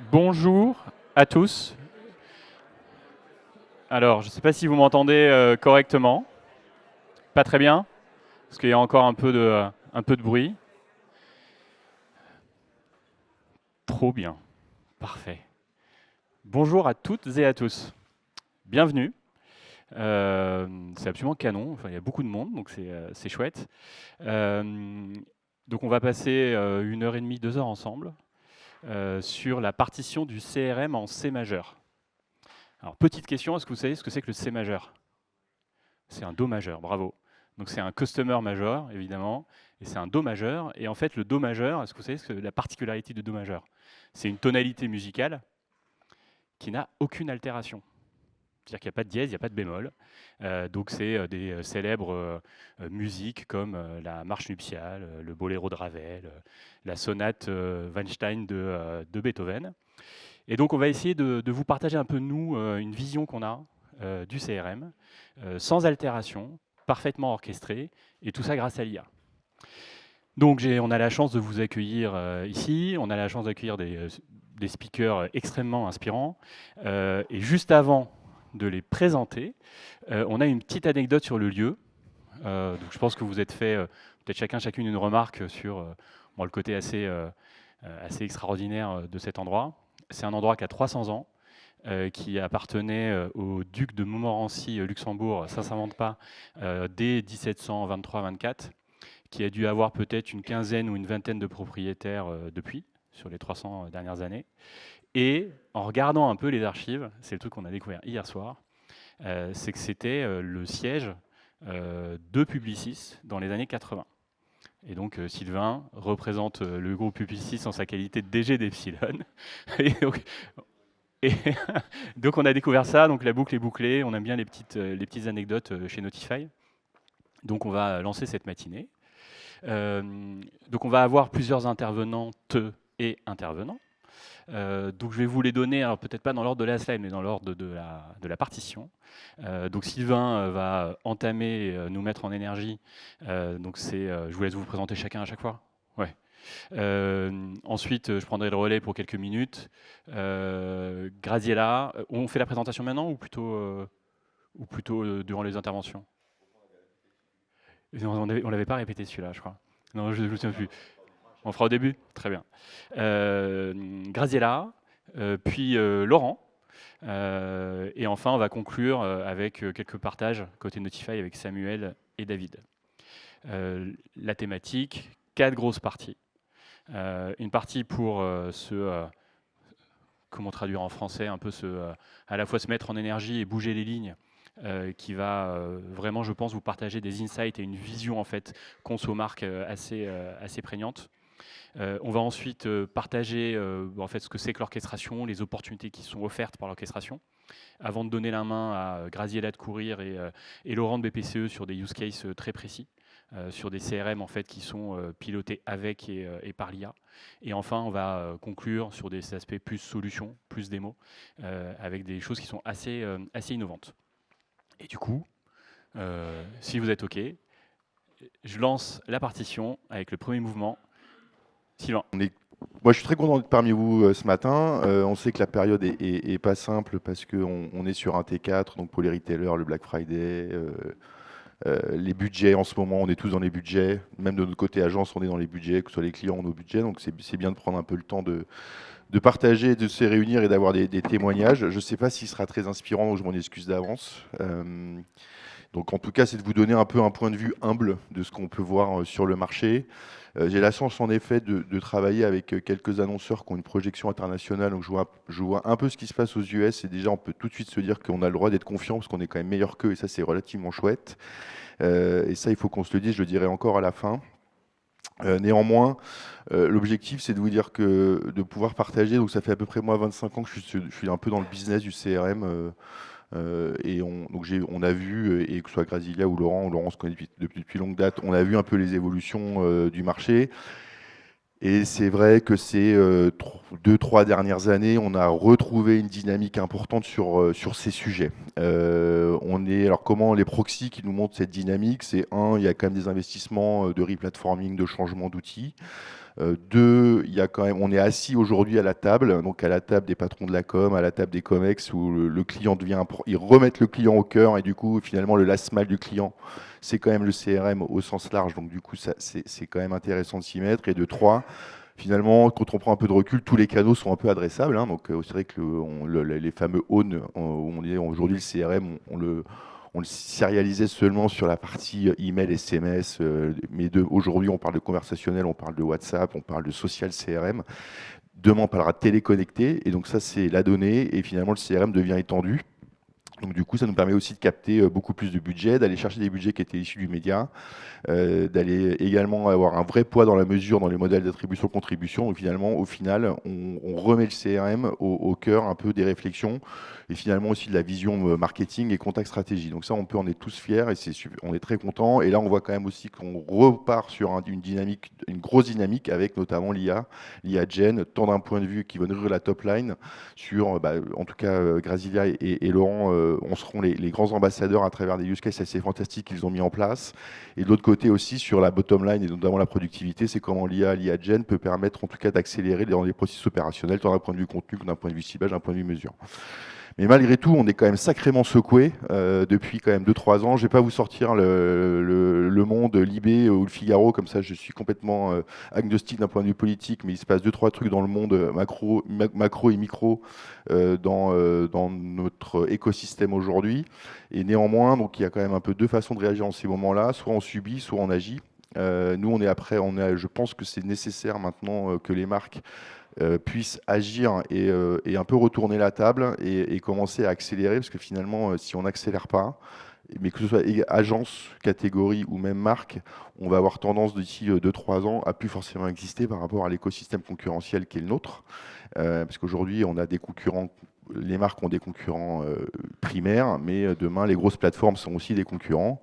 Bonjour à tous. Alors, je ne sais pas si vous m'entendez correctement. Pas très bien, parce qu'il y a encore un peu de bruit. Trop bien. Parfait. Bonjour à toutes et à tous. Bienvenue. C'est absolument canon. Enfin, il y a beaucoup de monde, donc c'est chouette. Donc, on va passer 1 heure et demie, 2 heures ensemble sur la partition du CRM en C majeur. Alors, petite question, est-ce que vous savez ce que c'est que le C majeur? C'est un Do majeur, bravo. Donc c'est un customer major, évidemment, et c'est un Do majeur. Et en fait, le Do majeur, est-ce que vous savez ce que la particularité du Do majeur? C'est une tonalité musicale qui n'a aucune altération. C'est-à-dire qu'il n'y a pas de dièse, il n'y a pas de bémol. Donc c'est des célèbres musiques comme la marche nuptiale, le boléro de Ravel, la sonate Weinstein de Beethoven. Et donc on va essayer de vous partager un peu, nous, une vision qu'on a du CRM, sans altération, parfaitement orchestré, et tout ça grâce à l'IA. Donc on a la chance de vous accueillir ici, on a la chance d'accueillir des speakers extrêmement inspirants, et juste avant de les présenter, on a une petite anecdote sur le lieu. Donc je pense que vous êtes fait peut-être chacune une remarque sur le côté assez extraordinaire de cet endroit. C'est un endroit qui a 300 ans, qui appartenait au duc de Montmorency Luxembourg, ça ne s'invente pas, dès 1723-24, qui a dû avoir peut-être une quinzaine ou une vingtaine de propriétaires depuis, sur les 300 dernières années. Et en regardant un peu les archives, c'est le truc qu'on a découvert hier soir, c'est que c'était le siège de Publicis dans les années 80. Et donc Sylvain représente le groupe Publicis en sa qualité de DG d'Epsilon. Et donc, et donc on a découvert ça, donc la boucle est bouclée, on aime bien les petites anecdotes chez Notify. Donc on va lancer cette matinée. Donc on va avoir plusieurs intervenantes et intervenants. Donc je vais vous les donner, alors peut-être pas dans l'ordre de la slide, mais dans l'ordre de la partition. Donc Sylvain va entamer, nous mettre en énergie. Donc je vous laisse vous présenter chacun à chaque fois. Ouais. Ensuite, je prendrai le relais pour quelques minutes. Graziella, on fait la présentation maintenant ou plutôt durant les interventions? On l'avait pas répété celui-là, je crois. Non, je ne me souviens plus. On fera au début? Très bien. Graziella, puis Laurent. Et enfin, on va conclure avec quelques partages côté Notify avec Samuel et David. La thématique, 4 grosses parties. Une partie pour comment traduire en français, un peu à la fois se mettre en énergie et bouger les lignes, qui va vraiment, je pense, vous partager des insights et une vision en fait conso-marque assez prégnante. On va ensuite partager en fait ce que c'est que l'orchestration, les opportunités qui sont offertes par l'orchestration, avant de donner la main à Graziella de Courir et Laurent de BPCE sur des use cases très précis, sur des CRM en fait qui sont pilotés avec et par l'IA. Et enfin, on va conclure sur des aspects plus solutions, plus démos, avec des choses qui sont assez innovantes. Et du coup, si vous êtes OK, je lance la partition avec le premier mouvement. Sylvain. Moi, je suis très content d'être parmi vous ce matin. On sait que la période est pas simple parce qu'on est sur un T4, donc pour les retailers, le Black Friday, les budgets en ce moment, on est tous dans les budgets. Même de notre côté agence, on est dans les budgets, que ce soit les clients ou nos budgets. Donc c'est bien de prendre un peu le temps de partager, de se réunir et d'avoir des témoignages. Je ne sais pas s'il sera très inspirant, donc je m'en excuse d'avance. Donc en tout cas, c'est de vous donner un peu un point de vue humble de ce qu'on peut voir sur le marché. J'ai la chance en effet de travailler avec quelques annonceurs qui ont une projection internationale. Donc je vois un peu ce qui se passe aux US et déjà on peut tout de suite se dire qu'on a le droit d'être confiant parce qu'on est quand même meilleur qu'eux et ça c'est relativement chouette. Et ça il faut qu'on se le dise, je le dirai encore à la fin. Néanmoins, l'objectif c'est de vous dire que de pouvoir partager, donc ça fait à peu près moi 25 ans que je suis un peu dans le business du CRM. Et on a vu, et que ce soit Grazilia ou Laurent se connaît depuis longue date, on a vu un peu les évolutions du marché. Et c'est vrai que ces 2-3 dernières années, on a retrouvé une dynamique importante sur ces sujets. Alors comment les proxys qui nous montrent cette dynamique, c'est il y a quand même des investissements de replatforming, de changement d'outils. Deux, il y a quand même, on est assis aujourd'hui à la table, donc à la table des patrons de la com, à la table des comex, où le client devient, ils remettent le client au cœur, et du coup, finalement, le last mile du client, c'est quand même le CRM au sens large, donc du coup, c'est quand même intéressant de s'y mettre. Et de trois, finalement, quand on prend un peu de recul, tous les canaux sont un peu adressables, hein, donc c'est vrai que les fameux own, où on dit aujourd'hui le CRM, on le serialisait seulement sur la partie email, SMS, mais aujourd'hui on parle de conversationnel, on parle de WhatsApp, on parle de social CRM. Demain on parlera de téléconnecté, et donc ça c'est la donnée, et finalement le CRM devient étendu. Donc du coup, ça nous permet aussi de capter beaucoup plus de budget, d'aller chercher des budgets qui étaient issus du média, d'aller également avoir un vrai poids dans la mesure, dans les modèles d'attribution-contribution. Donc finalement, au final, on remet le CRM au cœur un peu des réflexions, et finalement aussi de la vision marketing et contact stratégie. Donc ça, on peut en être tous fiers, et on est très contents. Et là, on voit quand même aussi qu'on repart sur une dynamique, une grosse dynamique avec notamment l'IA Gen, tant d'un point de vue qui va nourrir la top line sur, en tout cas, Grazilia et Laurent, on seront les grands ambassadeurs à travers des use cases assez fantastiques qu'ils ont mis en place. Et de l'autre côté aussi, sur la bottom line et notamment la productivité, c'est comment l'IA Gen peut permettre en tout cas d'accélérer dans les processus opérationnels, tant d'un point de vue contenu que d'un point de vue ciblage, d'un point de vue mesure. Mais malgré tout, on est quand même sacrément secoué depuis quand même 2-3 ans. Je ne vais pas vous sortir le Monde, Libé ou le Figaro, comme ça je suis complètement agnostique d'un point de vue politique, mais il se passe 2-3 trucs dans le monde macro et micro dans notre écosystème aujourd'hui. Et néanmoins, donc, il y a quand même un peu deux façons de réagir en ces moments-là. Soit on subit, soit on agit. Nous, on est après, je pense que c'est nécessaire maintenant que les marques puissent agir et un peu retourner la table et commencer à accélérer, parce que finalement, si on n'accélère pas, mais que ce soit agence, catégorie ou même marque, on va avoir tendance d'ici 2-3 ans à plus forcément exister par rapport à l'écosystème concurrentiel qui est le nôtre. Parce qu'aujourd'hui, on a des concurrents, les marques ont des concurrents primaires, mais demain, les grosses plateformes sont aussi des concurrents,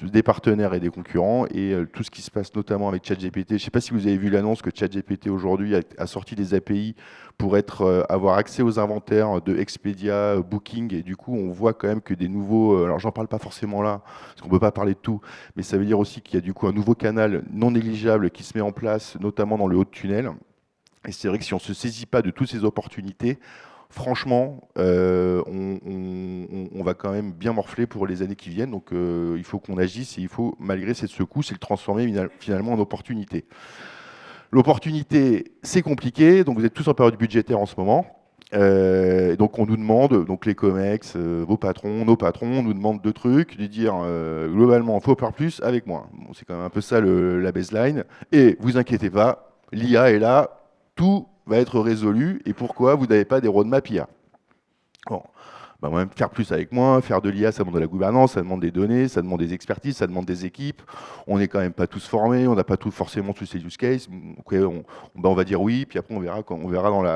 des partenaires et des concurrents, et tout ce qui se passe notamment avec ChatGPT. Je ne sais pas si vous avez vu l'annonce que ChatGPT aujourd'hui a sorti des API pour avoir accès aux inventaires de Expedia, Booking, et du coup on voit quand même que des nouveaux, alors j'en parle pas forcément là, parce qu'on ne peut pas parler de tout, mais ça veut dire aussi qu'il y a du coup un nouveau canal non négligeable qui se met en place, notamment dans le haut de tunnel. Et c'est vrai que si on ne se saisit pas de toutes ces opportunités, franchement, on va quand même bien morfler pour les années qui viennent. Donc il faut qu'on agisse, et il faut, malgré cette secousse, le transformer finalement en opportunité. L'opportunité, c'est compliqué. Donc vous êtes tous en période budgétaire en ce moment. Donc on nous demande, donc les COMEX, vos patrons, nos patrons, nous demandent deux trucs, de dire globalement, il faut faire plus avec moins. Bon, c'est quand même un peu ça la baseline. Et vous inquiétez pas, l'IA est là, tout va être résolu. Et pourquoi vous n'avez pas des roadmaps IA? Bon, même faire plus avec moins, faire de l'IA, ça demande de la gouvernance, ça demande des données, ça demande des expertises, ça demande des équipes. On n'est quand même pas tous formés, on n'a pas forcément tous ces use cases. Okay, on va dire oui, puis après on verra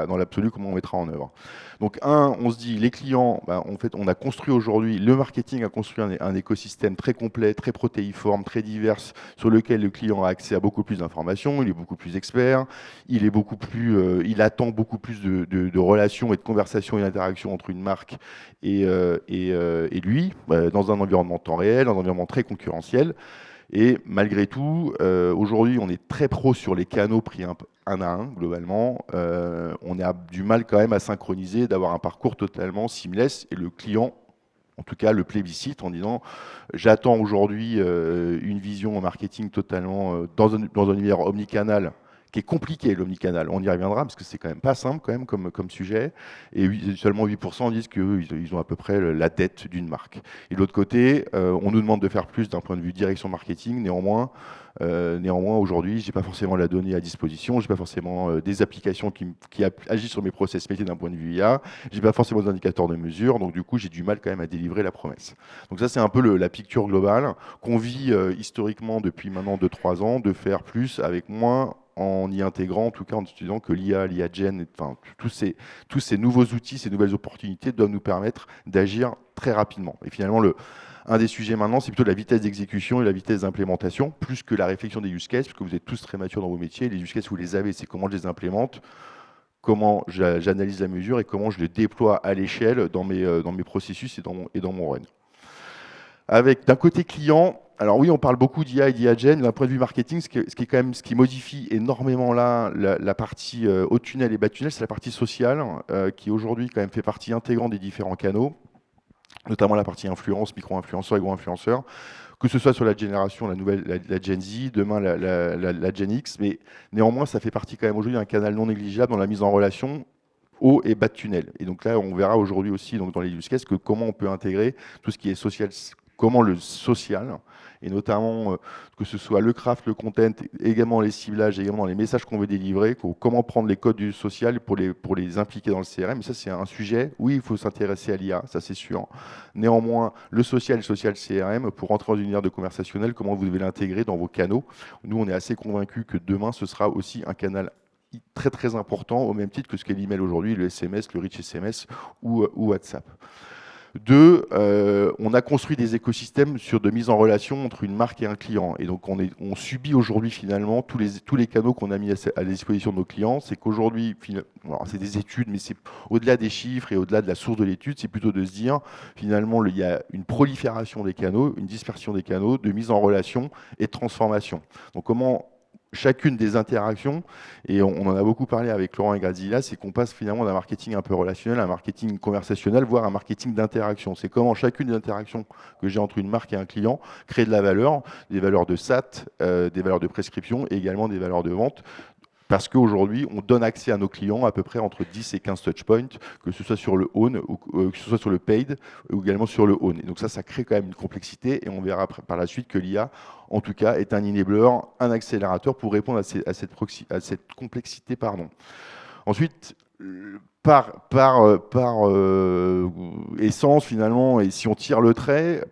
dans l'absolu comment on mettra en œuvre. Donc on se dit, les clients, en fait, on a construit aujourd'hui, le marketing a construit un écosystème très complet, très protéiforme, très divers, sur lequel le client a accès à beaucoup plus d'informations, il est beaucoup plus expert, il attend beaucoup plus de relations et de conversations et d'interactions entre une marque et lui, dans un environnement temps réel, dans un environnement très concurrentiel. Et malgré tout, aujourd'hui, on est très pro sur les canaux pris un à un, globalement. On a du mal quand même à synchroniser, d'avoir un parcours totalement seamless, et le client, en tout cas, le plébiscite en disant j'attends aujourd'hui une vision en marketing totalement dans un univers omnicanal, qui est compliqué, l'omnicanal. On y reviendra, parce que c'est quand même pas simple quand même comme sujet. Et seulement 8% disent qu'ils ont à peu près la dette d'une marque. Et de l'autre côté, on nous demande de faire plus d'un point de vue direction marketing. Néanmoins, aujourd'hui, je n'ai pas forcément la donnée à disposition, je n'ai pas forcément des applications qui agissent sur mes process métiers d'un point de vue IA, je n'ai pas forcément des indicateurs de mesure, donc du coup, j'ai du mal quand même à délivrer la promesse. Donc ça, c'est un peu la picture globale qu'on vit historiquement depuis maintenant 2-3 ans, de faire plus avec moins, en y intégrant, en tout cas en se disant que l'IA Gen, enfin, tous ces nouveaux outils, ces nouvelles opportunités doivent nous permettre d'agir très rapidement. Et finalement, un des sujets maintenant, c'est plutôt la vitesse d'exécution et la vitesse d'implémentation, plus que la réflexion des use cases, parce que vous êtes tous très matures dans vos métiers. Les use cases, vous les avez, c'est comment je les implémente, comment j'analyse la mesure et comment je les déploie à l'échelle dans mes processus et dans mon run. avec d'un côté client. Alors oui, on parle beaucoup d'IA et d'IA-Gen. D'un point de vue marketing, ce qui modifie énormément là la partie haut tunnel et bas tunnel, c'est la partie sociale, qui aujourd'hui quand même fait partie intégrante des différents canaux, notamment la partie influence, micro-influenceurs et gros-influenceurs, que ce soit sur la génération, la Gen Z, demain la Gen X, mais néanmoins, ça fait partie quand même aujourd'hui d'un canal non négligeable dans la mise en relation haut et bas de tunnel. Et donc là, on verra aujourd'hui aussi donc dans les use cases que comment on peut intégrer tout ce qui est social, comment le social, et notamment que ce soit le craft, le content, également les ciblages, également les messages qu'on veut délivrer, comment prendre les codes du social pour les impliquer dans le CRM. Et ça, c'est un sujet, oui, il faut s'intéresser à l'IA, ça c'est sûr. Néanmoins, le social CRM, pour rentrer dans une univers de conversationnel, comment vous devez l'intégrer dans vos canaux. Nous, on est assez convaincus que demain, ce sera aussi un canal très très important, au même titre que ce qu'est l'email aujourd'hui, le SMS, le rich SMS ou WhatsApp. Deux, on a construit des écosystèmes sur de mise en relation entre une marque et un client. Et donc, on subit aujourd'hui finalement tous les canaux qu'on a mis à disposition de nos clients. C'est qu'aujourd'hui, c'est des études, mais c'est au-delà des chiffres et au-delà de la source de l'étude, c'est plutôt de se dire, finalement, il y a une prolifération des canaux, une dispersion des canaux, de mise en relation et de transformation. Donc, comment chacune des interactions, et on en a beaucoup parlé avec Laurent et Grazilla, c'est qu'on passe finalement d'un marketing un peu relationnel à un marketing conversationnel, voire un marketing d'interaction. C'est comment chacune des interactions que j'ai entre une marque et un client crée de la valeur, des valeurs de SAT, des valeurs de prescription et également des valeurs de vente. Parce qu'aujourd'hui, on donne accès à nos clients à peu près entre 10 et 15 touchpoints, que ce soit sur le own, ou que ce soit sur le paid, ou également sur le own. Et donc ça crée quand même une complexité, et on verra par la suite que l'IA, en tout cas, est un enabler, un accélérateur pour répondre à cette complexité. Ensuite, par essence, finalement, et si on tire le trait,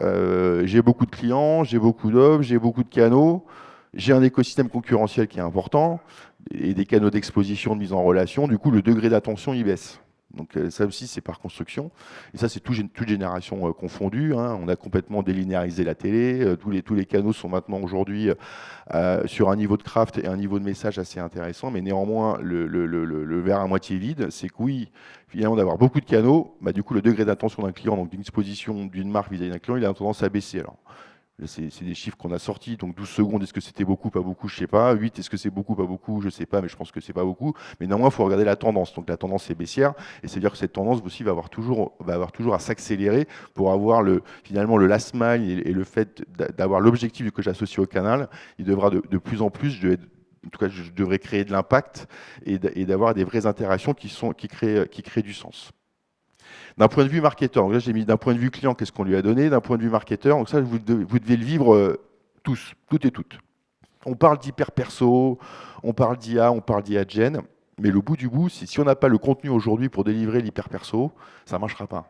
j'ai beaucoup de clients, j'ai beaucoup d'offres, j'ai beaucoup de canaux, j'ai un écosystème concurrentiel qui est important, et des canaux d'exposition, de mise en relation, du coup, le degré d'attention, il baisse. Donc ça aussi, c'est par construction. Et ça, c'est toute génération confondue. On a complètement délinéarisé la télé. Tous les canaux sont maintenant aujourd'hui sur un niveau de craft et un niveau de message assez intéressant. Mais néanmoins, le verre à moitié vide, c'est que oui, finalement, d'avoir beaucoup de canaux, bah, du coup, le degré d'attention d'un client, donc d'une exposition d'une marque vis-à-vis d'un client, il a tendance à baisser. Alors, c'est des chiffres qu'on a sortis, donc 12 secondes, est-ce que c'était beaucoup, pas beaucoup, je sais pas. 8, est-ce que c'est beaucoup, pas beaucoup, je sais pas, mais je pense que c'est pas beaucoup. Mais néanmoins, il faut regarder la tendance. Donc la tendance est baissière, et c'est-à-dire que cette tendance aussi va avoir toujours à s'accélérer pour avoir finalement le last mile et le fait d'avoir l'objectif que j'associe au canal. Il devra de plus en plus, en tout cas, je devrais créer de l'impact et d'avoir des vraies interactions qui créent du sens. D'un point de vue marketeur, donc là j'ai mis d'un point de vue client, qu'est-ce qu'on lui a donné, d'un point de vue marketeur, donc ça vous devez le vivre tous, toutes et toutes. On parle d'hyper perso, on parle d'IA, on parle d'IA-Gen, mais le bout du bout, si on n'a pas le contenu aujourd'hui pour délivrer l'hyper perso, ça ne marchera pas.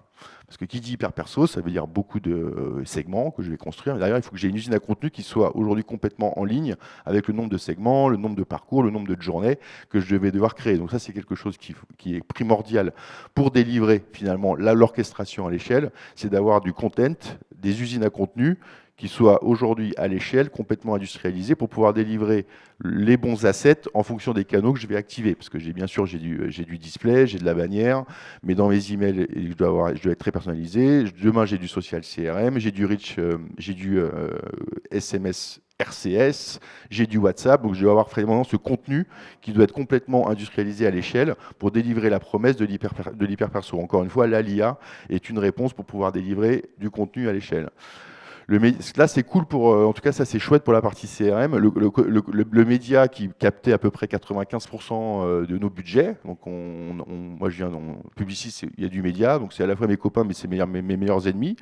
Parce que qui dit hyper perso, ça veut dire beaucoup de segments que je vais construire. Mais derrière, il faut que j'ai une usine à contenu qui soit aujourd'hui complètement en ligne avec le nombre de segments, le nombre de parcours, le nombre de journées que je vais devoir créer. Donc ça, c'est quelque chose qui est primordial pour délivrer finalement l'orchestration à l'échelle, c'est d'avoir du content, des usines à contenu qui soient aujourd'hui à l'échelle, complètement industrialisées, pour pouvoir délivrer les bons assets en fonction des canaux que je vais activer. Parce que bien sûr, j'ai du display, j'ai de la bannière, mais dans mes emails, je dois être très personnalisé. Demain, j'ai du social CRM, j'ai du rich, j'ai du SMS RCS, j'ai du WhatsApp, donc je dois avoir vraiment ce contenu qui doit être complètement industrialisé à l'échelle pour délivrer la promesse de l'hyper perso. Encore une fois, l'IA est une réponse pour pouvoir délivrer du contenu à l'échelle. Là, c'est cool en tout cas, ça c'est chouette pour la partie CRM. Le média qui captait à peu près 95% de nos budgets. Donc, moi, je viens dans Publicis, il y a du média, donc c'est à la fois mes copains, mais c'est mes meilleurs ennemis.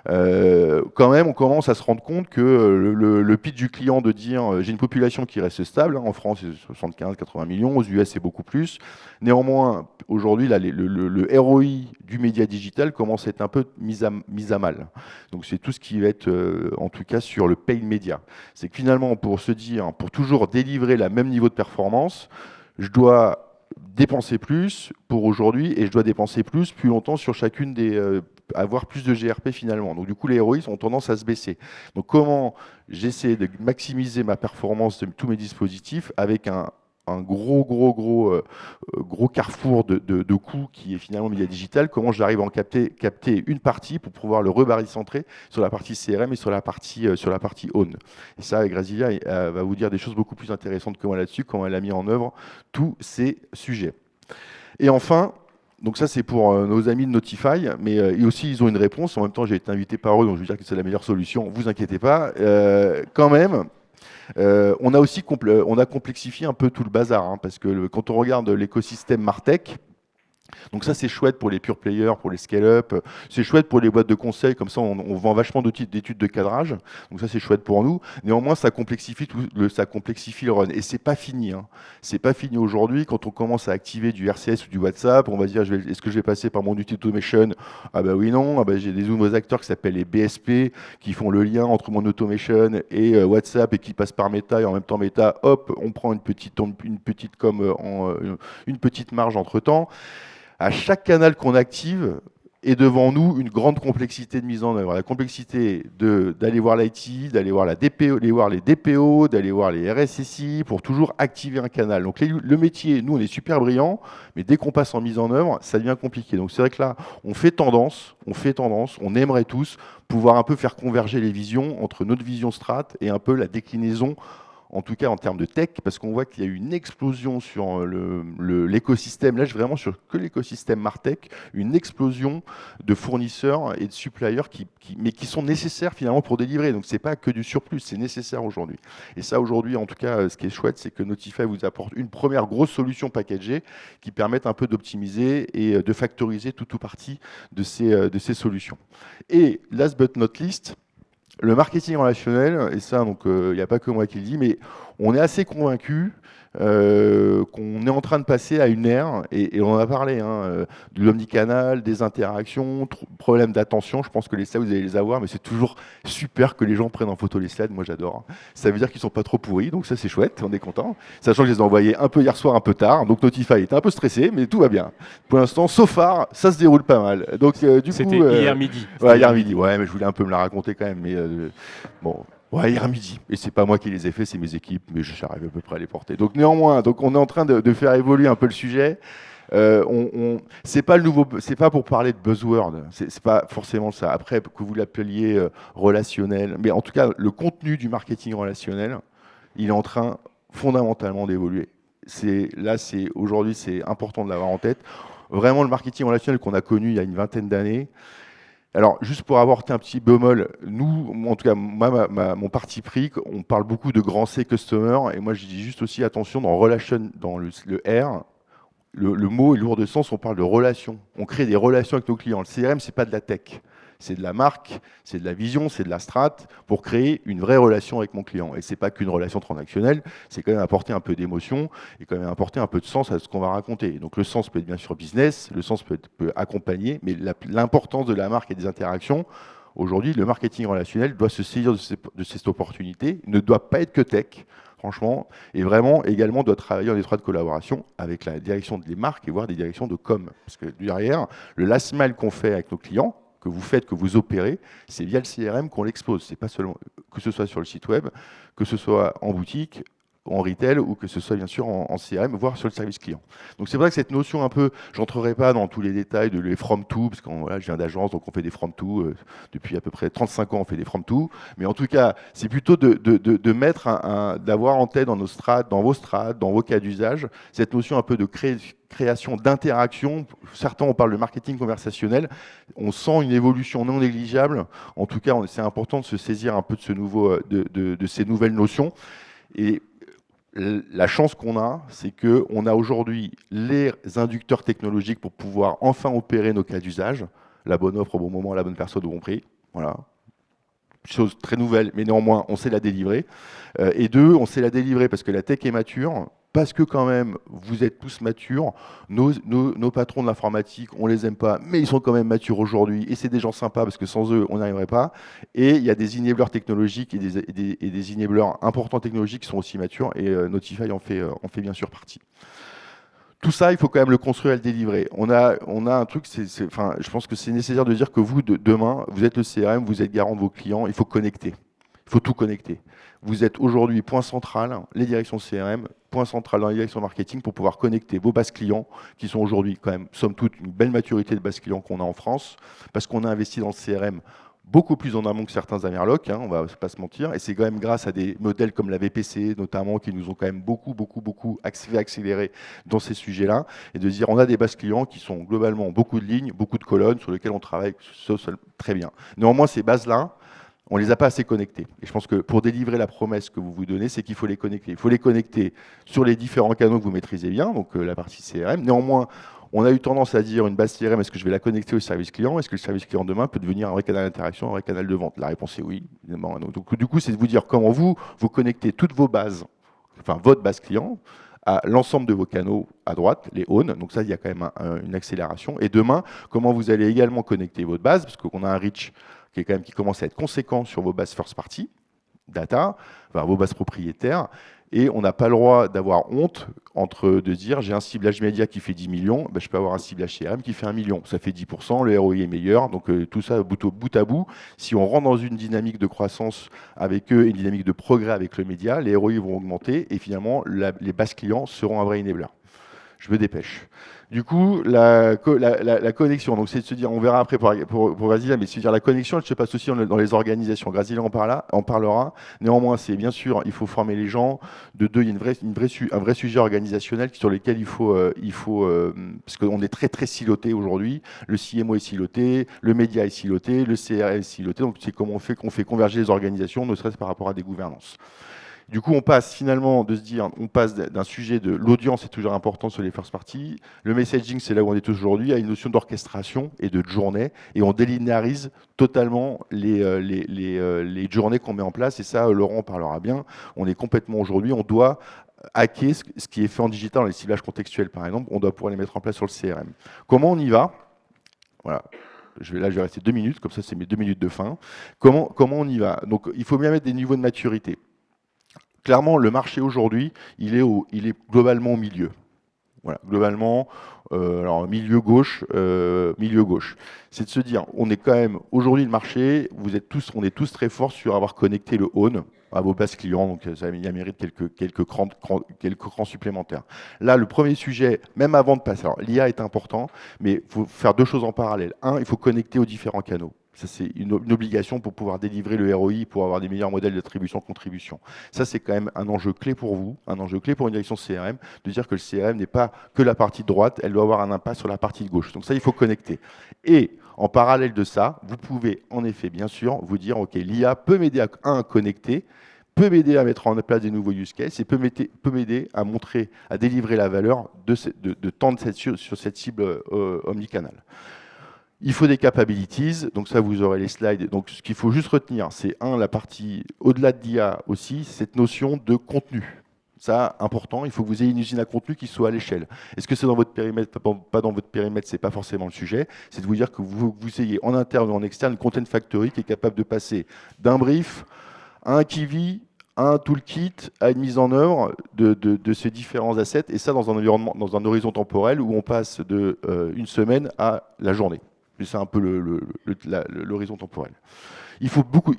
Quand même, on commence à se rendre compte que le pitch du client de dire j'ai une population qui reste stable, en France c'est 75-80 millions, aux US c'est beaucoup plus. Néanmoins, aujourd'hui, le ROI du média digital commence à être un peu mis à mal. Donc c'est tout ce qui va être, en tout cas, sur le paid média. C'est que finalement, pour toujours délivrer le même niveau de performance, je dois dépenser plus pour aujourd'hui et je dois dépenser plus longtemps sur chacune avoir plus de GRP finalement. Donc du coup, les ROI ont tendance à se baisser. Donc comment j'essaie de maximiser ma performance de tous mes dispositifs avec un gros carrefour de coûts qui est finalement média digital, comment j'arrive à en capter une partie pour pouvoir le rebaricentrer sur la partie CRM et sur la partie own. Et ça, Grazilia va vous dire des choses beaucoup plus intéressantes que moi là-dessus, comment elle a mis en œuvre tous ces sujets. Et enfin, donc ça c'est pour nos amis de Notify, mais aussi ils ont une réponse. En même temps, j'ai été invité par eux, donc je veux dire que c'est la meilleure solution. Vous inquiétez pas. Quand même, on a complexifié un peu tout le bazar, hein, parce que quand on regarde l'écosystème Martech, donc ça c'est chouette pour les pure players, pour les scale-up, c'est chouette pour les boîtes de conseil, comme ça on vend vachement d'études de cadrage, donc ça c'est chouette pour nous. Néanmoins ça complexifie le run, et c'est pas fini. Hein. C'est pas fini aujourd'hui. Quand on commence à activer du RCS ou du WhatsApp, on va se dire est-ce que je vais passer par mon outil automation? Ah bah oui non, ah bah, j'ai des nouveaux acteurs qui s'appellent les BSP, qui font le lien entre mon automation et WhatsApp, et qui passent par Meta, et en même temps Meta, hop, on prend une petite marge entre temps. À chaque canal qu'on active est devant nous une grande complexité de mise en œuvre. La complexité d'aller voir l'IT, d'aller voir les DPO, d'aller voir les RSSI pour toujours activer un canal. Donc le métier, nous on est super brillants, mais dès qu'on passe en mise en œuvre, ça devient compliqué. Donc c'est vrai que là, on fait tendance, on aimerait tous pouvoir un peu faire converger les visions entre notre vision strat et un peu la déclinaison, en tout cas en termes de tech, parce qu'on voit qu'il y a eu une explosion sur l'écosystème, là je vraiment sur que l'écosystème Martech, une explosion de fournisseurs et de suppliers mais qui sont nécessaires finalement pour délivrer. Donc c'est pas que du surplus, c'est nécessaire aujourd'hui. Et ça aujourd'hui, en tout cas, ce qui est chouette, c'est que Notify vous apporte une première grosse solution packagée qui permet un peu d'optimiser et de factoriser tout ou partie de ces solutions. Et last but not least, le marketing relationnel, et ça, donc, il n'y a pas que moi qui le dis, mais on est assez convaincu qu'on est en train de passer à une ère, et on en a parlé, hein, de l'omnicanal, des interactions, problèmes d'attention. Je pense que les slides, vous allez les avoir, mais c'est toujours super que les gens prennent en photo les slides. Moi, j'adore. Ça veut dire qu'ils ne sont pas trop pourris, donc ça, c'est chouette, on est content. Sachant que je les ai envoyés un peu hier soir, un peu tard, donc Notify était un peu stressé, mais tout va bien. Pour l'instant, so far, ça se déroule pas mal. Donc, du coup, c'était hier midi. Ouais, hier midi. Ouais, mais je voulais un peu me la raconter quand même, mais bon. Ouais, hier midi. Et c'est pas moi qui les ai fait, c'est mes équipes, mais j'arrive à peu près à les porter. Donc néanmoins, on est en train de faire évoluer un peu le sujet. C'est pas pour parler de buzzword, c'est pas forcément ça. Après, que vous l'appeliez relationnel, mais en tout cas, le contenu du marketing relationnel, il est en train fondamentalement d'évoluer. Aujourd'hui, c'est important de l'avoir en tête. Vraiment, le marketing relationnel qu'on a connu il y a une vingtaine d'années. Alors, juste pour apporter un petit bémol, nous, en tout cas, mon parti pris, on parle beaucoup de grand C customer, et moi je dis juste aussi attention dans relation, dans le R, le mot est lourd de sens, on parle de relation. On crée des relations avec nos clients. Le CRM, c'est pas de la tech. C'est de la marque, c'est de la vision, c'est de la strat pour créer une vraie relation avec mon client. Et c'est pas qu'une relation transactionnelle, c'est quand même apporter un peu d'émotion et quand même apporter un peu de sens à ce qu'on va raconter. Donc le sens peut être bien sûr business, le sens peut accompagner, mais l'importance de la marque et des interactions, aujourd'hui, le marketing relationnel doit se saisir de cette opportunité, ne doit pas être que tech, franchement, et vraiment également doit travailler en étroite collaboration avec la direction des marques et voire des directions de com. Parce que derrière, le last mile qu'on fait avec nos clients, que vous faites, que vous opérez, c'est via le CRM qu'on l'expose. C'est pas seulement que ce soit sur le site web, que ce soit en boutique, en retail, ou que ce soit bien sûr en CRM, voire sur le service client. Donc c'est vrai que cette notion un peu, j'entrerai pas dans tous les détails de les from to, parce que voilà, je viens d'agence, donc on fait des from to, depuis à peu près 35 ans on fait des from to, mais en tout cas c'est plutôt de mettre d'avoir en tête dans nos strats, dans vos strats, dans vos cas d'usage, cette notion un peu de création d'interaction. Certains on parle de marketing conversationnel, on sent une évolution non négligeable. En tout cas c'est important de se saisir un peu de ces nouvelles notions. Et la chance qu'on a, c'est qu'on a aujourd'hui les inducteurs technologiques pour pouvoir enfin opérer nos cas d'usage, la bonne offre au bon moment, la bonne personne au bon prix. Voilà. Chose très nouvelle, mais néanmoins, on sait la délivrer. Et deux, on sait la délivrer parce que la tech est mature, parce que quand même, vous êtes tous matures. Nos patrons de l'informatique, on les aime pas, mais ils sont quand même matures aujourd'hui. Et c'est des gens sympas parce que sans eux, on n'y arriverait pas. Et il y a des enablers technologiques et des enablers importants technologiques qui sont aussi matures. Et Notify en fait bien sûr partie. Tout ça, il faut quand même le construire et le délivrer. On a un truc, enfin, je pense que c'est nécessaire de dire que vous, demain, vous êtes le CRM, vous êtes garant de vos clients, il faut connecter. Il faut tout connecter. Vous êtes aujourd'hui point central, les directions CRM, point central dans la direction marketing pour pouvoir connecter vos bases clients, qui sont aujourd'hui quand même, somme toute, une belle maturité de bases clients qu'on a en France, parce qu'on a investi dans le CRM beaucoup plus en amont que certains Amerloc, on va pas se mentir, et c'est quand même grâce à des modèles comme la VPC notamment qui nous ont quand même beaucoup accéléré dans ces sujets-là, et de dire on a des bases clients qui sont globalement beaucoup de lignes, beaucoup de colonnes sur lesquelles on travaille très bien. Néanmoins, ces bases-là, on ne les a pas assez connectées. Et je pense que pour délivrer la promesse que vous vous donnez, c'est qu'il faut les connecter. Il faut les connecter sur les différents canaux que vous maîtrisez bien, donc la partie CRM. Néanmoins, on a eu tendance à dire une base CRM, est-ce que je vais la connecter au service client? Est-ce que le service client demain peut devenir un vrai canal d'interaction, un vrai canal de vente? La réponse est oui. Donc, du coup, c'est de vous dire comment vous connectez toutes vos bases, enfin votre base client, à l'ensemble de vos canaux à droite, les own. Donc ça, il y a quand même une accélération. Et demain, comment vous allez également connecter votre base, parce qu'on a un reach qui commence à être conséquent sur vos bases first party, data, enfin, vos bases propriétaires, et on n'a pas le droit d'avoir honte de dire j'ai un ciblage média qui fait 10 millions, ben, je peux avoir un ciblage CRM qui fait 1 million. Ça fait 10%, le ROI est meilleur, donc tout ça bout à bout. Si on rentre dans une dynamique de croissance avec eux et une dynamique de progrès avec le média, les ROI vont augmenter et finalement les bases clients seront un vrai enabler. Je me dépêche. Du coup, la connexion, donc c'est de se dire, on verra après pour Grasilia, mais c'est de dire la connexion, elle se passe aussi dans les organisations. Grasilia en parlera. Néanmoins, c'est bien sûr, il faut former les gens. De deux, il y a un vrai sujet organisationnel sur lequel il faut parce qu'on est très siloté aujourd'hui. Le CMO est siloté, le média est siloté, le CRM est siloté. Donc c'est comment on fait converger les organisations, ne serait-ce par rapport à des gouvernances. Du coup, on passe finalement on passe d'un sujet de l'audience est toujours important sur les first parties. Le messaging, c'est là où on est aujourd'hui, à une notion d'orchestration et de journée. Et on délinéarise totalement les journées qu'on met en place. Et ça, Laurent en parlera bien. On est complètement aujourd'hui, on doit hacker ce qui est fait en digital, dans les ciblages contextuels par exemple. On doit pouvoir les mettre en place sur le CRM. Comment on y va? Voilà. Je vais rester 2 minutes, comme ça c'est mes 2 minutes de fin. Comment on y va? Donc il faut bien mettre des niveaux de maturité. Clairement, le marché aujourd'hui, il est globalement au milieu. Voilà, globalement, alors milieu gauche. C'est de se dire, on est quand même, aujourd'hui le marché, on est tous très forts sur avoir connecté le own à vos bases clients, donc ça mérite quelques crans supplémentaires. Là, le premier sujet, même avant de passer, alors l'IA est important, mais il faut faire 2 choses en parallèle. Un, il faut connecter aux différents canaux. Ça, c'est une obligation pour pouvoir délivrer le ROI, pour avoir des meilleurs modèles d'attribution-contribution. Ça, c'est quand même un enjeu clé pour vous, un enjeu clé pour une direction CRM, de dire que le CRM n'est pas que la partie droite, elle doit avoir un impact sur la partie de gauche. Donc ça, il faut connecter. Et en parallèle de ça, vous pouvez en effet, bien sûr, vous dire, OK, l'IA peut m'aider à connecter, peut m'aider à mettre en place des nouveaux use cases et peut m'aider à montrer, à délivrer la valeur de tendre sur cette cible omnicanal. Il faut des capabilities, donc ça vous aurez les slides. Donc ce qu'il faut juste retenir, c'est la partie au-delà de l'IA aussi, cette notion de contenu. Ça, important, il faut que vous ayez une usine à contenu qui soit à l'échelle. Est-ce que c'est dans votre périmètre? Pas dans votre périmètre, c'est pas forcément le sujet. C'est de vous dire que vous ayez en interne ou en externe une content factory qui est capable de passer d'un brief à un Kiwi, à un toolkit, à une mise en œuvre de ces différents assets, et ça dans un environnement, dans un horizon temporel où on passe de une semaine à la journée. C'est un peu l'horizon temporel. Il faut beaucoup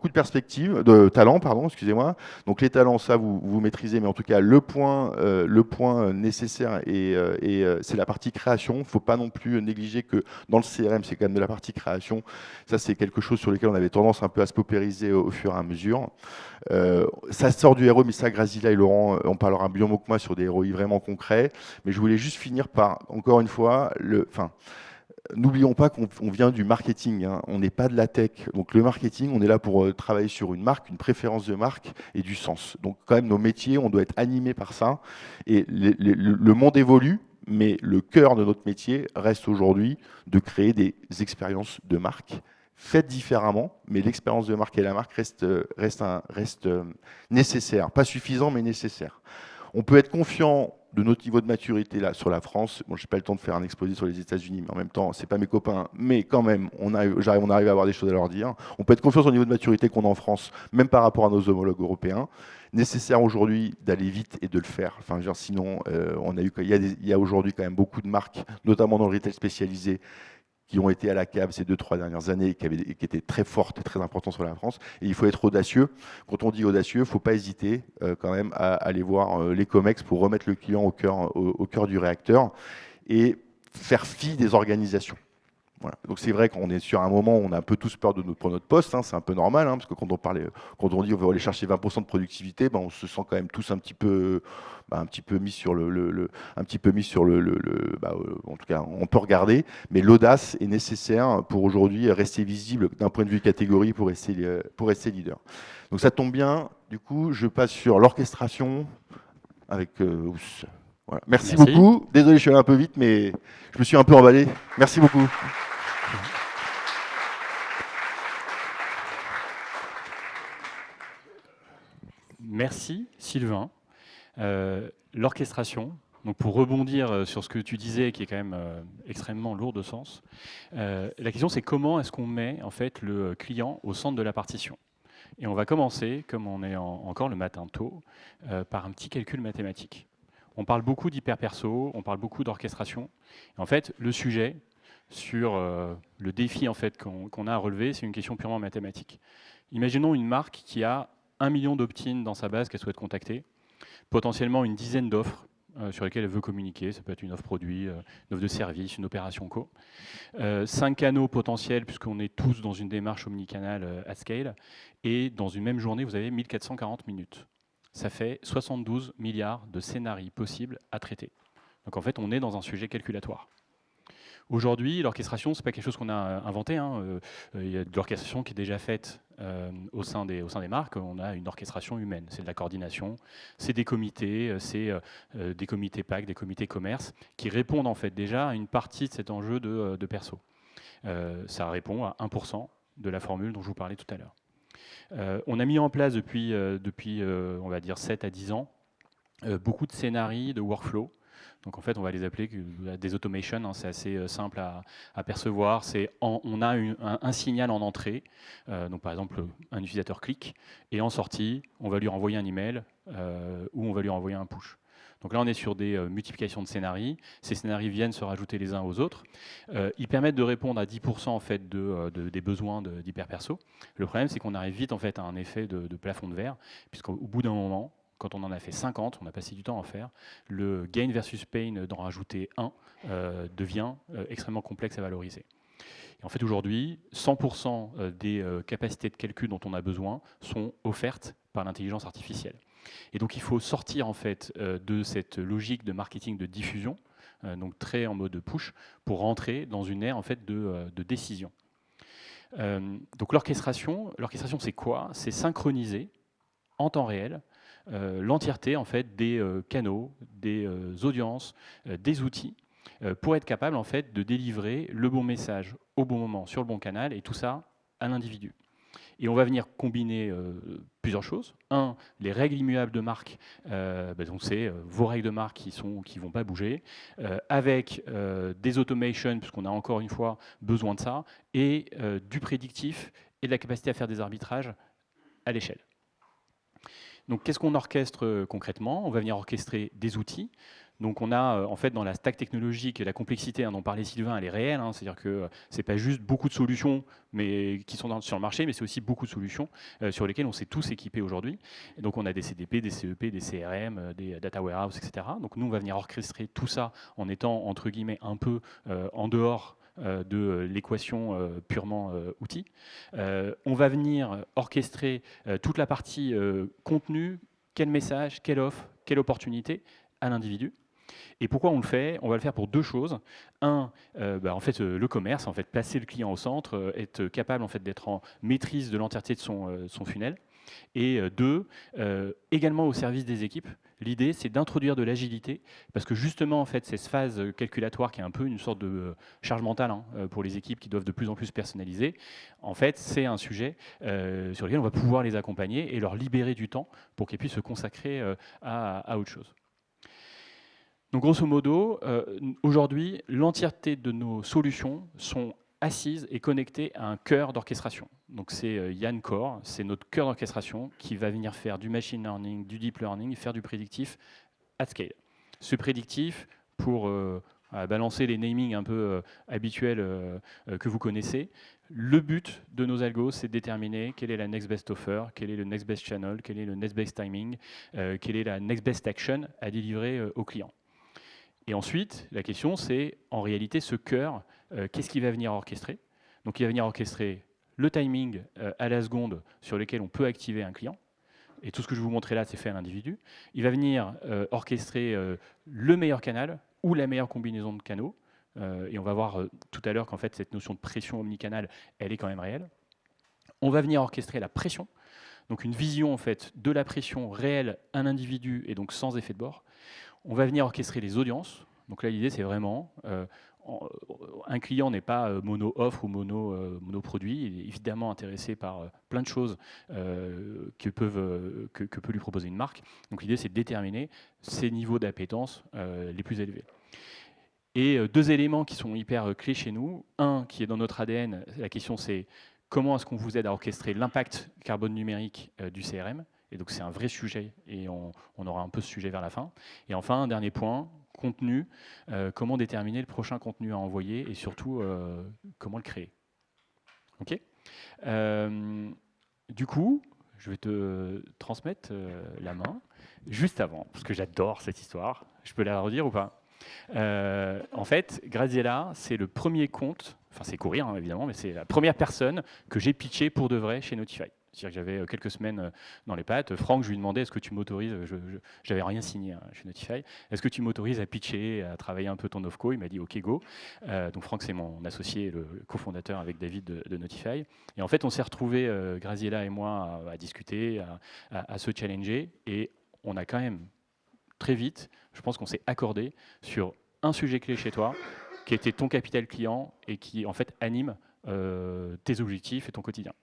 de talents, excusez-moi. Donc les talents, ça vous maîtrisez, mais en tout cas le point nécessaire c'est la partie création. Il ne faut pas non plus négliger que dans le CRM, c'est quand même de la partie création. Ça, c'est quelque chose sur lequel on avait tendance un peu à se paupériser au fur et à mesure. Ça sort du ROI, mais ça, Grasilia et Laurent, on parlera bien mieux que moi sur des ROI vraiment concrets. Mais je voulais juste finir par, encore une fois, n'oublions pas qu'on vient du marketing, on n'est pas de la tech. Donc le marketing, on est là pour travailler sur une marque, une préférence de marque et du sens. Donc quand même, nos métiers, on doit être animés par ça. Et le monde évolue, mais le cœur de notre métier reste aujourd'hui de créer des expériences de marque faites différemment, mais l'expérience de marque et la marque reste nécessaire. Pas suffisant, mais nécessaire. On peut être confiant de notre niveau de maturité là sur la France. Bon, j'ai pas le temps de faire un exposé sur les États-Unis, mais en même temps, c'est pas mes copains, mais quand même, on arrive à avoir des choses à leur dire. On peut être confiant sur le niveau de maturité qu'on a en France, même par rapport à nos homologues européens. Nécessaire aujourd'hui d'aller vite et de le faire. Enfin, genre, sinon, il y a aujourd'hui quand même beaucoup de marques, notamment dans le retail spécialisé, qui ont été à la cave ces 2-3 dernières années, qui étaient très fortes et très importantes sur la France. Et il faut être audacieux. Quand on dit audacieux, il ne faut pas hésiter quand même à aller voir les COMEX pour remettre le client au cœur du réacteur et faire fi des organisations. Voilà. Donc c'est vrai qu'on est sur un moment où on a un peu tous peur pour notre poste, hein, c'est un peu normal, hein, parce que quand on dit on veut aller chercher 20% de productivité, on se sent quand même tous un petit peu mis sur en tout cas on peut regarder, mais l'audace est nécessaire pour aujourd'hui rester visible d'un point de vue catégorie pour rester leader. Donc ça tombe bien, du coup je passe sur l'orchestration avec voilà. Merci beaucoup, désolé je suis allé un peu vite, mais je me suis un peu emballé, merci beaucoup. Merci Sylvain. L'orchestration, donc pour rebondir sur ce que tu disais, qui est quand même extrêmement lourd de sens, la question c'est comment est-ce qu'on met en fait le client au centre de la partition. Et on va commencer, comme on est encore le matin tôt, par un petit calcul mathématique. On parle beaucoup d'hyperperso, on parle beaucoup d'orchestration. En fait, le sujet sur le défi en fait, qu'on a à relever, c'est une question purement mathématique. Imaginons une marque qui a 1 million d'opt-in dans sa base qu'elle souhaite contacter, potentiellement une dizaine d'offres sur lesquelles elle veut communiquer. Ça peut être une offre produit, une offre de service, une opération co. 5 canaux potentiels, puisqu'on est tous dans une démarche omnicanal at scale. Et dans une même journée, vous avez 1440 minutes. Ça fait 72 milliards de scénarios possibles à traiter. Donc en fait, on est dans un sujet calculatoire. Aujourd'hui, l'orchestration, ce n'est pas quelque chose qu'on a inventé. Hein. Il y a de l'orchestration qui est déjà faite au sein des marques. On a une orchestration humaine. C'est de la coordination, c'est des comités, c'est des comités PAC, des comités commerce, qui répondent en fait déjà à une partie de cet enjeu de perso. Ça répond à 1% de la formule dont je vous parlais tout à l'heure. On a mis en place depuis on va dire 7 à 10 ans, beaucoup de scénarios, de workflow. Donc en fait, on va les appeler des automations, hein, c'est assez simple à percevoir. On a un signal en entrée, donc par exemple un utilisateur clique, et en sortie, on va lui renvoyer un email ou on va lui renvoyer un push. Donc là, on est sur des multiplications de scénarios. Ces scénarios viennent se rajouter les uns aux autres. Ils permettent de répondre à 10% en fait, des besoins d'hyperperso. Le problème, c'est qu'on arrive vite en fait, à un effet de plafond de verre, puisqu'au bout d'un moment, quand on en a fait 50, on a passé du temps à en faire, le gain versus pain d'en rajouter un devient extrêmement complexe à valoriser. Et en fait, aujourd'hui, 100% des capacités de calcul dont on a besoin sont offertes par l'intelligence artificielle. Et donc, il faut sortir en fait de cette logique de marketing de diffusion, donc très en mode push, pour rentrer dans une ère en fait de décision. Donc, l'orchestration, c'est quoi? C'est synchroniser en temps réel l'entièreté en fait, des canaux, des audiences, des outils, pour être capable en fait, de délivrer le bon message au bon moment, sur le bon canal, et tout ça à l'individu. Et on va venir combiner plusieurs choses. Un, les règles immuables de marque, donc c'est vos règles de marque qui ne vont pas bouger, avec des automations, puisqu'on a encore une fois besoin de ça, et du prédictif et de la capacité à faire des arbitrages à l'échelle. Donc, qu'est-ce qu'on orchestre concrètement? On va venir orchestrer des outils. Donc, on a en fait dans la stack technologique, la complexité dont parlait Sylvain, elle est réelle. Hein, c'est-à-dire que c'est pas juste beaucoup de solutions mais qui sont sur le marché, mais c'est aussi beaucoup de solutions sur lesquelles on s'est tous équipés aujourd'hui. Donc, on a des CDP, des CEP, des CRM, des data warehouse, etc. Donc, nous, on va venir orchestrer tout ça en étant entre guillemets un peu en dehors de l'équation purement outil. On va venir orchestrer toute la partie contenu, quel message, quelle offre, quelle opportunité à l'individu. Et pourquoi on le fait? On va le faire pour deux choses. Un, en fait, le commerce, en fait, placer le client au centre, être capable en fait, d'être en maîtrise de l'entièreté de son funnel. Et deux, également au service des équipes. L'idée, c'est d'introduire de l'agilité, parce que justement, en fait, cette phase calculatoire qui est un peu une sorte de charge mentale pour les équipes qui doivent de plus en plus personnaliser, en fait, c'est un sujet sur lequel on va pouvoir les accompagner et leur libérer du temps pour qu'ils puissent se consacrer à autre chose. Donc, grosso modo, aujourd'hui, l'entièreté de nos solutions sont assises et connectées à un cœur d'orchestration. Donc c'est Yann Core, c'est notre cœur d'orchestration qui va venir faire du machine learning, du deep learning, faire du prédictif at scale. Ce prédictif, pour balancer les namings un peu habituels que vous connaissez. Le but de nos algos, c'est de déterminer quelle est la next best offer, quel est le next best channel, quel est le next best timing, quelle est la next best action à délivrer au client. Et ensuite, la question, c'est en réalité ce cœur, qu'est-ce qui va venir orchestrer? Donc il va venir orchestrer le timing à la seconde sur lequel on peut activer un client. Et tout ce que je vais vous montrer là, c'est fait à l'individu. Il va venir orchestrer le meilleur canal ou la meilleure combinaison de canaux. Et on va voir tout à l'heure qu'en fait, cette notion de pression omnicanal, elle est quand même réelle. On va venir orchestrer la pression, donc une vision en fait de la pression réelle, un individu et donc sans effet de bord. On va venir orchestrer les audiences. Donc là, l'idée, c'est vraiment un client n'est pas mono-offre ou mono-produit. Il est évidemment intéressé par plein de choses que peut lui proposer une marque. Donc l'idée, c'est de déterminer ses niveaux d'appétence les plus élevés. Et deux éléments qui sont hyper clés chez nous. Un, qui est dans notre ADN, la question c'est comment est-ce qu'on vous aide à orchestrer l'impact carbone numérique du CRM. Et donc c'est un vrai sujet, et on aura un peu ce sujet vers la fin. Et enfin, un dernier point, contenu, comment déterminer le prochain contenu à envoyer, et surtout, comment le créer. Ok. Du coup, je vais te transmettre la main, juste avant, parce que j'adore cette histoire. Je peux la redire ou pas? En fait, Graziella, c'est le premier compte, enfin c'est courir hein, évidemment, mais c'est la première personne que j'ai pitché pour de vrai chez Notify. C'est-à-dire que j'avais quelques semaines dans les pattes. Franck, je lui demandais est-ce que tu m'autorises, j'avais rien signé hein, chez Notify, est-ce que tu m'autorises à pitcher, à travailler un peu ton offco? Il m'a dit ok go. Donc Franck c'est mon associé, le cofondateur avec David de Notify. Et en fait on s'est retrouvés, Graziella et moi, à discuter, à se challenger, et on a quand même très vite, je pense qu'on s'est accordé sur un sujet clé chez toi, qui était ton capital client et qui en fait anime tes objectifs et ton quotidien.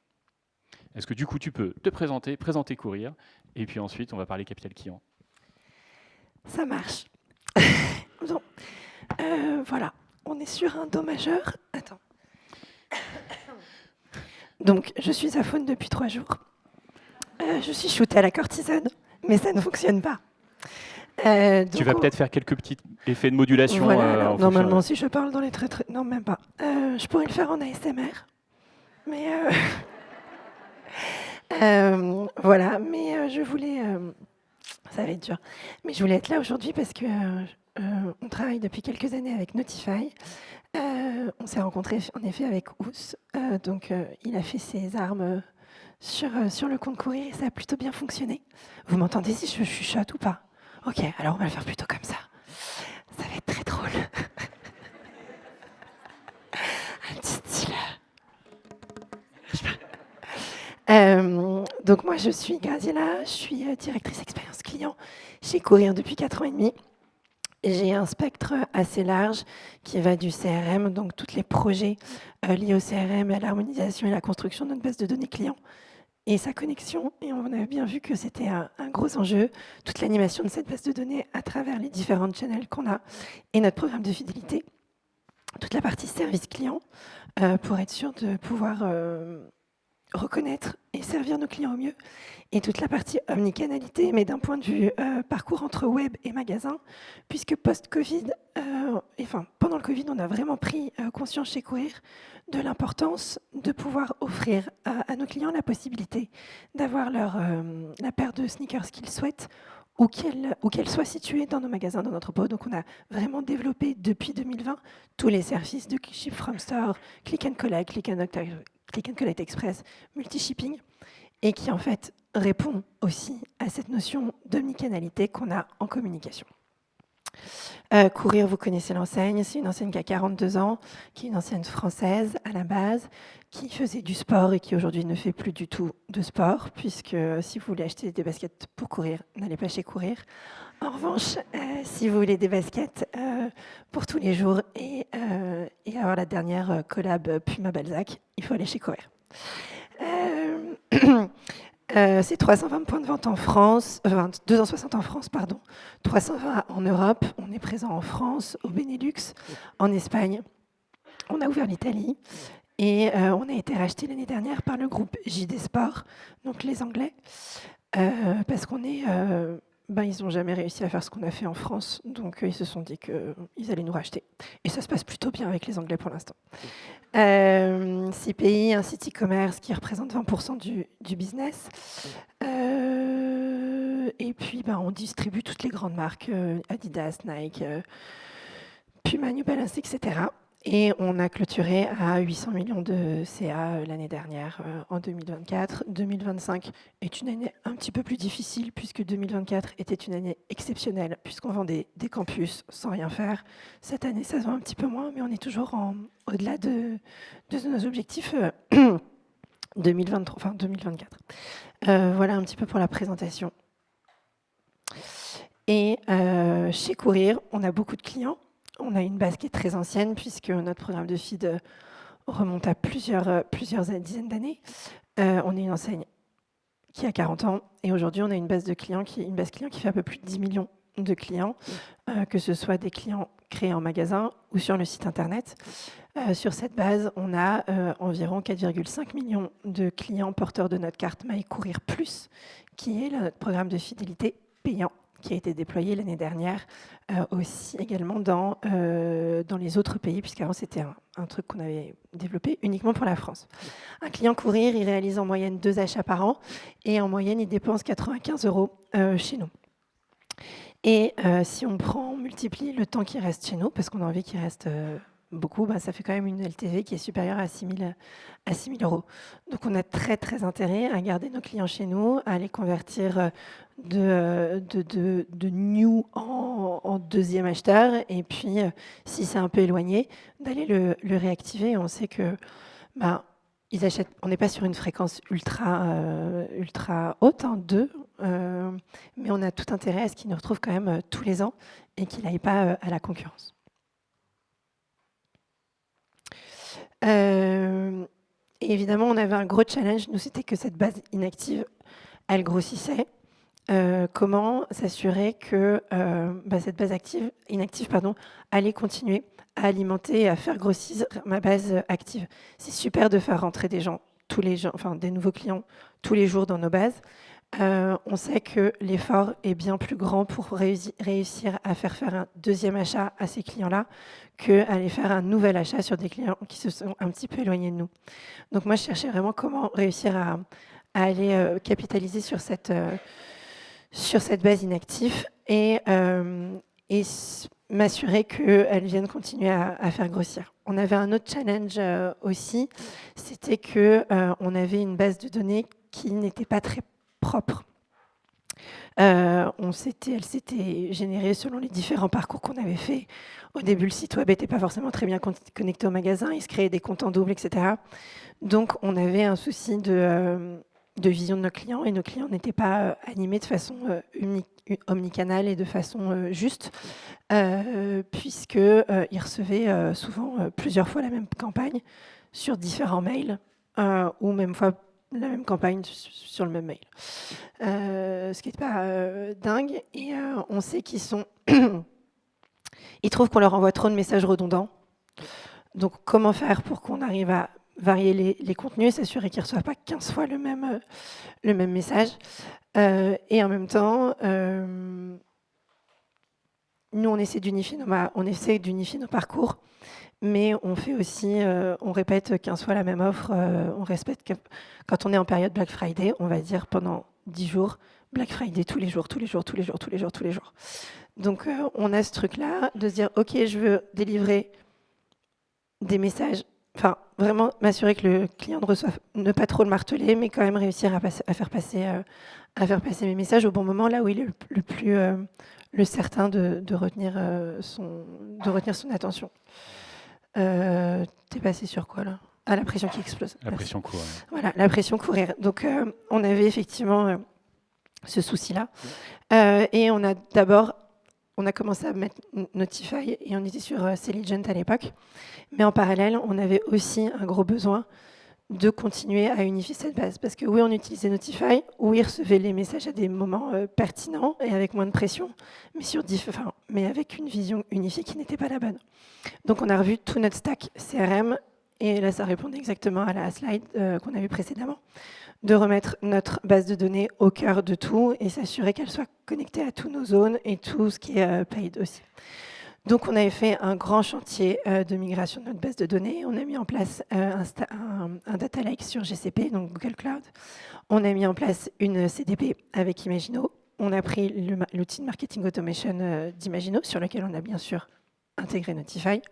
Est-ce que du coup tu peux te présenter Courir, et puis ensuite on va parler capital client? Ça marche. Bon. Voilà, on est sur un Do majeur. Attends. Donc, je suis à faune depuis 3 jours. Je suis shootée à la cortisone, mais ça ne fonctionne pas. Tu vas peut-être faire quelques petits effets de modulation. Voilà, normalement, si je parle dans les très... Non, même pas. Je pourrais le faire en ASMR. Mais... voilà, mais je voulais... ça va être dur. Mais je voulais être là aujourd'hui parce que on travaille depuis quelques années avec Notify. On s'est rencontrés en effet avec Ous. Donc, il a fait ses armes sur le compte Courir et ça a plutôt bien fonctionné. Vous m'entendez si je chuchote ou pas? Ok, alors on va le faire plutôt comme ça. Ça va être très drôle. Un petit style. Donc moi je suis Graziella, je suis directrice expérience client chez Courir depuis 4 ans et demi. J'ai un spectre assez large qui va du CRM, donc tous les projets liés au CRM, à l'harmonisation et la construction de notre base de données client et sa connexion. Et on a bien vu que c'était un gros enjeu, toute l'animation de cette base de données à travers les différentes channels qu'on a et notre programme de fidélité, toute la partie service client pour être sûr de pouvoir reconnaître et servir nos clients au mieux, et toute la partie omnicanalité, mais d'un point de vue parcours entre web et magasin, puisque post-Covid, pendant le Covid, on a vraiment pris conscience chez Courir de l'importance de pouvoir offrir à nos clients la possibilité d'avoir la paire de sneakers qu'ils souhaitent, ou qu'elle soit située dans nos magasins, dans notre entrepôt. Donc on a vraiment développé depuis 2020 tous les services de Ship from Store, Click and Collect, Click and Collect Express, multi-shipping, et qui en fait répond aussi à cette notion d'omnicanalité qu'on a en communication. Courir, vous connaissez l'enseigne, c'est une enseigne qui a 42 ans, qui est une enseigne française à la base, qui faisait du sport et qui aujourd'hui ne fait plus du tout de sport, puisque si vous voulez acheter des baskets pour courir, n'allez pas chez Courir. En revanche, si vous voulez des baskets pour tous les jours et avoir la dernière collab Puma Balzac, il faut aller chez Courir. C'est 320 points de vente en France, 260 en France, pardon, 320 en Europe. On est présent en France, au Benelux, en Espagne. On a ouvert l'Italie et on a été racheté l'année dernière par le groupe JD Sport, donc les Anglais, parce qu'on est ils n'ont jamais réussi à faire ce qu'on a fait en France. Donc, ils se sont dit qu'ils allaient nous racheter. Et ça se passe plutôt bien avec les Anglais pour l'instant. 6 pays, un site e-commerce qui représente 20% du business. Et puis, on distribue toutes les grandes marques, Adidas, Nike, Puma, New Balance, etc. Et on a clôturé à 800 millions de CA l'année dernière, en 2024. 2025 est une année un petit peu plus difficile, puisque 2024 était une année exceptionnelle, puisqu'on vendait des campus sans rien faire. Cette année, ça se vend un petit peu moins, mais on est toujours au-delà de nos objectifs 2024. Voilà un petit peu pour la présentation. Et chez Courir, on a beaucoup de clients. On a une base qui est très ancienne, puisque notre programme de feed remonte à plusieurs dizaines d'années. On est une enseigne qui a 40 ans, et aujourd'hui, on a une base client qui fait un peu plus de 10 millions de clients, que ce soit des clients créés en magasin ou sur le site internet. Sur cette base, on a environ 4,5 millions de clients porteurs de notre carte MyCourir Plus, qui est notre programme de fidélité payant, qui a été déployé l'année dernière aussi également dans les autres pays, puisqu'avant c'était un truc qu'on avait développé uniquement pour la France. Un client Courir, il réalise en moyenne 2 achats par an et en moyenne il dépense 95 € chez nous. Et si on multiplie le temps qui reste chez nous, parce qu'on a envie qu'il reste beaucoup, ça fait quand même une LTV qui est supérieure à 6 000 €. Donc on a très très intérêt à garder nos clients chez nous, à les convertir de new en deuxième acheteur, et puis si c'est un peu éloigné, d'aller le réactiver. On sait que ils achètent, on n'est pas sur une fréquence ultra haute, 2, mais on a tout intérêt à ce qu'ils nous retrouvent quand même tous les ans et qu'ils n'aillent pas à la concurrence. Et évidemment, on avait un gros challenge, nous, c'était que cette base inactive, elle grossissait. Comment s'assurer que cette base inactive allait continuer à alimenter et à faire grossir ma base active. C'est super de faire rentrer des nouveaux clients tous les jours dans nos bases. On sait que l'effort est bien plus grand pour réussir à faire un deuxième achat à ces clients-là qu'aller faire un nouvel achat sur des clients qui se sont un petit peu éloignés de nous. Donc moi, je cherchais vraiment comment réussir à aller capitaliser sur cette base inactive et m'assurer qu'elle vienne continuer à faire grossir. On avait un autre challenge aussi, c'était qu'on avait une base de données qui n'était pas très propre. Elle s'était générée selon les différents parcours qu'on avait fait. Au début, le site web n'était pas forcément très bien connecté au magasin, il se créait des comptes en double, etc. Donc, on avait un souci de vision de nos clients, et nos clients n'étaient pas animés de façon omnicanale et de façon juste, puisqu'ils recevaient souvent plusieurs fois la même campagne sur différents mails, ou même fois la même campagne sur le même mail. Ce qui n'est pas dingue. Et on sait qu'ils sont... Ils trouvent qu'on leur envoie trop de messages redondants. Donc, comment faire pour qu'on arrive à varier les contenus et s'assurer qu'ils ne reçoivent pas 15 fois le même message. Et en même temps, nous, on essaie d'unifier nos parcours, mais on fait aussi, on répète 15 fois la même offre. Quand on est en période Black Friday, on va dire pendant 10 jours, Black Friday tous les jours. Donc, on a ce truc-là de se dire, OK, je veux délivrer des messages, enfin, vraiment m'assurer que le client ne pas trop le marteler, mais quand même réussir à faire passer mes messages au bon moment, là où il est le certain de retenir son attention. T'es passé sur quoi, là ? Ah, la pression qui explose. La pression courir. Voilà, la pression courir. Donc, on avait effectivement ce souci-là. Et on a commencé à mettre Notify, et on était sur Selligent à l'époque. Mais en parallèle, on avait aussi un gros besoin de continuer à unifier cette base. Parce que oui, on utilisait Notify, oui, il recevait les messages à des moments pertinents et avec moins de pression, mais avec une vision unifiée qui n'était pas la bonne. Donc, on a revu tout notre stack CRM et là ça répondait exactement à la slide qu'on a vue précédemment, de remettre notre base de données au cœur de tout et s'assurer qu'elle soit connectée à tous nos zones et tout ce qui est paid aussi. Donc on avait fait un grand chantier de migration de notre base de données. On a mis en place un data lake sur GCP, donc Google Cloud. On a mis en place une CDP avec Imagino. On a pris l'outil de marketing automation d'Imagino, sur lequel on a bien sûr intégré Notify.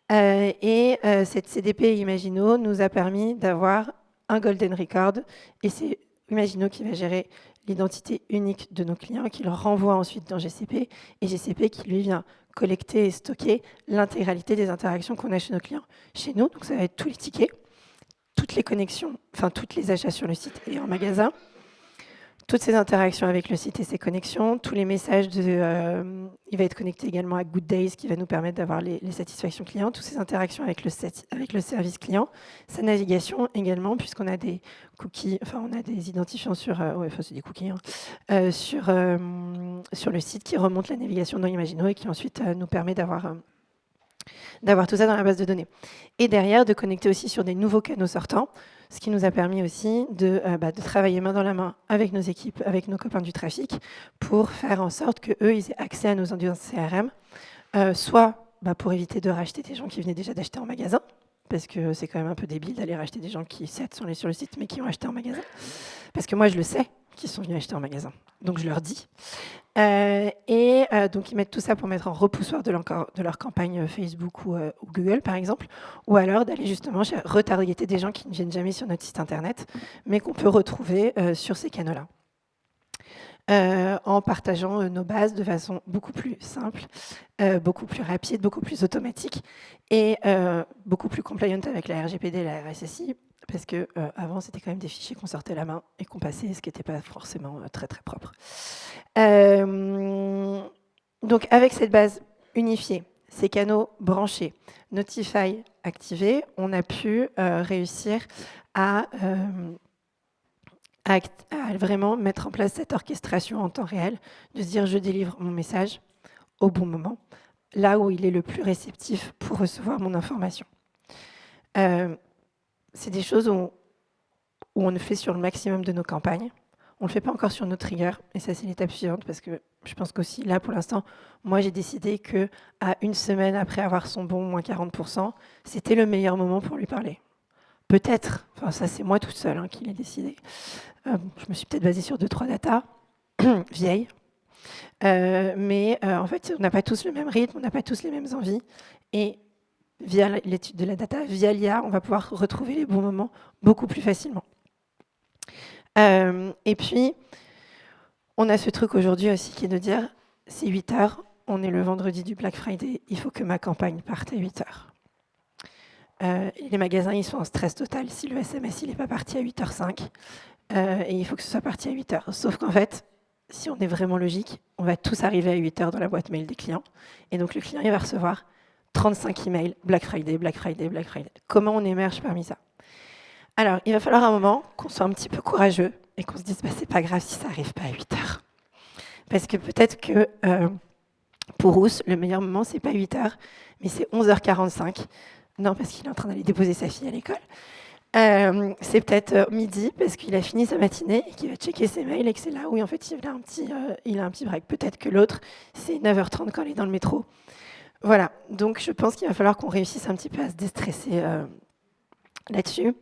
Cette CDP Imagino nous a permis d'avoir un golden record, et c'est Imagino qui va gérer l'identité unique de nos clients, qui le renvoie ensuite dans GCP, et GCP qui lui vient collecter et stocker l'intégralité des interactions qu'on a chez nos clients. Chez nous, donc ça va être tous les tickets, toutes les connexions, enfin toutes les achats sur le site et en magasin, toutes ces interactions avec le site et ses connexions, tous les messages, il va être connecté également à Good Days qui va nous permettre d'avoir les satisfactions clients, toutes ces interactions avec le service client, sa navigation également, puisqu'on a des cookies, enfin on a des identifiants sur, c'est des cookies, hein, sur le site qui remontent la navigation dans Imagino et qui ensuite nous permet d'avoir tout ça dans la base de données. Et derrière, de connecter aussi sur des nouveaux canaux sortants, ce qui nous a permis aussi de travailler main dans la main avec nos équipes, avec nos copains du trafic, pour faire en sorte qu'eux, ils aient accès à nos audiences CRM, soit pour éviter de racheter des gens qui venaient déjà d'acheter en magasin, parce que c'est quand même un peu débile d'aller racheter des gens qui, certes, sont allés sur le site, mais qui ont acheté en magasin. Parce que moi, je le sais, qu'ils sont venus acheter en magasin. Donc, je leur dis. Donc, ils mettent tout ça pour mettre en repoussoir de leur campagne Facebook ou Google, par exemple, ou alors d'aller justement retargeter des gens qui ne viennent jamais sur notre site Internet, mais qu'on peut retrouver sur ces canaux-là. En partageant nos bases de façon beaucoup plus simple, beaucoup plus rapide, beaucoup plus automatique et beaucoup plus compliant avec la RGPD et la RSSI, parce qu'avant, c'était quand même des fichiers qu'on sortait la main et qu'on passait, ce qui n'était pas forcément très, très propre. Donc, avec cette base unifiée, ces canaux branchés, Notify activé, on a pu réussir à vraiment mettre en place cette orchestration en temps réel, de se dire je délivre mon message au bon moment, là où il est le plus réceptif pour recevoir mon information. C'est des choses où on le fait sur le maximum de nos campagnes. On ne le fait pas encore sur nos triggers, et ça c'est l'étape suivante, parce que je pense qu'aussi, là pour l'instant, moi j'ai décidé qu'à une semaine après avoir son bon moins 40%, c'était le meilleur moment pour lui parler. Peut-être, enfin ça c'est moi toute seule qui l'ai décidé. Je me suis peut-être basée sur 2-3 datas vieilles, mais en fait on n'a pas tous le même rythme, on n'a pas tous les mêmes envies, et via l'étude de la data, via l'IA, on va pouvoir retrouver les bons moments beaucoup plus facilement. Et puis, on a ce truc aujourd'hui aussi qui est de dire, c'est 8 heures, on est le vendredi du Black Friday, il faut que ma campagne parte à 8 heures. Les magasins, ils sont en stress total si le SMS il n'est pas parti à 8h05, et il faut que ce soit parti à 8 heures. Sauf qu'en fait, si on est vraiment logique, on va tous arriver à 8 heures dans la boîte mail des clients, et donc le client il va recevoir 35 emails, Black Friday, Black Friday, Black Friday. Comment on émerge parmi ça? Alors, il va falloir un moment qu'on soit un petit peu courageux et qu'on se dise, c'est pas grave si ça n'arrive pas à 8 heures. Parce que peut-être que pour Rousse, le meilleur moment, c'est pas 8 heures, mais c'est 11h45. Non, parce qu'il est en train d'aller déposer sa fille à l'école. C'est peut-être midi, parce qu'il a fini sa matinée et qu'il va checker ses mails et que c'est là où, en fait, il a un petit break. Peut-être que l'autre, c'est 9h30 quand il est dans le métro. Voilà, donc je pense qu'il va falloir qu'on réussisse un petit peu à se déstresser là-dessus.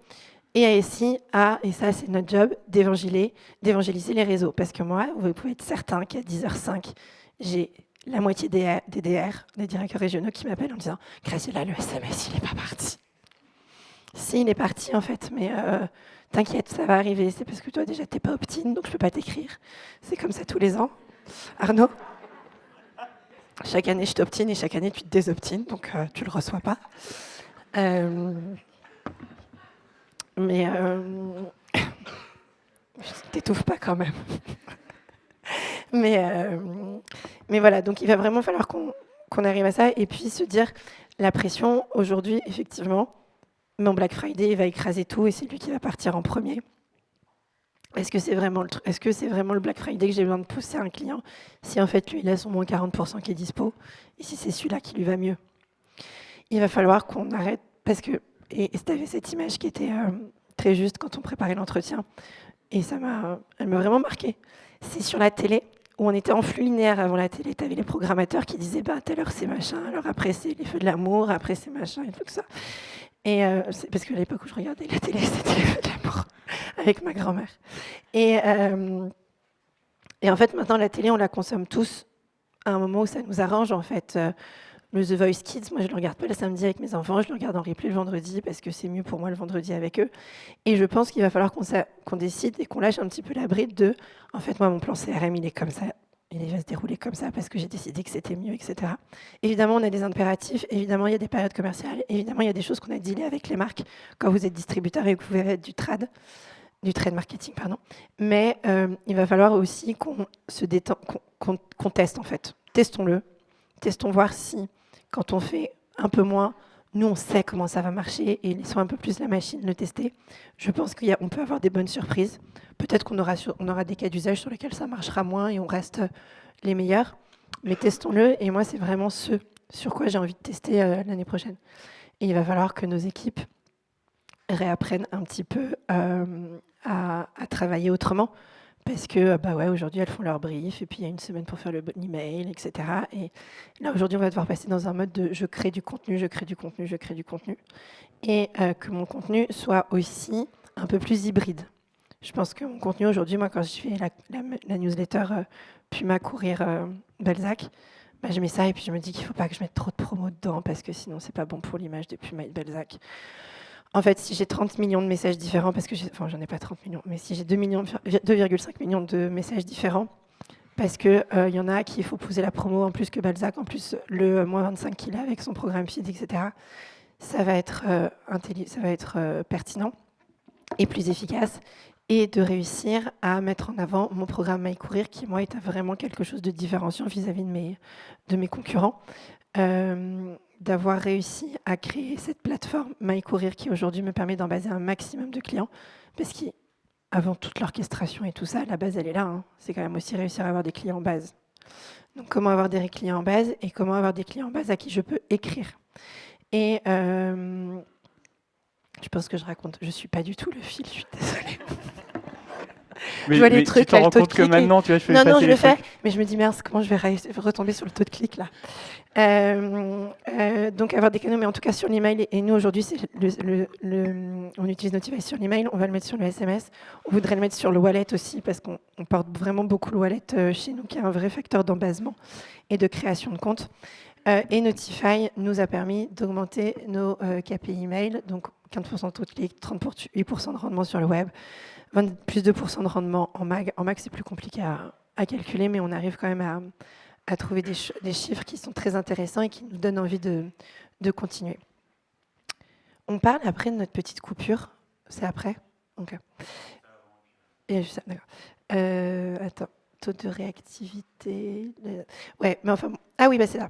Et aussi et ça c'est notre job, d'évangéliser les réseaux. Parce que moi, vous pouvez être certain qu'à 10h05, j'ai la moitié des DR, des directeurs régionaux, qui m'appellent en me disant « Graciela, le SMS, il n'est pas parti. » Si, il est parti en fait, mais t'inquiète, ça va arriver. C'est parce que toi déjà, t'es pas opt-in, donc je peux pas t'écrire. C'est comme ça tous les ans. Arnaud ? Chaque année, je t'opt-in et chaque année, tu te désopt-in, donc tu ne le reçois pas. Mais je t'étouffe pas quand même. mais voilà, donc il va vraiment falloir qu'on arrive à ça et puis se dire, la pression, aujourd'hui, effectivement, mon Black Friday va écraser tout et c'est lui qui va partir en premier. Est-ce que c'est vraiment le Black Friday que j'ai besoin de pousser à un client si en fait lui il a son moins 40% qui est dispo et si c'est celui-là qui lui va mieux? Il va falloir qu'on arrête parce que et tu avais cette image qui était très juste quand on préparait l'entretien. Et elle m'a vraiment marquée. C'est sur la télé, où on était en flux linéaire avant la télé. Tu avais les programmateurs qui disaient à telle heure c'est machin, alors après c'est les feux de l'amour, après c'est machin et tout ça. Et c'est parce qu'à l'époque où je regardais la télé, c'était les feux de l'amour avec ma grand-mère. Et en fait, maintenant, la télé, on la consomme tous à un moment où ça nous arrange, en fait. Le The Voice Kids, moi, je le regarde pas le samedi avec mes enfants, je le regarde en replay le vendredi parce que c'est mieux pour moi le vendredi avec eux. Et je pense qu'il va falloir qu'on décide et qu'on lâche un petit peu la bride de, en fait, moi, mon plan CRM, il est comme ça, il va se dérouler comme ça parce que j'ai décidé que c'était mieux, etc. Évidemment, on a des impératifs, évidemment, il y a des périodes commerciales, évidemment, il y a des choses qu'on a dealées avec les marques quand vous êtes distributeur et que vous verrez du trade marketing, pardon. Mais il va falloir aussi qu'on se détend, qu'on teste, en fait. Testons-le. Testons voir si, quand on fait un peu moins, nous, on sait comment ça va marcher et laissons un peu plus la machine le tester. Je pense qu'on peut avoir des bonnes surprises. Peut-être qu'on aura des cas d'usage sur lesquels ça marchera moins et on reste les meilleurs. Mais testons-le. Et moi, c'est vraiment ce sur quoi j'ai envie de tester l'année prochaine. Et il va falloir que nos équipes réapprennent un petit peu à travailler autrement. Parce que aujourd'hui, elles font leur brief, et puis il y a une semaine pour faire le bon email, etc. Et là, aujourd'hui, on va devoir passer dans un mode de je crée du contenu, je crée du contenu, je crée du contenu. Et que mon contenu soit aussi un peu plus hybride. Je pense que mon contenu aujourd'hui, moi, quand je fais la newsletter Puma Courir Balzac, je mets ça et puis je me dis qu'il ne faut pas que je mette trop de promos dedans parce que sinon, c'est pas bon pour l'image de Puma et de Balzac. En fait, si j'ai 30 millions de messages différents, parce que j'en ai pas 30 millions, mais si j'ai 2,5 millions de messages différents, parce qu'il y en a à qui il faut poser la promo en plus que Balzac, en plus le moins 25 qu'il a avec son programme feed, etc., ça va être, pertinent et plus efficace, et de réussir à mettre en avant mon programme MyCourir, qui, moi, est vraiment quelque chose de différenciant vis-à-vis de mes concurrents. D'avoir réussi à créer cette plateforme MyCourir qui aujourd'hui me permet d'embaser un maximum de clients, parce qu'avant toute l'orchestration et tout ça, la base elle est là, hein. C'est quand même aussi réussir à avoir des clients en base. Donc comment avoir des clients en base et comment avoir des clients en base à qui je peux écrire. Et je pense que je suis pas du tout le fil, je suis désolée. Mais, je vois les mais trucs, tu t'en là, le rends taux de compte que clic. maintenant, tu vois, je fais Non, passer je les le fais, trucs. mais je me dis, mince, comment je vais retomber sur le taux de clic, là. Donc, avoir des canaux, mais en tout cas sur l'email. Et nous, aujourd'hui, on utilise Notify sur l'email, on va le mettre sur le SMS. On voudrait le mettre sur le wallet aussi, parce qu'on porte vraiment beaucoup le wallet chez nous, qui est un vrai facteur d'embasement et de création de compte. Et Notify nous a permis d'augmenter nos KPI email, donc 15% de taux de clic, 38% de rendement sur le web, plus de 2% de rendement en mag. En mag, c'est plus compliqué à calculer, mais on arrive quand même à trouver des chiffres qui sont très intéressants et qui nous donnent envie de continuer. On parle après de notre petite coupure. C'est après ? Ok. Et juste ça, d'accord. Attends. Taux de réactivité. Ouais, mais enfin. Ah oui, c'est là.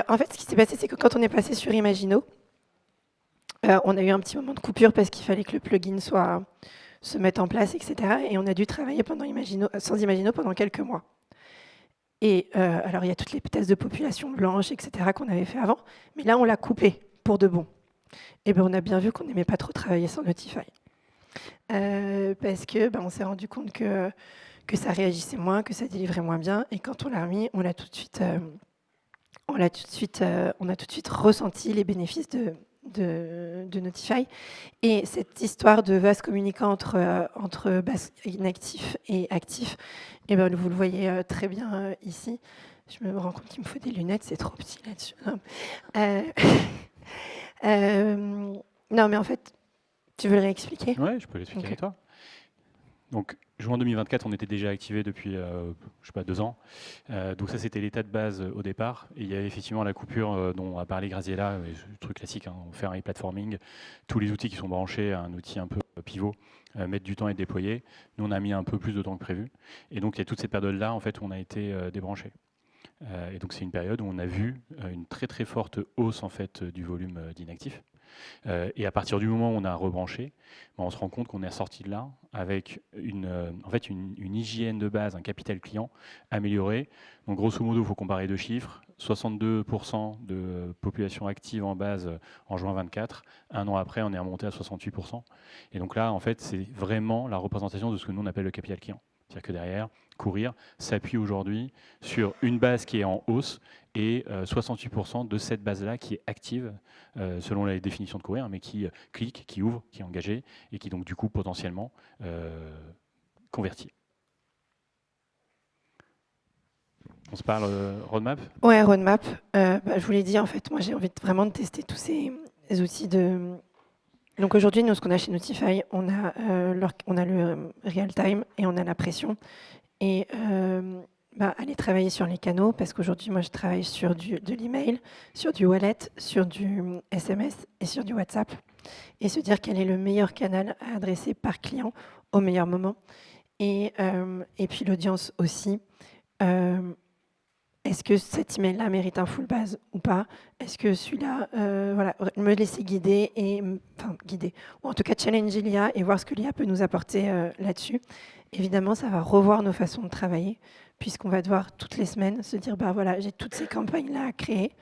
En fait, ce qui s'est passé, c'est que quand on est passé sur Imagino, on a eu un petit moment de coupure parce qu'il fallait que le plugin se mette en place, etc. Et on a dû travailler sans Imagino pendant quelques mois. Et alors, il y a toutes les tests de population blanche, etc., qu'on avait fait avant. Mais là, on l'a coupé pour de bon. Et on a bien vu qu'on n'aimait pas trop travailler sans Notify. Parce que on s'est rendu compte que ça réagissait moins, que ça délivrait moins bien. Et quand on l'a remis, on a tout de suite ressenti les bénéfices de Notify. Et cette histoire de vase communicant entre base inactif et actif, vous le voyez très bien ici. Je me rends compte qu'il me faut des lunettes, c'est trop petit là-dessus. Non, mais en fait, tu veux le réexpliquer ? Oui, je peux l'expliquer avec toi. Donc, juin 2024, on était déjà activé depuis, 2 ans. Donc ça, c'était l'état de base au départ. Et il y avait effectivement la coupure dont a parlé Graziella, le truc classique, hein, on fait un replatforming. Tous les outils qui sont branchés à un outil un peu pivot mettent du temps à être déployés. Nous, on a mis un peu plus de temps que prévu. Et donc, il y a toute cette période-là, en fait, où on a été débranché. Et donc, c'est une période où on a vu une très, très forte hausse, en fait, du volume d'inactifs. Et à partir du moment où on a rebranché, on se rend compte qu'on est sorti de là avec en fait une hygiène de base, un capital client amélioré. Donc grosso modo, il faut comparer deux chiffres. 62% de population active en base en juin 24. Un an après, on est remonté à 68%. Et donc là, en fait, c'est vraiment la représentation de ce que nous on appelle le capital client. C'est-à-dire que derrière, Courir s'appuie aujourd'hui sur une base qui est en hausse et 68% de cette base-là qui est active selon la définition de Courir, mais qui clique, qui ouvre, qui est engagée et qui donc du coup potentiellement convertit. On se parle roadmap? Ouais, roadmap. Je vous l'ai dit, en fait, moi j'ai envie vraiment de tester tous ces outils de... Donc aujourd'hui, nous, ce qu'on a chez Notify, on a le real time et on a la pression. Et aller travailler sur les canaux, parce qu'aujourd'hui, moi, je travaille sur de l'email, sur du wallet, sur du SMS et sur du WhatsApp. Et se dire quel est le meilleur canal à adresser par client au meilleur moment. Et puis l'audience aussi. Est-ce que cet email-là mérite un full base ou pas? Est-ce que celui-là, me laisser guider, ou en tout cas challenger l'IA et voir ce que l'IA peut nous apporter là-dessus. Évidemment, ça va revoir nos façons de travailler, puisqu'on va devoir toutes les semaines se dire, j'ai toutes ces campagnes-là à créer,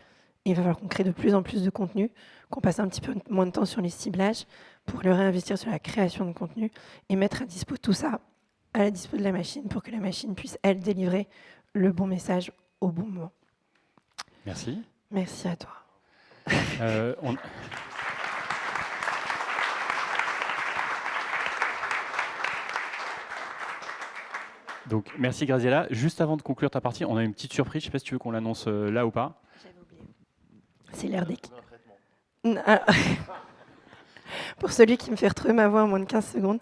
et il va falloir qu'on crée de plus en plus de contenu, qu'on passe un petit peu moins de temps sur les ciblages pour le réinvestir sur la création de contenu et mettre à dispo tout ça à la dispo de la machine pour que la machine puisse, elle, délivrer le bon message au bon moment. Merci. Merci à toi. Donc, merci Graziella. Juste avant de conclure ta partie, on a une petite surprise. Je ne sais pas si tu veux qu'on l'annonce là ou pas. J'avais oublié. C'est l'air des... Pour celui qui me fait retrouver ma voix en moins de 15 secondes.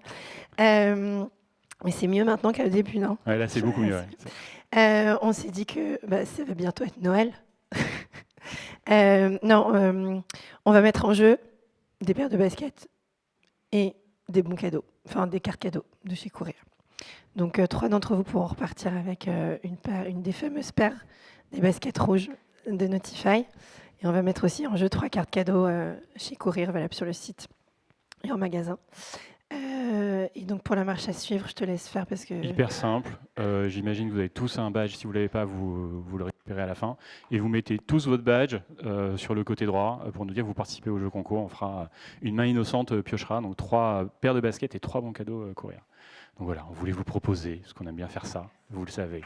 Mais c'est mieux maintenant qu'au début, non? Ouais, là, c'est beaucoup mieux. Ouais. On s'est dit que ça va bientôt être Noël. On va mettre en jeu des paires de baskets et des bons cadeaux, enfin des cartes cadeaux de chez Courir. Donc 3 d'entre vous pourront repartir avec une des fameuses paires des baskets rouges de Notify. Et on va mettre aussi en jeu 3 cartes cadeaux chez Courir, valables sur le site et en magasin. Et donc pour la marche à suivre, je te laisse faire parce que... Hyper simple. J'imagine que vous avez tous un badge. Si vous ne l'avez pas, vous le récupérez à la fin. Et vous mettez tous votre badge sur le côté droit pour nous dire que vous participez au jeu concours. On fera une main innocente piochera. Donc 3 paires de baskets et 3 bons cadeaux Courir. Donc voilà, on voulait vous proposer, parce qu'on aime bien faire ça, vous le savez.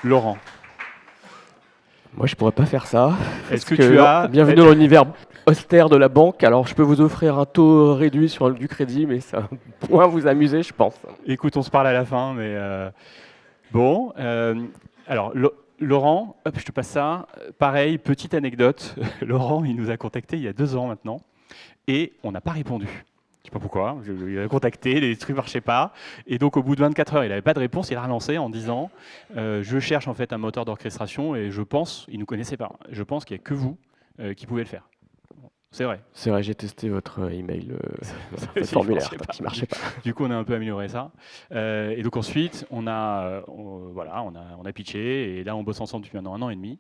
Laurent. Moi, je pourrais pas faire ça. Est-ce que tu as... Bienvenue dans l'univers austère de la banque. Alors, je peux vous offrir un taux réduit sur du crédit, mais ça va moins vous amuser, je pense. Écoute, on se parle à la fin, mais bon. Alors, Laurent, hop, je te passe ça. Pareil, petite anecdote. Laurent, il nous a contactés il y a 2 ans maintenant, et on n'a pas répondu. Je ne sais pas pourquoi, il a contacté, les trucs ne marchaient pas. Et donc, au bout de 24 heures, il n'avait pas de réponse. Il a relancé en disant je cherche en fait un moteur d'orchestration et je pense, il ne nous connaissait pas, je pense qu'il n'y a que vous qui pouvez le faire. C'est vrai. C'est vrai, j'ai testé votre email, votre formulaire qui ne marchait pas. Du coup, on a un peu amélioré ça. Et donc ensuite, on a pitché et là, on bosse ensemble depuis maintenant 1 an et demi.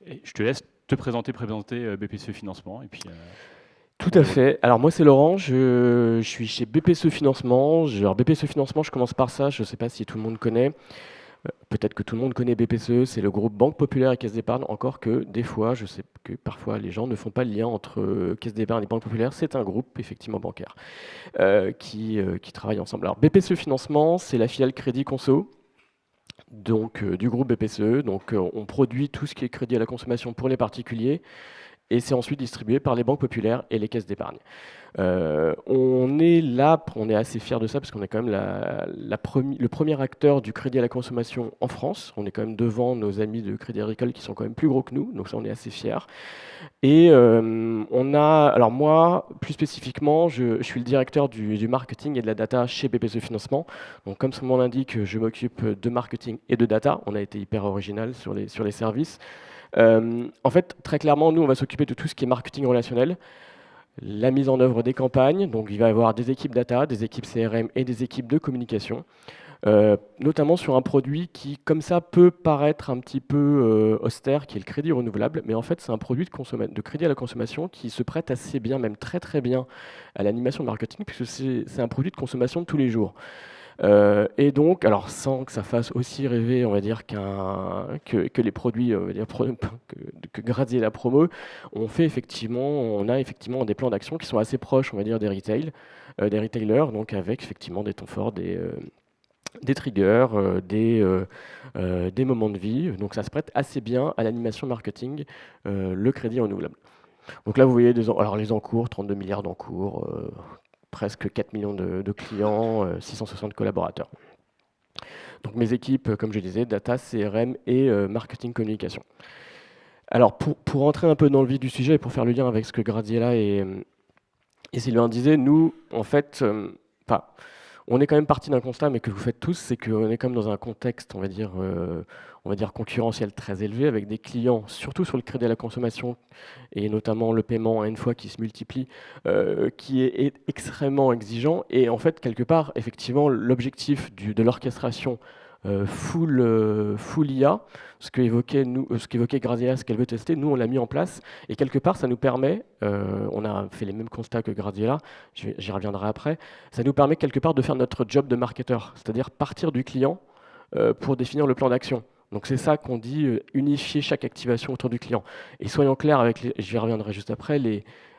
Et je te laisse te présenter BPCE Financement. Et puis, tout à fait. Alors moi c'est Laurent, je suis chez BPCE Financement. Alors BPCE Financement, je commence par ça, je ne sais pas si tout le monde connaît. Peut-être que tout le monde connaît BPCE, c'est le groupe Banque Populaire et Caisse d'Épargne, encore que des fois, je sais que parfois les gens ne font pas le lien entre Caisse d'Épargne et Banque Populaire. C'est un groupe effectivement bancaire qui travaille ensemble. Alors BPCE Financement, c'est la filiale Crédit Conso. Donc, du groupe BPCE. Donc on produit tout ce qui est crédit à la consommation pour les particuliers. Et c'est ensuite distribué par les banques populaires et les caisses d'épargne. On est assez fiers de ça parce qu'on est quand même le premier acteur du crédit à la consommation en France. On est quand même devant nos amis de Crédit Agricole qui sont quand même plus gros que nous, donc ça on est assez fiers. Et alors moi, plus spécifiquement, je suis le directeur du marketing et de la data chez BPCE Financement. Donc comme son nom l'indique, je m'occupe de marketing et de data. On a été hyper original sur les services. En fait, très clairement, nous, on va s'occuper de tout ce qui est marketing relationnel, la mise en œuvre des campagnes. Donc, il va y avoir des équipes data, des équipes CRM et des équipes de communication. notamment sur un produit qui, comme ça, peut paraître un petit peu austère, qui est le crédit renouvelable, mais en fait, c'est un produit de crédit à la consommation qui se prête assez bien, même très très bien, à l'animation marketing, puisque c'est un produit de consommation de tous les jours. Et donc, alors sans que ça fasse aussi rêver, on va dire, que les produits, on va dire, que Graziella promo, on a effectivement des plans d'action qui sont assez proches, on va dire, des retailers, donc avec effectivement des temps forts, des triggers, des moments de vie. Donc ça se prête assez bien à l'animation marketing, le crédit renouvelable. Donc là, vous voyez alors les encours, 32 milliards d'encours, presque 4 millions de clients, 660 collaborateurs. Donc mes équipes, comme je disais, data, CRM et marketing communication. Alors pour rentrer un peu dans le vif du sujet et pour faire le lien avec ce que Graziella et Sylvain disaient, nous, en fait, on est quand même parti d'un constat, mais que vous faites tous, c'est qu'on est quand même dans un contexte, on va dire concurrentiel très élevé, avec des clients, surtout sur le crédit à la consommation, et notamment le paiement à une fois qui se multiplie, qui est extrêmement exigeant. Et en fait, quelque part, effectivement, l'objectif de l'orchestration full IA, ce qu'évoquait Graziella, ce qu'elle veut tester, nous on l'a mis en place, et quelque part ça nous permet, on a fait les mêmes constats que Graziella, j'y reviendrai après, ça nous permet quelque part de faire notre job de marketeur, c'est-à-dire partir du client pour définir le plan d'action. Donc c'est ça qu'on dit, unifier chaque activation autour du client. Et soyons clairs, j'y reviendrai juste après,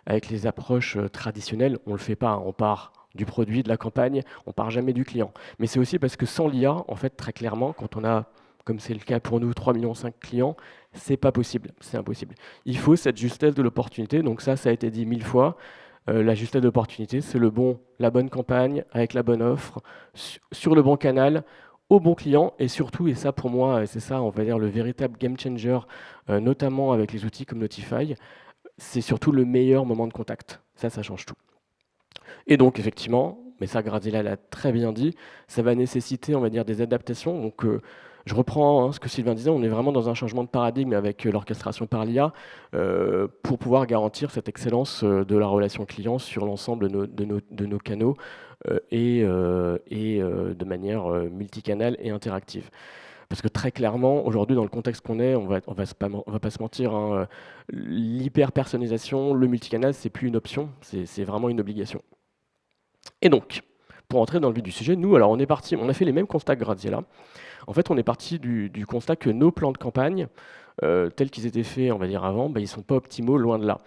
avec les approches traditionnelles, on ne le fait pas, on part du produit, de la campagne, on part jamais du client. Mais c'est aussi parce que sans l'IA, en fait, très clairement, quand on a, comme c'est le cas pour nous, 3,5 millions de clients, c'est pas possible, c'est impossible. Il faut cette justesse de l'opportunité, donc ça a été dit 1000 fois. La justesse de l'opportunité, c'est la bonne campagne, avec la bonne offre, sur le bon canal, au bon client, et surtout, et ça pour moi, c'est ça, on va dire, le véritable game changer, notamment avec les outils comme Notify, c'est surtout le meilleur moment de contact. Ça change tout. Et donc, effectivement, mais ça, Graziella l'a très bien dit, ça va nécessiter, on va dire, des adaptations. Donc, je reprends ce que Sylvain disait, on est vraiment dans un changement de paradigme avec l'orchestration par l'IA pour pouvoir garantir cette excellence de la relation client sur l'ensemble de nos canaux et de manière multicanale et interactive. Parce que très clairement, aujourd'hui, dans le contexte qu'on est, on va pas se mentir, hein, l'hyper-personnalisation, le multicanal, c'est plus une option, c'est vraiment une obligation. Et donc, pour entrer dans le vif du sujet, nous, alors on a fait les mêmes constats que Graziella. En fait, on est parti du constat que nos plans de campagne, tels qu'ils étaient faits, on va dire avant, ils ne sont pas optimaux, loin de là.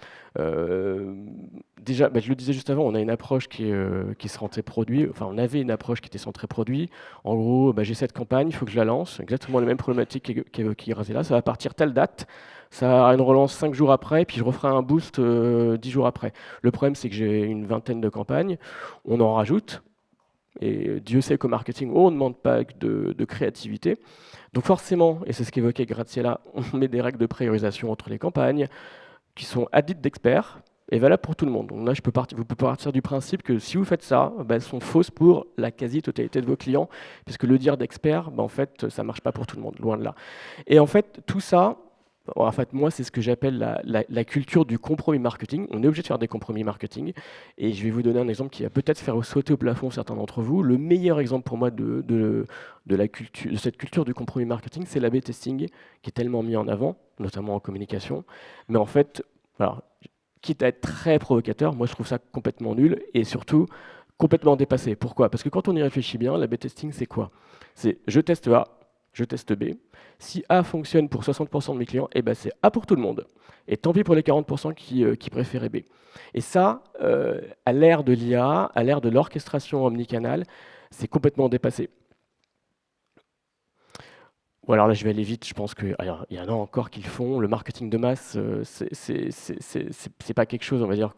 Déjà, je le disais juste avant, on a une approche qui est centrée produit, enfin on avait une approche qui était centrée produit. En gros, j'ai cette campagne, il faut que je la lance, exactement les mêmes problématiques qu'évoquait Graziella, ça va partir telle date, ça a une relance 5 jours après, puis je referai un boost 10 jours après. Le problème, c'est que j'ai une vingtaine de campagnes, on en rajoute, et Dieu sait qu'au marketing, on ne demande pas de créativité. Donc forcément, et c'est ce qu'évoquait Graziella, on met des règles de priorisation entre les campagnes qui sont à titre d'experts et valables pour tout le monde. Donc là, vous pouvez partir du principe que si vous faites ça, elles sont fausses pour la quasi-totalité de vos clients, puisque le dire d'expert, en fait, ça ne marche pas pour tout le monde, loin de là. Et en fait, tout ça, en fait, moi, c'est ce que j'appelle la culture du compromis marketing. On est obligé de faire des compromis marketing. Et je vais vous donner un exemple qui va peut-être faire sauter au plafond certains d'entre vous. Le meilleur exemple pour moi de cette culture du compromis marketing, c'est l'A/B testing, qui est tellement mis en avant, notamment en communication. Mais en fait, alors, quitte à être très provocateur, moi, je trouve ça complètement nul et surtout complètement dépassé. Pourquoi ? Parce que quand on y réfléchit bien, l'A/B testing, c'est quoi ? C'est je teste A, je teste B. Si A fonctionne pour 60% de mes clients, c'est A pour tout le monde. Et tant pis pour les 40% qui préféraient B. Et ça, à l'ère de l'IA, à l'ère de l'orchestration omnicanale, c'est complètement dépassé. Bon, alors là, je vais aller vite. Je pense qu'il y en a encore qui le font. Le marketing de masse, c'est pas quelque chose, on va dire,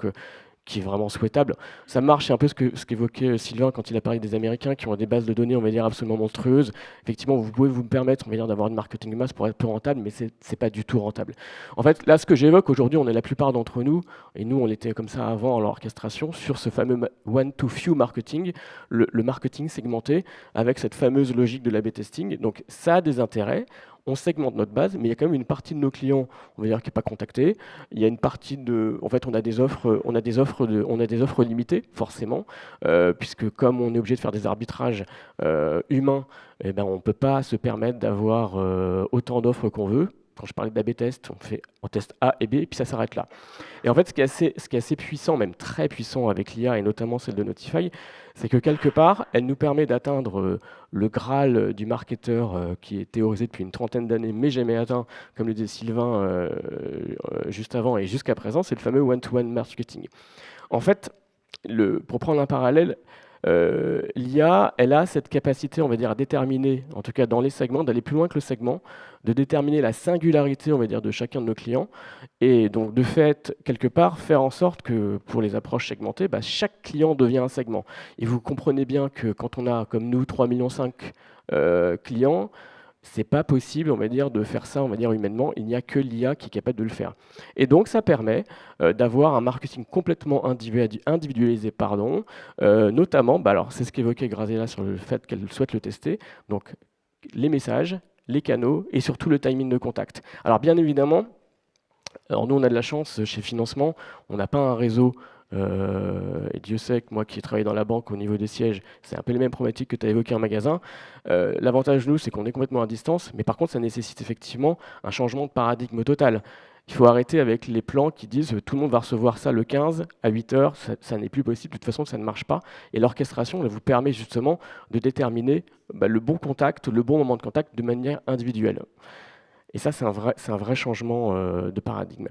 qui est vraiment souhaitable. Ça marche, c'est un peu ce qu'évoquait Sylvain quand il a parlé des Américains qui ont des bases de données, on va dire, absolument monstrueuses. Effectivement, vous pouvez vous permettre, on va dire, d'avoir une marketing de masse pour être plus rentable, mais c'est pas du tout rentable. En fait, là, ce que j'évoque aujourd'hui, on est la plupart d'entre nous, et nous, on était comme ça avant en l'orchestration, sur ce fameux one-to-few marketing, le marketing segmenté, avec cette fameuse logique de l'A/B testing. Donc, ça a des intérêts. on segmente notre base, mais il y a quand même une partie de nos clients, on va dire, qui n'est pas contactée. Il y a une partie de, en fait, on a des offres limitées, forcément, puisque comme on est obligé de faire des arbitrages humains, eh ben, on ne peut pas se permettre d'avoir autant d'offres qu'on veut. Quand je parlais d'A/B test, on teste A et B, et puis ça s'arrête là. Et en fait, ce qui est assez puissant, même très puissant avec l'IA, et notamment celle de Notify, c'est que quelque part, elle nous permet d'atteindre le Graal du marketeur qui est théorisé depuis une trentaine d'années, mais jamais atteint, comme le disait Sylvain juste avant et jusqu'à présent, c'est le fameux one-to-one marketing. En fait, pour prendre un parallèle, l'IA, elle a cette capacité, on va dire, à déterminer, en tout cas dans les segments, d'aller plus loin que le segment, de déterminer la singularité, on va dire, de chacun de nos clients, et donc de fait, quelque part, faire en sorte que pour les approches segmentées, chaque client devient un segment. Et vous comprenez bien que quand on a, comme nous, 3,5 millions clients, c'est pas possible, on va dire, de faire ça, on va dire, humainement. Il n'y a que l'IA qui est capable de le faire. Et donc, ça permet d'avoir un marketing complètement individualisé, notamment, alors c'est ce qu'évoquait Graziella sur le fait qu'elle souhaite le tester, donc les messages, les canaux et surtout le timing de contact. Alors, bien évidemment, alors nous, on a de la chance chez Financement, on n'a pas un réseau. Et Dieu sait que moi qui ai travaillé dans la banque au niveau des sièges, c'est un peu les mêmes problématiques que tu as évoquées en magasin. L'avantage, nous, c'est qu'on est complètement à distance, mais par contre, ça nécessite effectivement un changement de paradigme total. Il faut arrêter avec les plans qui disent tout le monde va recevoir ça le 15 à 8 heures, ça n'est plus possible, de toute façon, ça ne marche pas. Et l'orchestration, elle vous permet justement de déterminer le bon contact, le bon moment de contact de manière individuelle. Et ça, c'est un vrai changement de paradigme.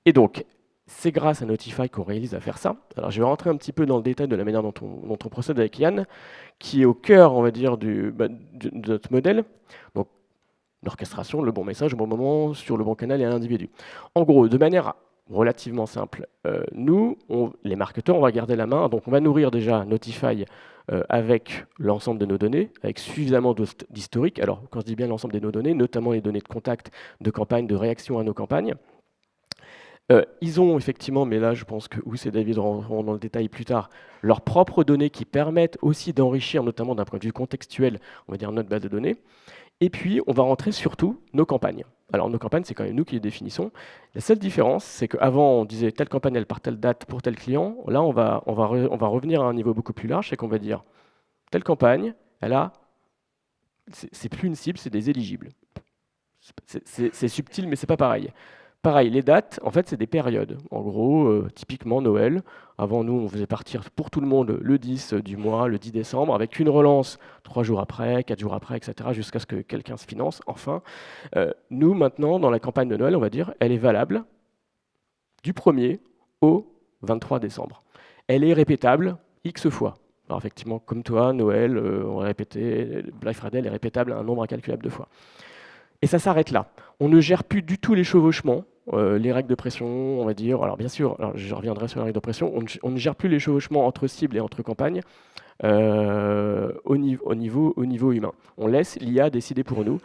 Et donc, c'est grâce à Notify qu'on réalise à faire ça. Alors, je vais rentrer un petit peu dans le détail de la manière dont on procède avec Yann, qui est au cœur, on va dire, de notre modèle. Donc, l'orchestration, le bon message au bon moment, sur le bon canal et à l'individu. En gros, de manière relativement simple, nous, les marketeurs, on va garder la main. Donc, on va nourrir déjà Notify avec l'ensemble de nos données, avec suffisamment d'historique. Alors, quand je dis bien l'ensemble de nos données, notamment les données de contact, de campagne, de réaction à nos campagnes. Ils ont effectivement, mais là je pense que Ous et David rentreront dans le détail plus tard, leurs propres données qui permettent aussi d'enrichir, notamment d'un point de vue contextuel, on va dire notre base de données. Et puis on va rentrer surtout nos campagnes. Alors nos campagnes, c'est quand même nous qui les définissons. La seule différence, c'est qu'avant on disait telle campagne elle part telle date pour tel client. Là on va revenir à un niveau beaucoup plus large, c'est qu'on va dire telle campagne, c'est plus une cible, c'est des éligibles. C'est subtil, mais c'est pas pareil. Pareil, les dates, en fait, c'est des périodes. En gros, typiquement Noël. Avant, nous, on faisait partir pour tout le monde le 10 du mois, le 10 décembre, avec une relance 3 jours après, 4 jours après, etc., jusqu'à ce que quelqu'un se finance, enfin. Nous, maintenant, dans la campagne de Noël, on va dire, elle est valable du 1er au 23 décembre. Elle est répétable X fois. Alors, effectivement, comme toi, Noël, on va répéter, Black Friday, elle est répétable un nombre incalculable de fois. Et ça s'arrête là. On ne gère plus du tout les chevauchements, les règles de pression, on va dire. Alors bien sûr, je reviendrai sur les règles de pression. On ne gère plus les chevauchements entre cibles et entre campagnes au niveau humain. On laisse l'IA décider pour nous.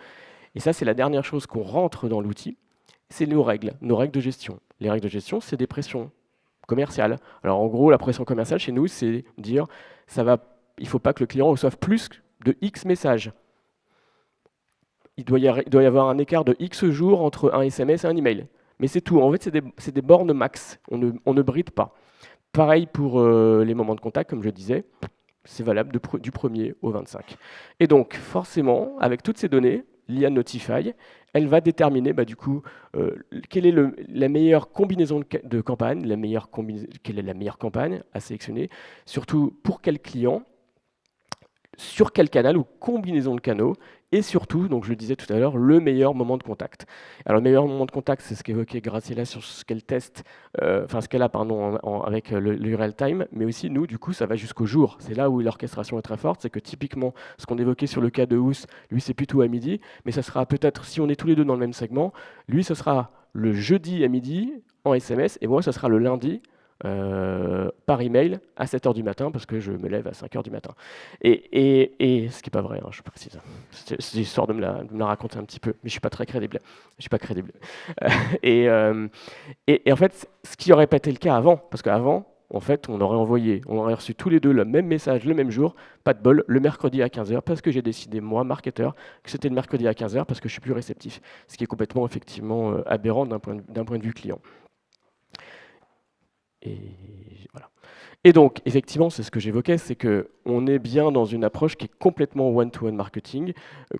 Et ça, c'est la dernière chose qu'on rentre dans l'outil. C'est nos règles de gestion. Les règles de gestion, c'est des pressions commerciales. Alors en gros, la pression commerciale chez nous, c'est dire il ne faut pas que le client reçoive plus de X messages. Il doit y avoir un écart de X jours entre un SMS et un email. Mais c'est tout. En fait, c'est des bornes max. On ne bride pas. Pareil pour les moments de contact, comme je disais. C'est valable du 1er au 25. Et donc, forcément, avec toutes ces données, l'IA Notify, elle va déterminer, du coup, quelle est la meilleure combinaison de campagne, quelle est la meilleure campagne à sélectionner, surtout pour quel client, sur quel canal ou combinaison de canaux, et surtout, donc je le disais tout à l'heure, le meilleur moment de contact. Alors le meilleur moment de contact, c'est ce qu'évoquait Graciela sur ce qu'elle teste, ce qu'elle a avec le real time, mais aussi nous, du coup, ça va jusqu'au jour. C'est là où l'orchestration est très forte, c'est que typiquement, ce qu'on évoquait sur le cas de Ous, lui c'est plutôt à midi, mais ça sera peut-être, si on est tous les deux dans le même segment, lui ce sera le jeudi à midi en SMS, et moi ce sera le lundi, par email à 7h du matin parce que je me lève à 5h du matin. Et ce qui n'est pas vrai, je précise. C'est l'histoire de me la raconter un petit peu, mais je ne suis pas très crédible. Je suis pas crédible. Et en fait, ce qui n'aurait pas été le cas avant, parce qu'avant, en fait, on aurait reçu tous les deux le même message le même jour, pas de bol, le mercredi à 15 h, parce que j'ai décidé, moi, marketeur, que c'était le mercredi à 15 h parce que je suis plus réceptif. Ce qui est complètement, effectivement, aberrant d'un point de vue client. Et voilà. Et donc, effectivement, c'est ce que j'évoquais, c'est qu'on est bien dans une approche qui est complètement one-to-one marketing,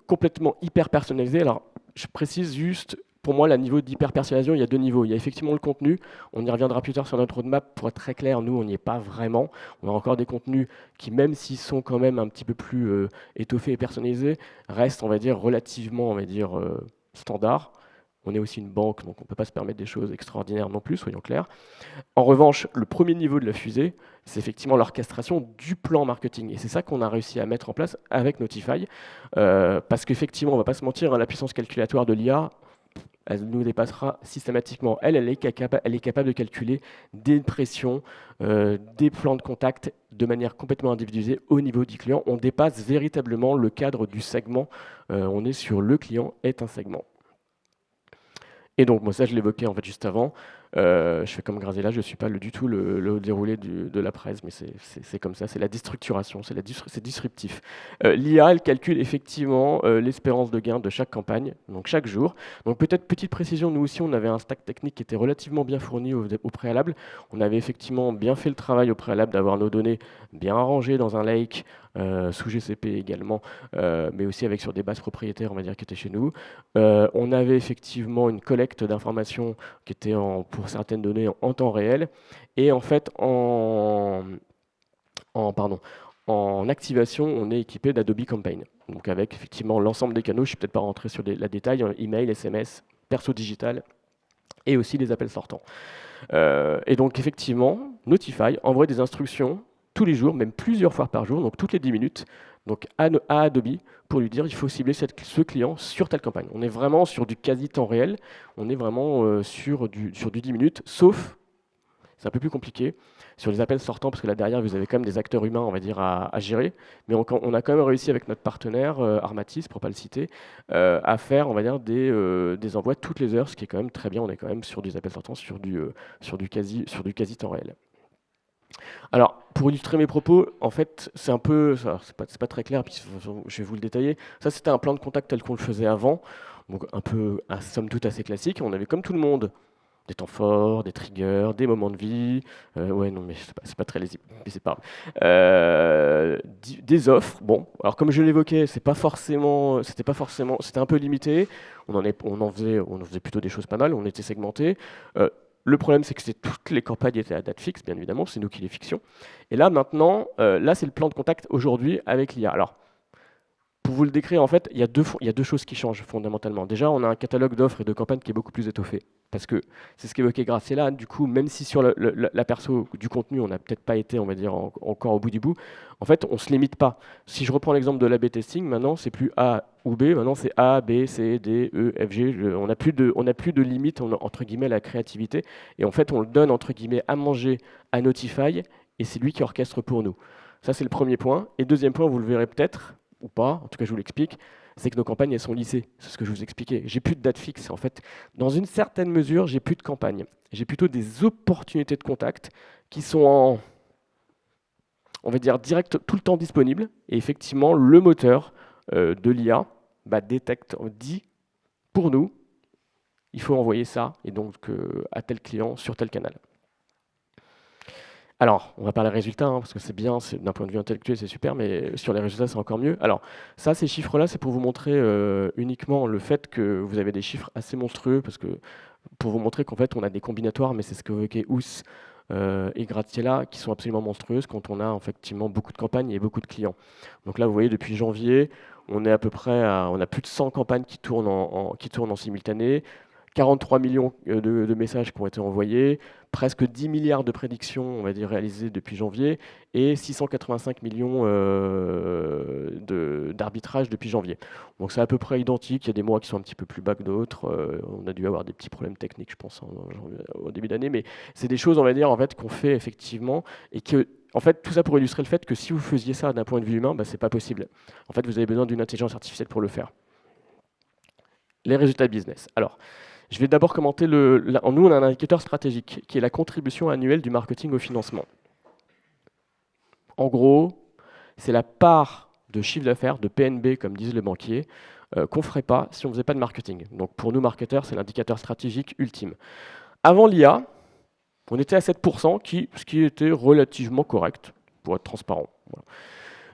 complètement hyper personnalisée. Alors, je précise juste, pour moi, le niveau d'hyper-personnalisation, il y a deux niveaux. Il y a effectivement le contenu, on y reviendra plus tard sur notre roadmap. Pour être très clair, nous, on n'y est pas vraiment. On a encore des contenus qui, même s'ils sont quand même un petit peu plus étoffés et personnalisés, restent, on va dire, relativement, standards. On est aussi une banque, donc on ne peut pas se permettre des choses extraordinaires non plus, soyons clairs. En revanche, le premier niveau de la fusée, c'est effectivement l'orchestration du plan marketing. Et c'est ça qu'on a réussi à mettre en place avec Notify. Parce qu'effectivement, on ne va pas se mentir, hein, la puissance calculatoire de l'IA, elle nous dépassera systématiquement. Elle est capable de calculer des pressions, des plans de contact de manière complètement individualisée au niveau du client. On dépasse véritablement le cadre du segment. On est sur le client est un segment. Et donc, moi, ça, je l'évoquais en fait juste avant. Je fais comme Grazella, je ne suis pas du tout le déroulé de la presse, mais c'est comme ça, c'est la déstructuration, c'est disruptif. L'IA, elle calcule effectivement l'espérance de gain de chaque campagne, donc chaque jour. Donc peut-être petite précision, nous aussi, on avait un stack technique qui était relativement bien fourni au préalable. On avait effectivement bien fait le travail au préalable d'avoir nos données bien arrangées dans un lake, sous GCP également, mais aussi sur des bases propriétaires, on va dire, qui étaient chez nous. On avait effectivement une collecte d'informations qui était pour certaines données en temps réel, et en fait en activation, on est équipé d'Adobe Campaign, donc avec effectivement l'ensemble des canaux. Je ne suis peut-être pas rentré sur la détail, email, SMS, perso digital, et aussi les appels sortants. Et donc effectivement, Notify envoie des instructions tous les jours, même plusieurs fois par jour, donc toutes les 10 minutes, donc à Adobe, pour lui dire il faut cibler ce client sur telle campagne. On est vraiment sur du quasi temps réel, on est vraiment sur du 10 minutes, sauf, c'est un peu plus compliqué, sur les appels sortants, parce que là derrière vous avez quand même des acteurs humains, on va dire, à gérer, mais on a quand même réussi avec notre partenaire, Armatis, pour ne pas le citer, à faire, on va dire, des envois toutes les heures, ce qui est quand même très bien. On est quand même sur des appels sortants, sur du quasi temps réel. Alors, pour illustrer mes propos, en fait, c'est un peu, c'est pas très clair, puis je vais vous le détailler. Ça, c'était un plan de contact tel qu'on le faisait avant, donc un peu, à somme toute, assez classique. On avait, comme tout le monde, des temps forts, des triggers, des moments de vie. Ouais, non, mais c'est pas très lisible, mais c'est pas grave. Des offres. Bon, alors comme je l'évoquais, c'était un peu limité. On en faisait plutôt des choses pas mal. On était segmenté. Le problème, c'est que toutes les campagnes étaient à date fixe, bien évidemment, c'est nous qui les fixions. Et là, maintenant, là, c'est le plan de contact aujourd'hui avec l'IA. Alors, pour vous le décrire, en fait, il y a deux choses qui changent fondamentalement. Déjà, on a un catalogue d'offres et de campagnes qui est beaucoup plus étoffé. Parce que c'est ce qu'évoquait Graciela, du coup, même si sur la perso du contenu, on n'a peut-être pas été, on va dire, encore au bout du bout, en fait, on ne se limite pas. Si je reprends l'exemple de l'A/B testing, maintenant, c'est plus A ou B, maintenant c'est A, B, C, D, E, F, G. On n'a plus de limite, entre guillemets, à la créativité. Et en fait, on le donne, entre guillemets, à manger à Notify, et c'est lui qui orchestre pour nous. Ça, c'est le premier point. Et deuxième point, vous le verrez peut-être, ou pas, en tout cas, je vous l'explique, c'est que nos campagnes, elles sont lissées. C'est ce que je vous expliquais. J'ai plus de date fixe. En fait, dans une certaine mesure, j'ai plus de campagne. J'ai plutôt des opportunités de contact qui sont on va dire, direct, tout le temps disponibles. Et effectivement, le moteur de l'IA dit pour nous, il faut envoyer ça, et donc à tel client sur tel canal. Alors, on va parler résultats, parce que c'est bien, d'un point de vue intellectuel, c'est super, mais sur les résultats, c'est encore mieux. Alors, ça, ces chiffres-là, c'est pour vous montrer uniquement le fait que vous avez des chiffres assez monstrueux, parce que pour vous montrer qu'en fait, on a des combinatoires, mais c'est ce qu'évoquait Ous et Graziella, qui sont absolument monstrueuses quand on a effectivement beaucoup de campagnes et beaucoup de clients. Donc là, vous voyez, depuis janvier, on est à peu près on a plus de 100 campagnes qui tournent en simultané, 43 millions de messages qui ont été envoyés, presque 10 milliards de prédictions, on va dire, réalisées depuis janvier, et 685 millions d'arbitrage depuis janvier. Donc c'est à peu près identique. Il y a des mois qui sont un petit peu plus bas que d'autres. On a dû avoir des petits problèmes techniques, je pense, au début d'année, mais c'est des choses, on va dire, en fait, qu'on fait effectivement, et que, en fait, tout ça pour illustrer le fait que si vous faisiez ça d'un point de vue humain, c'est pas possible. En fait, vous avez besoin d'une intelligence artificielle pour le faire. Les résultats business. Alors, je vais d'abord commenter nous, on a un indicateur stratégique qui est la contribution annuelle du marketing au financement. En gros, c'est la part de chiffre d'affaires, de PNB, comme disent les banquiers, qu'on ne ferait pas si on ne faisait pas de marketing. Donc pour nous, marketeurs, c'est l'indicateur stratégique ultime. Avant l'IA, on était à 7%, ce qui était relativement correct, pour être transparent. Voilà.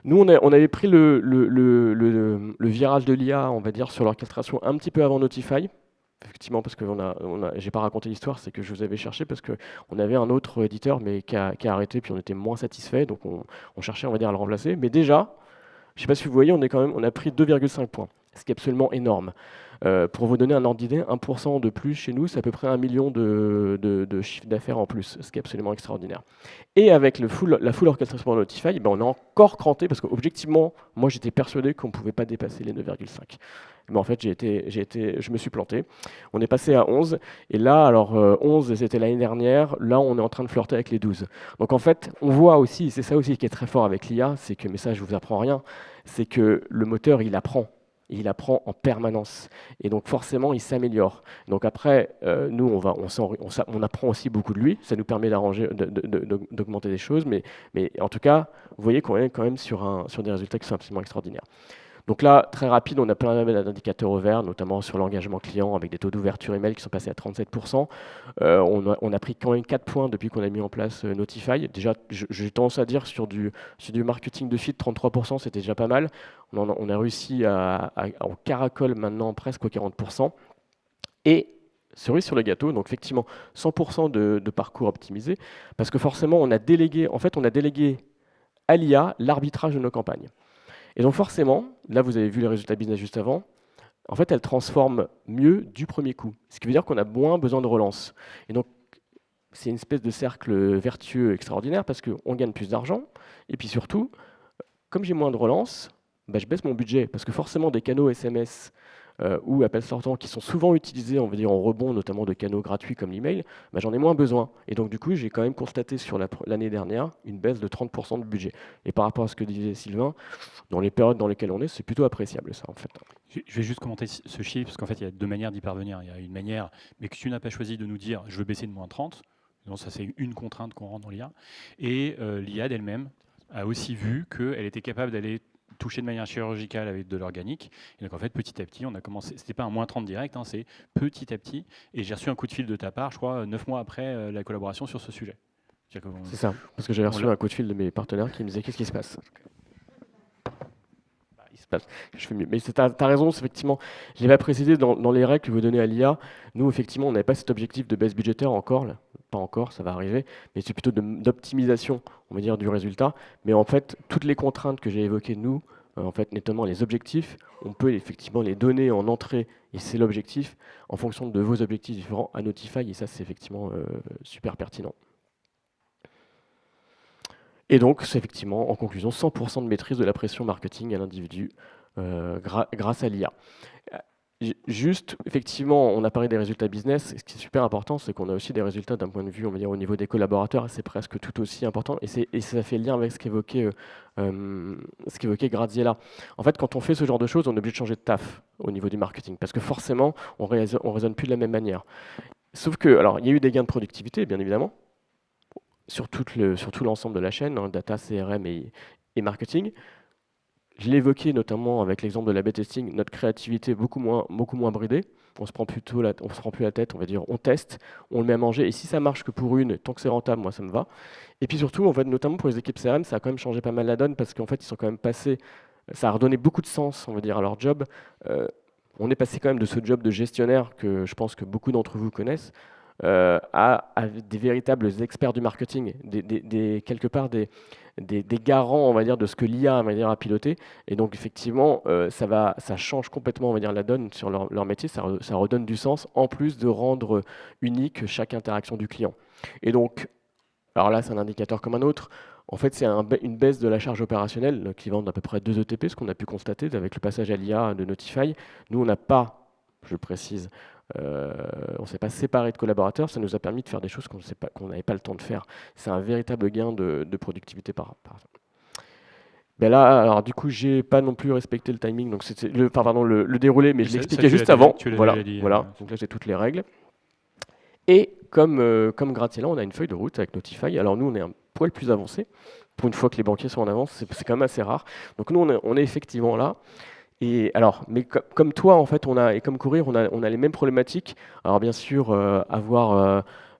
Nous, on avait pris le virage de l'IA, on va dire, sur l'orchestration un petit peu avant Notify. Effectivement, parce que j'ai pas raconté l'histoire, c'est que je vous avais cherché parce qu'on avait un autre éditeur mais qui a arrêté, puis on était moins satisfait, donc on cherchait, on va dire, à le remplacer. Mais déjà, je ne sais pas si vous voyez, on a pris 2,5 points, ce qui est absolument énorme. Pour vous donner un ordre d'idée, 1% de plus chez nous, c'est à peu près 1 million de chiffre d'affaires en plus, ce qui est absolument extraordinaire. Et avec la full orchestration Notify, on a encore cranté, parce qu'objectivement, moi j'étais persuadé qu'on ne pouvait pas dépasser les 9,5. Mais en fait, je me suis planté. On est passé à 11, et là, alors 11, c'était l'année dernière, là on est en train de flirter avec les 12. Donc en fait, on voit aussi, c'est ça aussi qui est très fort avec l'IA, c'est que, mais ça je vous apprends rien, c'est que le moteur, il apprend. Il apprend en permanence. Et donc forcément, il s'améliore. Donc après, nous, on apprend aussi beaucoup de lui. Ça nous permet d'augmenter des choses. Mais en tout cas, vous voyez qu'on est quand même sur des résultats qui sont absolument extraordinaires. Donc là, très rapide, on a plein d'indicateurs au vert, notamment sur l'engagement client, avec des taux d'ouverture email qui sont passés à 37%. On a pris quand même 4 points depuis qu'on a mis en place Notify. Déjà, j'ai tendance à dire sur du marketing de feed, 33%, c'était déjà pas mal. On a réussi on caracole maintenant presque aux 40%. Et cerise sur le gâteau, donc effectivement, 100% de parcours optimisé, parce que forcément, on a délégué à l'IA l'arbitrage de nos campagnes. Et donc forcément, là vous avez vu les résultats business juste avant, en fait elle transforme mieux du premier coup. Ce qui veut dire qu'on a moins besoin de relance. Et donc c'est une espèce de cercle vertueux extraordinaire parce qu'on gagne plus d'argent. Et puis surtout, comme j'ai moins de relance, je baisse mon budget. Parce que forcément des canaux SMS ou appels sortants qui sont souvent utilisés, on va dire en rebond, notamment de canaux gratuits comme l'email, j'en ai moins besoin. Et donc du coup, j'ai quand même constaté sur l'année dernière une baisse de 30% de budget. Et par rapport à ce que disait Sylvain, dans les périodes dans lesquelles on est, c'est plutôt appréciable ça en fait. Je vais juste commenter ce chiffre, parce qu'en fait, il y a 2 manières d'y parvenir. Il y a une manière, mais que tu n'as pas choisi de nous dire « je veux baisser de moins 30 ». Donc ça, c'est une contrainte qu'on rentre dans l'IA. Et l'IA d'elle-même a aussi vu qu'elle était capable d'aller toucher de manière chirurgicale avec de l'organique. Et donc en fait, petit à petit, on a commencé. C'était pas un moins 30 direct, c'est petit à petit. Et j'ai reçu un coup de fil de ta part, je crois, 9 mois après la collaboration sur ce sujet. C'est ça, parce que j'avais reçu un coup de fil de mes partenaires qui me disaient qu'est-ce qui se passe. Il se passe, je fais mieux. Mais tu as raison, effectivement. Je l'avais précisé dans les règles que vous donnez à l'IA. Nous, effectivement, on n'avait pas cet objectif de baisse budgétaire encore. Là. Pas encore, ça va arriver. Mais c'est plutôt d'optimisation, on va dire, du résultat. Mais en fait, toutes les contraintes que j'ai évoquées, nous, en fait, notamment les objectifs, on peut effectivement les donner en entrée, et c'est l'objectif, en fonction de vos objectifs différents à Notify. Et ça, c'est effectivement super pertinent. Et donc, c'est effectivement, en conclusion, 100% de maîtrise de la pression marketing à l'individu grâce à l'IA. Juste, effectivement, on a parlé des résultats business. Ce qui est super important, c'est qu'on a aussi des résultats d'un point de vue, on va dire, au niveau des collaborateurs. C'est presque tout aussi important. Et ça fait lien avec ce qu'évoquait Graziella. En fait, quand on fait ce genre de choses, on est obligé de changer de taf au niveau du marketing. Parce que forcément, on raisonne plus de la même manière. Sauf que, alors, il y a eu des gains de productivité, bien évidemment, sur tout l'ensemble de la chaîne, data, CRM et marketing. Je l'ai évoqué notamment avec l'exemple de l'A/B testing, notre créativité beaucoup moins bridée. On se prend plus la tête, on va dire, on teste, on le met à manger. Et si ça marche que pour une, tant que c'est rentable, moi ça me va. Et puis surtout, en fait, notamment pour les équipes CRM, ça a quand même changé pas mal la donne parce qu'en fait, ils sont quand même passés, ça a redonné beaucoup de sens, on va dire, à leur job. On est passé quand même de ce job de gestionnaire que je pense que beaucoup d'entre vous connaissent, à des véritables experts du marketing, quelque part des garants, on va dire, de ce que l'IA a piloté. Et donc effectivement, ça change complètement, on va dire, la donne sur leur métier. Ça redonne du sens, en plus de rendre unique chaque interaction du client. Et donc, alors là, c'est un indicateur comme un autre. En fait, c'est une baisse de la charge opérationnelle équivalent d'à peu près 2 ETP, ce qu'on a pu constater avec le passage à l'IA de Notify. Nous, on n'a pas, je précise, on ne s'est pas séparé de collaborateurs, ça nous a permis de faire des choses qu'on n'avait pas le temps de faire. C'est un véritable gain de productivité par ben là, alors du coup, j'ai pas non plus respecté le timing, donc c'était le déroulé, mais je l'expliquais juste avant. Voilà. Donc là, j'ai toutes les règles. Et comme Graziella, on a une feuille de route avec Notify. Alors nous, on est un poil plus avancé, pour une fois que les banquiers sont en avance, c'est quand même assez rare. Donc nous, on est effectivement là. Et alors, mais comme toi, en fait, et comme Courir, on a les mêmes problématiques. Alors bien sûr,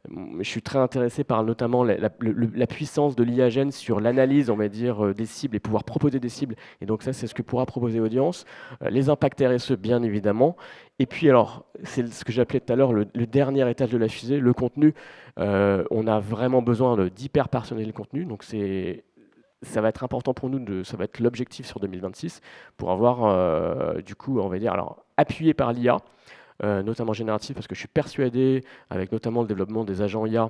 je suis très intéressé par notamment la puissance de l'IA-Gen sur l'analyse, on va dire, des cibles et pouvoir proposer des cibles. Et donc ça, c'est ce que pourra proposer Audience. Les impacts RSE, bien évidemment. Et puis alors, c'est ce que j'appelais tout à l'heure le dernier étage de la fusée, le contenu. On a vraiment besoin d'hyper personnaliser le contenu. Donc ça va être important pour nous, ça va être l'objectif sur 2026 pour avoir, du coup, on va dire, alors appuyé par l'IA, notamment générative, parce que je suis persuadé, avec notamment le développement des agents IA,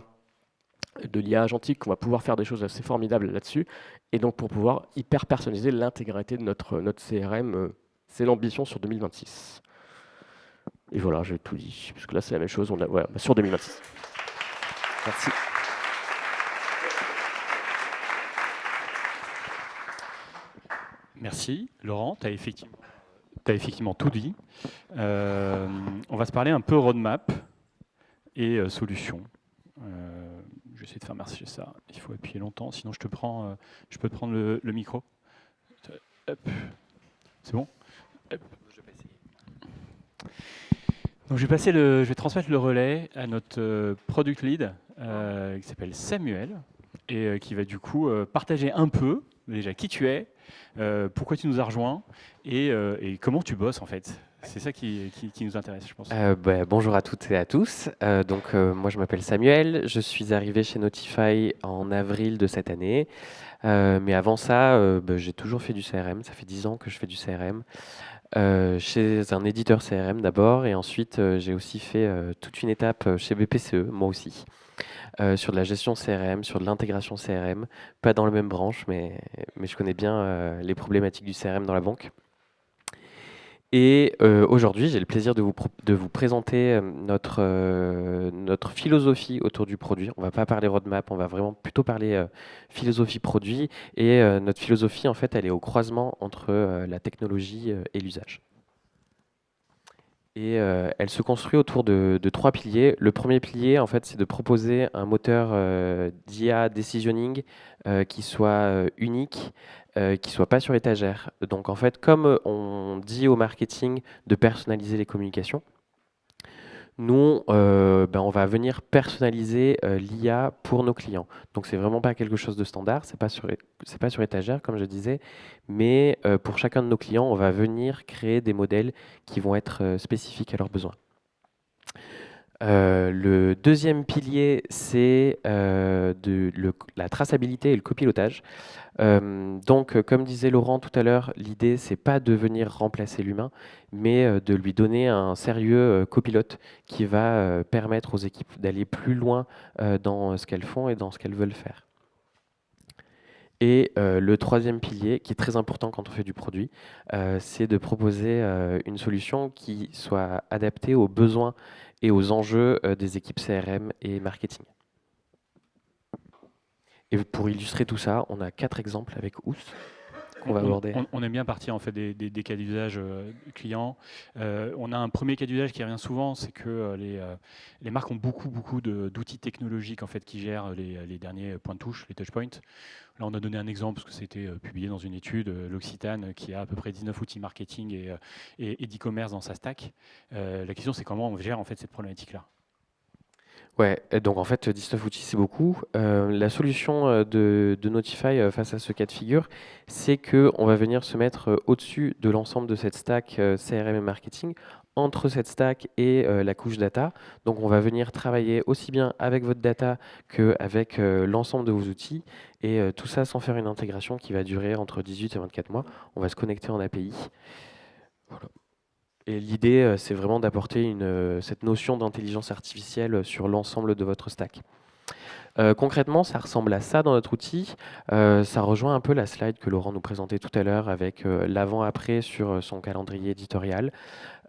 de l'IA agentique, qu'on va pouvoir faire des choses assez formidables là-dessus, et donc pour pouvoir hyper personnaliser l'intégralité de notre CRM, c'est l'ambition sur 2026. Et voilà, j'ai tout dit, parce que là c'est la même chose, voilà, sur 2026. Merci. Merci. Laurent, tu as effectivement tout dit. On va se parler un peu roadmap et solutions. Je vais essayer de faire marcher ça. Il faut appuyer longtemps, sinon je peux te prendre le micro. Hop. C'est bon? Hop. Donc je vais transmettre le relais à notre product lead qui s'appelle Samuel et qui va du coup partager un peu déjà qui tu es, pourquoi tu nous as rejoints et comment tu bosses en fait. C'est ça qui nous intéresse, je pense. Bonjour à toutes et à tous. Moi, je m'appelle Samuel. Je suis arrivé chez Notify en avril de cette année. Mais avant ça, j'ai toujours fait du CRM. Ça fait 10 ans que je fais du CRM. Chez un éditeur CRM d'abord. Et ensuite, j'ai aussi fait toute une étape chez BPCE, moi aussi. Sur de la gestion CRM, sur de l'intégration CRM. Pas dans la même branche, mais je connais bien les problématiques du CRM dans la banque. Et aujourd'hui, j'ai le plaisir de vous présenter notre philosophie autour du produit. On ne va pas parler roadmap, on va vraiment plutôt parler philosophie produit. Et notre philosophie, en fait, elle est au croisement entre la technologie et l'usage. Et elle se construit autour de 3 piliers. Le premier pilier, en fait, c'est de proposer un moteur d'IA decisioning qui soit unique, qui soit pas sur étagère. Donc, en fait, comme on dit au marketing de personnaliser les communications, nous, on va venir personnaliser l'IA pour nos clients. Donc, c'est vraiment pas quelque chose de standard, c'est pas sur étagère, comme je disais, mais pour chacun de nos clients, on va venir créer des modèles qui vont être spécifiques à leurs besoins. Le deuxième pilier, c'est la traçabilité et le copilotage. Comme disait Laurent tout à l'heure, l'idée, c'est pas de venir remplacer l'humain, mais de lui donner un sérieux copilote qui va permettre aux équipes d'aller plus loin dans ce qu'elles font et dans ce qu'elles veulent faire. Et le troisième pilier, qui est très important quand on fait du produit, c'est de proposer une solution qui soit adaptée aux besoins et aux enjeux des équipes CRM et marketing. Et pour illustrer tout ça, on a 4 exemples avec Ous qu'on va aborder. On aime bien partir en fait des cas d'usage clients. On a un premier cas d'usage qui revient souvent, c'est que les marques ont beaucoup d'outils technologiques en fait qui gèrent les derniers points de touche, les touchpoints. Là, on a donné un exemple parce que c'était publié dans une étude, l'Occitane, qui a à peu près 19 outils marketing et d'e-commerce dans sa stack. La question, c'est comment on gère en fait cette problématique-là. Ouais, donc en fait, 19 outils, c'est beaucoup. La solution de Notify face à ce cas de figure, c'est qu'on va venir se mettre au-dessus de l'ensemble de cette stack CRM et marketing, entre cette stack et la couche data. Donc on va venir travailler aussi bien avec votre data qu'avec l'ensemble de vos outils, et tout ça sans faire une intégration qui va durer entre 18 et 24 mois. On va se connecter en API. Voilà. Et l'idée, c'est vraiment d'apporter cette notion d'intelligence artificielle sur l'ensemble de votre stack. Concrètement, ça ressemble à ça dans notre outil. Ça rejoint un peu la slide que Laurent nous présentait tout à l'heure avec l'avant-après sur son calendrier éditorial.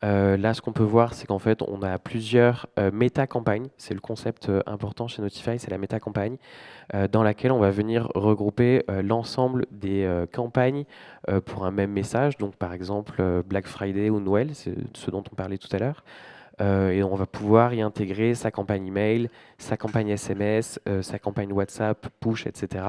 Là, ce qu'on peut voir, c'est qu'en fait, on a plusieurs méta-campagnes. C'est le concept important chez Notify, c'est la méta-campagne, dans laquelle on va venir regrouper l'ensemble des campagnes pour un même message. Donc, par exemple, Black Friday ou Noël, c'est ce dont on parlait tout à l'heure. Et on va pouvoir y intégrer sa campagne email, sa campagne SMS, sa campagne WhatsApp, push, etc.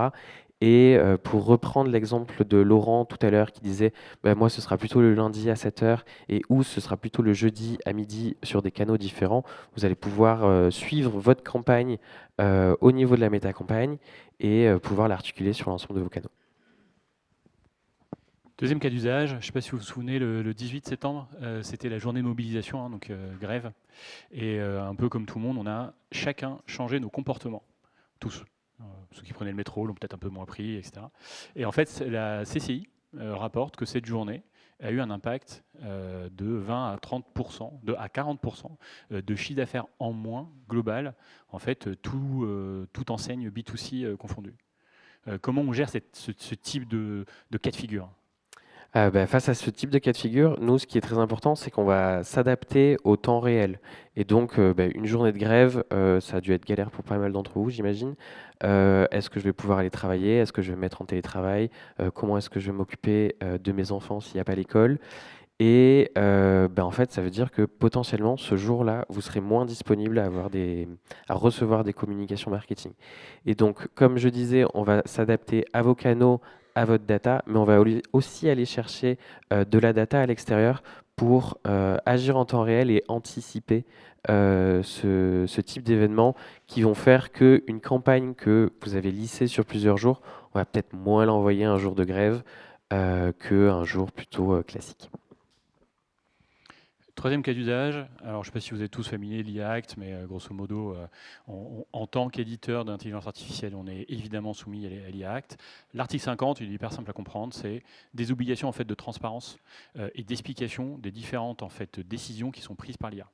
Et pour reprendre l'exemple de Laurent tout à l'heure qui disait bah, moi ce sera plutôt le lundi à 7 heures et ou ce sera plutôt le jeudi à midi sur des canaux différents, vous allez pouvoir suivre votre campagne au niveau de la méta-campagne et pouvoir l'articuler sur l'ensemble de vos canaux. Deuxième cas d'usage, je ne sais pas si vous vous souvenez, le 18 septembre, c'était la journée de mobilisation, hein, donc grève. Et un peu comme tout le monde, on a chacun changé nos comportements, tous. Ceux qui prenaient le métro l'ont peut-être un peu moins pris, etc. Et en fait, la CCI rapporte que cette journée a eu un impact de 20 à 30%, à 40% de chiffre d'affaires en moins global, en fait, toute enseigne B2C confondue. Comment on gère ce type de cas de figure? Bah, face à ce type de cas de figure, nous, ce qui est très important, c'est qu'on va s'adapter au temps réel. Et donc, bah, une journée de grève, ça a dû être galère pour pas mal d'entre vous, j'imagine. Est-ce que je vais pouvoir aller travailler? Est-ce que je vais me mettre en télétravail? Comment est-ce que je vais m'occuper de mes enfants s'il n'y a pas l'école? Et bah, en fait, ça veut dire que potentiellement, ce jour-là, vous serez moins disponible à recevoir des communications marketing. Et donc, comme je disais, on va s'adapter à vos canaux, à votre data, mais on va aussi aller chercher de la data à l'extérieur pour agir en temps réel et anticiper ce type d'événements qui vont faire qu'une campagne que vous avez lissée sur plusieurs jours, on va peut-être moins l'envoyer un jour de grève qu'un jour plutôt classique. Troisième cas d'usage, alors je ne sais pas si vous êtes tous familiers de l'IA Act, mais grosso modo, en tant qu'éditeur d'intelligence artificielle, on est évidemment soumis à l'IA Act. L'article 50, il est hyper simple à comprendre, c'est des obligations en fait, de transparence et d'explication des différentes en fait, décisions qui sont prises par l'IA.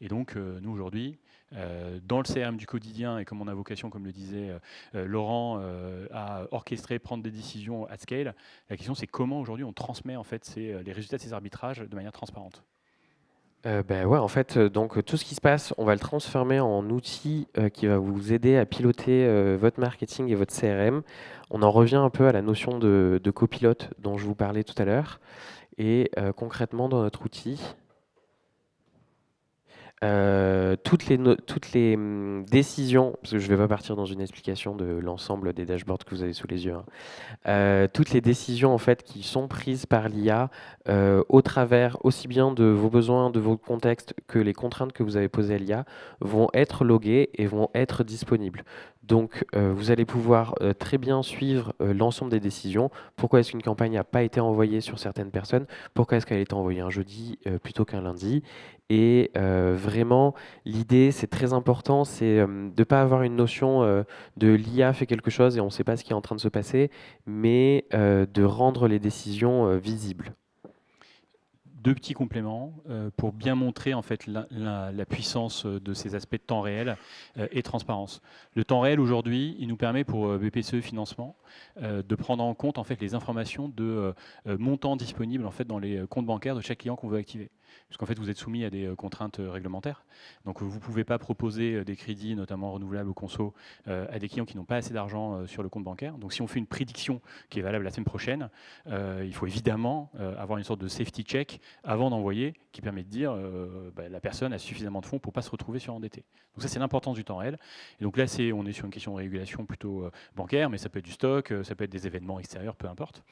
Et donc, nous, aujourd'hui, dans le CRM du quotidien, et comme on a vocation, comme le disait Laurent, à orchestrer, prendre des décisions at scale, la question, c'est comment aujourd'hui on transmet en fait, les résultats de ces arbitrages de manière transparente. Ben ouais, en fait, donc tout ce qui se passe, on va le transformer en outil qui va vous aider à piloter votre marketing et votre CRM. On en revient un peu à la notion de copilote dont je vous parlais tout à l'heure. Et concrètement, dans notre outil, toutes les décisions, parce que je ne vais pas partir dans une explication de l'ensemble des dashboards que vous avez sous les yeux, hein. Toutes les décisions en fait qui sont prises par l'IA au travers aussi bien de vos besoins, de vos contextes que les contraintes que vous avez posées à l'IA vont être loguées et vont être disponibles. Donc vous allez pouvoir très bien suivre l'ensemble des décisions. Pourquoi est-ce qu'une campagne n'a pas été envoyée sur certaines personnes? Pourquoi est-ce qu'elle a été envoyée un jeudi plutôt qu'un lundi? Et vraiment, l'idée, c'est très important, c'est de ne pas avoir une notion de l'IA fait quelque chose et on ne sait pas ce qui est en train de se passer, mais de rendre les décisions visibles. Deux petits compléments pour bien montrer en fait la puissance de ces aspects de temps réel et transparence. Le temps réel aujourd'hui, il nous permet pour BPCE Financement de prendre en compte en fait les informations de montants disponibles en fait dans les comptes bancaires de chaque client qu'on veut activer. Puisqu'en fait vous êtes soumis à des contraintes réglementaires. Donc vous ne pouvez pas proposer des crédits, notamment renouvelables ou conso, à des clients qui n'ont pas assez d'argent sur le compte bancaire. Donc si on fait une prédiction qui est valable la semaine prochaine, il faut évidemment avoir une sorte de safety check avant d'envoyer, qui permet de dire la personne a suffisamment de fonds pour ne pas se retrouver surendettée. Donc ça, c'est l'importance du temps réel. Et donc là, on est sur une question de régulation plutôt bancaire, mais ça peut être du stock, ça peut être des événements extérieurs, peu importe.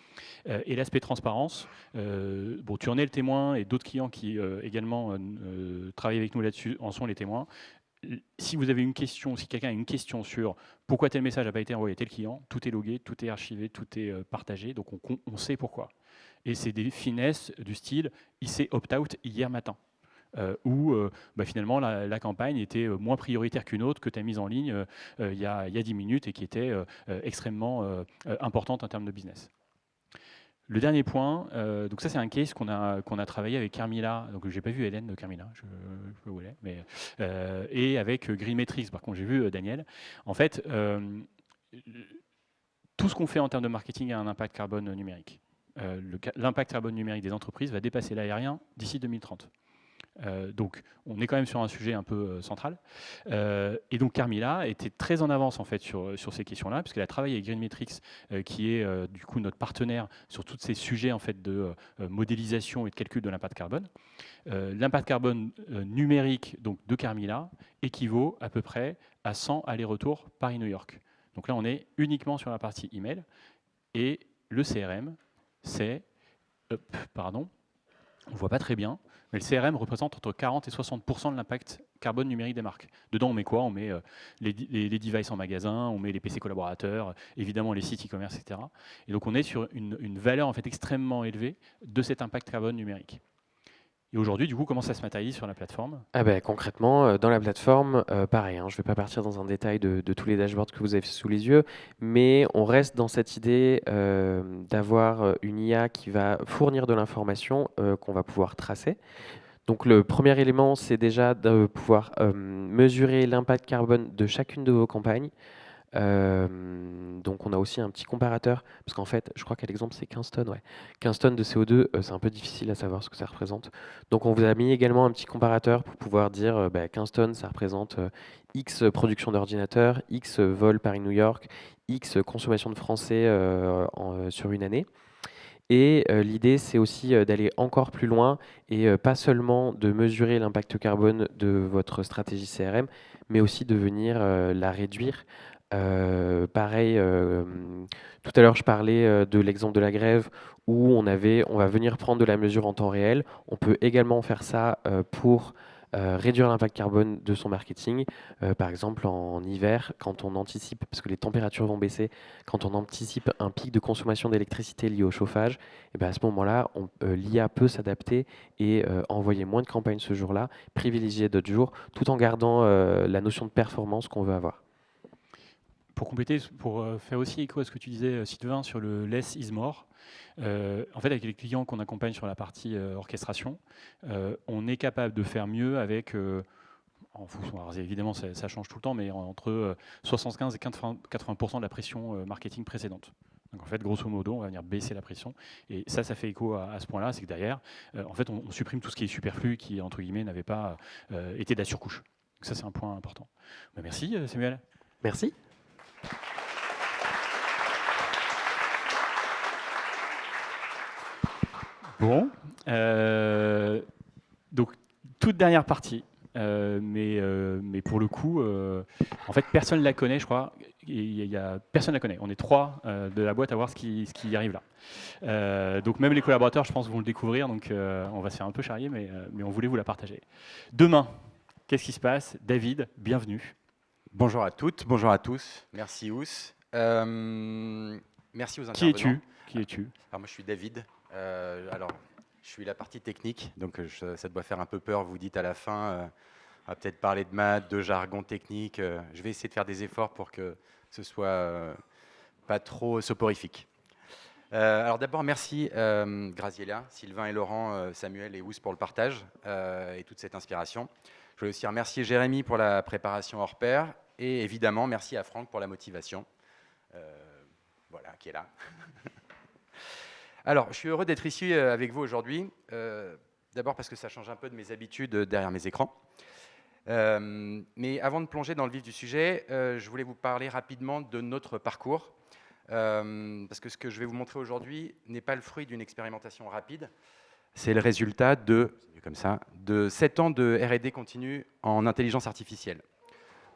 Et l'aspect transparence, tu en es le témoin, et d'autres clients qui également travaillent avec nous là-dessus en sont les témoins. Si vous avez une question, si quelqu'un a une question sur pourquoi tel message n'a pas été envoyé à tel client, tout est logué, tout est archivé, tout est partagé, donc on sait pourquoi. Et c'est des finesses du style, il s'est opt-out hier matin. Où finalement la campagne était moins prioritaire qu'une autre que tu as mise en ligne il y a 10 minutes et qui était extrêmement importante en termes de business. Le dernier point, donc ça c'est un case qu'on a travaillé avec Carmila, donc j'ai pas vu Hélène de Carmila, je sais pas où elle est, mais, et avec Greenmetrics, par contre j'ai vu Daniel. En fait, tout ce qu'on fait en termes de marketing a un impact carbone numérique. L'impact carbone numérique des entreprises va dépasser l'aérien d'ici 2030. Donc, on est quand même sur un sujet un peu central. Et donc, Carmila était très en avance en fait sur ces questions-là, puisqu'elle a travaillé avec Greenmetrics, qui est du coup notre partenaire sur tous ces sujets en fait de modélisation et de calcul de l'impact carbone. L'impact carbone numérique donc de Carmila équivaut à peu près à 100 allers-retours Paris-New York. Donc là, on est uniquement sur la partie email. Et le CRM, c'est... pardon, on ne voit pas très bien, mais le CRM représente entre 40 et 60% de l'impact carbone numérique des marques. Dedans, on met quoi? On met les devices en magasin, on met les PC collaborateurs, évidemment les sites e-commerce, etc. Et donc, on est sur une valeur en fait extrêmement élevée de cet impact carbone numérique. Et aujourd'hui, du coup, comment ça se matérialise sur la plateforme? Ah ben, concrètement, dans la plateforme, pareil, hein, je ne vais pas partir dans un détail de tous les dashboards que vous avez sous les yeux, mais on reste dans cette idée d'avoir une IA qui va fournir de l'information qu'on va pouvoir tracer. Donc le premier élément, c'est déjà de pouvoir mesurer l'impact carbone de chacune de vos campagnes. Donc on a aussi un petit comparateur, parce qu'en fait, je crois qu'à l'exemple, c'est 15 tonnes. Ouais. 15 tonnes de CO2, c'est un peu difficile à savoir ce que ça représente. Donc on vous a mis également un petit comparateur pour pouvoir dire 15 tonnes, ça représente X production d'ordinateurs, X vol Paris-New York, X consommation de français sur une année. Et l'idée, c'est aussi d'aller encore plus loin et pas seulement de mesurer l'impact carbone de votre stratégie CRM, mais aussi de venir la réduire. Pareil, tout à l'heure, je parlais de l'exemple de la grève où on va venir prendre de la mesure en temps réel. On peut également faire ça pour réduire l'impact carbone de son marketing. Par exemple, en hiver, quand on anticipe, parce que les températures vont baisser, quand on anticipe un pic de consommation d'électricité lié au chauffage, et bien à ce moment-là, l'IA peut s'adapter et envoyer moins de campagnes ce jour-là, privilégier d'autres jours, tout en gardant la notion de performance qu'on veut avoir. Pour compléter, pour faire aussi écho à ce que tu disais, Sylvain, sur le less is more, en fait, avec les clients qu'on accompagne sur la partie orchestration, on est capable de faire mieux avec, en fonction, alors évidemment ça change tout le temps, mais entre 75 et 80% de la pression marketing précédente. Donc en fait, grosso modo, on va venir baisser la pression. Et ça fait écho à ce point-là, c'est que derrière, en fait, on supprime tout ce qui est superflu, qui, entre guillemets, n'avait pas été de la surcouche. Donc ça, c'est un point important. Bah, merci, Samuel. Merci. Bon, donc toute dernière partie, mais pour le coup, en fait, personne ne la connaît, je crois. Personne ne la connaît. On est 3 de la boîte à voir ce qui arrive là. Donc même les collaborateurs, je pense, vont le découvrir. Donc on va se faire un peu charrier, mais on voulait vous la partager. Demain, qu'est-ce qui se passe? David, bienvenue. Bonjour à toutes, bonjour à tous. Merci Ous. Merci aux intervenants. Qui es-tu? Alors moi je suis David. Alors je suis la partie technique, donc ça doit faire un peu peur. Vous dites à la fin, on va peut-être parler de maths, de jargon technique. Je vais essayer de faire des efforts pour que ce soit pas trop soporifique. Alors d'abord merci Graziella, Sylvain et Laurent, Samuel et Ous pour le partage et toute cette inspiration. Je voulais aussi remercier Jérémy pour la préparation hors pair et évidemment merci à Franck pour la motivation, voilà, qui est là. Alors, je suis heureux d'être ici avec vous aujourd'hui, d'abord parce que ça change un peu de mes habitudes derrière mes écrans. Mais avant de plonger dans le vif du sujet, je voulais vous parler rapidement de notre parcours, parce que ce que je vais vous montrer aujourd'hui n'est pas le fruit d'une expérimentation rapide, c'est le résultat de 7 ans de R&D continu en intelligence artificielle.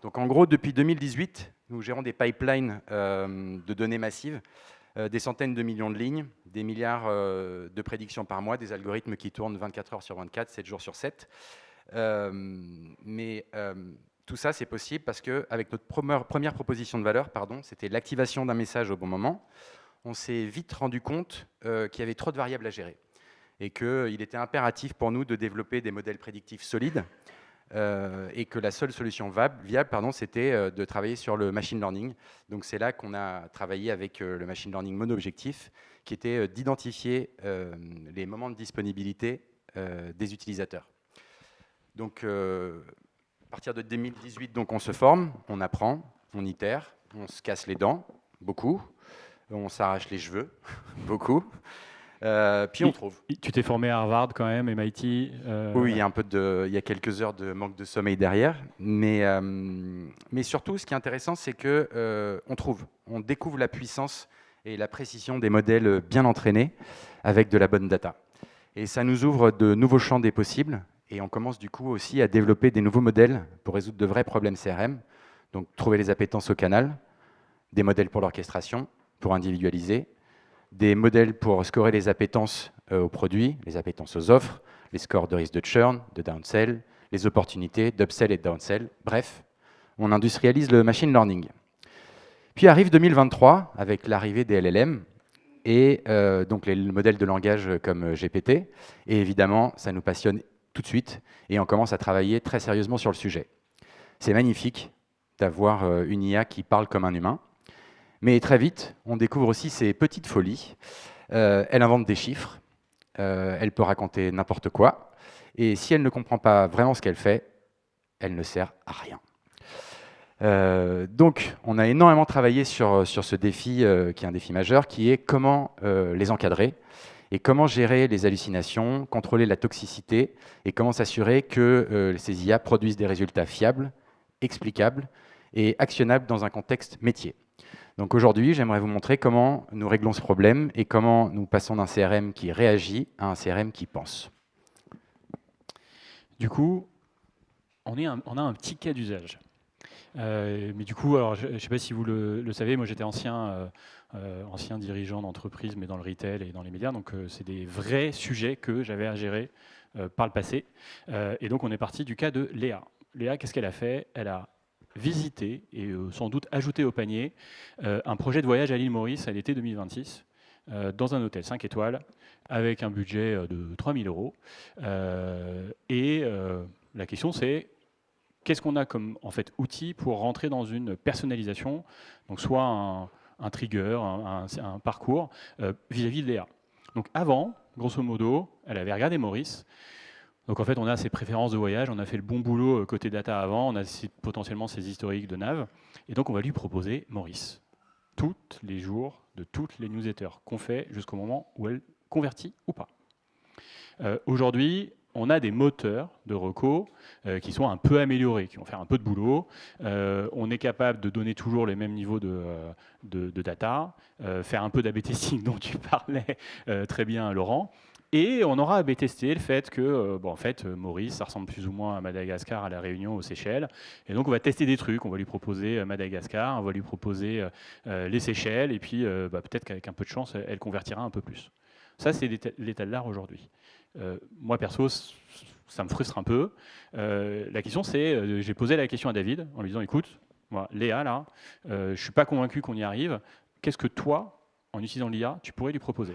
Donc en gros, depuis 2018, nous gérons des pipelines de données massives, des centaines de millions de lignes, des milliards de prédictions par mois, des algorithmes qui tournent 24 heures sur 24, 7 jours sur 7. Mais tout ça, c'est possible parce qu'avec notre première proposition de valeur, c'était l'activation d'un message au bon moment, on s'est vite rendu compte qu'il y avait trop de variables à gérer et qu'il était impératif pour nous de développer des modèles prédictifs solides et que la seule solution viable, c'était de travailler sur le machine learning. Donc c'est là qu'on a travaillé avec le machine learning mono-objectif, qui était d'identifier les moments de disponibilité des utilisateurs. Donc à partir de 2018, donc, on se forme, on apprend, on itère, on se casse les dents, beaucoup, on s'arrache les cheveux, beaucoup. Puis on trouve. Tu t'es formé à Harvard quand même, MIT. Oui, il y a quelques heures de manque de sommeil derrière, mais surtout, ce qui est intéressant, c'est que on découvre la puissance et la précision des modèles bien entraînés avec de la bonne data. Et ça nous ouvre de nouveaux champs des possibles, et on commence du coup aussi à développer des nouveaux modèles pour résoudre de vrais problèmes CRM. Donc trouver les appétences au canal, des modèles pour l'orchestration, pour individualiser, des modèles pour scorer les appétences aux produits, les appétences aux offres, les scores de risque de churn, de downsell, les opportunités d'upsell et de downsell. Bref, on industrialise le machine learning. Puis arrive 2023 avec l'arrivée des LLM et donc les modèles de langage comme GPT. Et évidemment, ça nous passionne tout de suite et on commence à travailler très sérieusement sur le sujet. C'est magnifique d'avoir une IA qui parle comme un humain. Mais très vite, on découvre aussi ses petites folies. Elle invente des chiffres, elle peut raconter n'importe quoi. Et si elle ne comprend pas vraiment ce qu'elle fait, elle ne sert à rien. Donc, on a énormément travaillé sur ce défi, qui est un défi majeur, qui est comment les encadrer et comment gérer les hallucinations, contrôler la toxicité et comment s'assurer que ces IA produisent des résultats fiables, explicables et actionnables dans un contexte métier. Donc aujourd'hui, j'aimerais vous montrer comment nous réglons ce problème et comment nous passons d'un CRM qui réagit à un CRM qui pense. Du coup, on a un petit cas d'usage. Mais du coup, alors, je ne sais pas si vous le savez, moi j'étais ancien dirigeant d'entreprise, mais dans le retail et dans les médias, donc c'est des vrais sujets que j'avais à gérer par le passé. Et donc on est parti du cas de Léa. Léa, qu'est-ce qu'elle a fait? Elle a visité et sans doute ajouté au panier un projet de voyage à l'île Maurice à l'été 2026, dans un hôtel 5 étoiles, avec un budget de 3 000 €. La question c'est, qu'est-ce qu'on a comme en fait, outil pour rentrer dans une personnalisation, donc soit un trigger, un parcours vis-à-vis de Léa. Donc avant, grosso modo, elle avait regardé Maurice. Donc en fait, on a ses préférences de voyage, on a fait le bon boulot côté data avant, on a potentiellement ses historiques de nav, et donc on va lui proposer Maurice, tous les jours de toutes les newsletters qu'on fait jusqu'au moment où elle convertit ou pas. Aujourd'hui, on a des moteurs de reco qui sont un peu améliorés, qui vont faire un peu de boulot. On est capable de donner toujours les mêmes niveaux de data, faire un peu d'A/B testing dont tu parlais très bien, Laurent. Et on aura A/B testé le fait que en fait, Maurice, ça ressemble plus ou moins à Madagascar, à La Réunion, aux Seychelles. Et donc on va tester des trucs, on va lui proposer Madagascar, on va lui proposer les Seychelles, et puis peut-être qu'avec un peu de chance, elle convertira un peu plus. Ça, c'est l'état de l'art aujourd'hui. Moi, perso, ça me frustre un peu. La question, c'est, j'ai posé la question à David en lui disant, écoute, moi, Léa, là, je ne suis pas convaincu qu'on y arrive. Qu'est-ce que toi, en utilisant l'IA, tu pourrais lui proposer?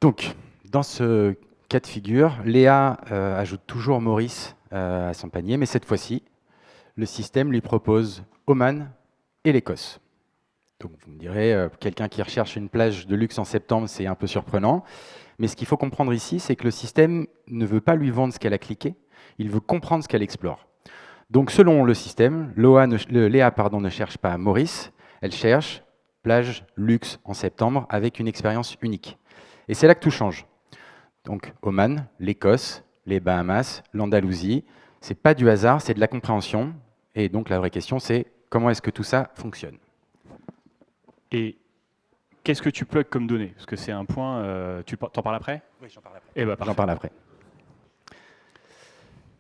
Donc, dans ce cas de figure, Léa ajoute toujours Maurice à son panier, mais cette fois-ci, le système lui propose Oman et l'Écosse. Donc vous me direz, quelqu'un qui recherche une plage de luxe en septembre, c'est un peu surprenant. Mais ce qu'il faut comprendre ici, c'est que le système ne veut pas lui vendre ce qu'elle a cliqué, il veut comprendre ce qu'elle explore. Donc selon le système, Léa ne cherche pas Maurice, elle cherche plage luxe en septembre avec une expérience unique. Et c'est là que tout change. Donc Oman, l'Écosse, les Bahamas, l'Andalousie, c'est pas du hasard, c'est de la compréhension. Et donc la vraie question, c'est comment est-ce que tout ça fonctionne? Et qu'est-ce que tu plugues comme données? Parce que c'est un point... tu t'en parles après? Oui, j'en parle après. Eh ben, J'en parle après.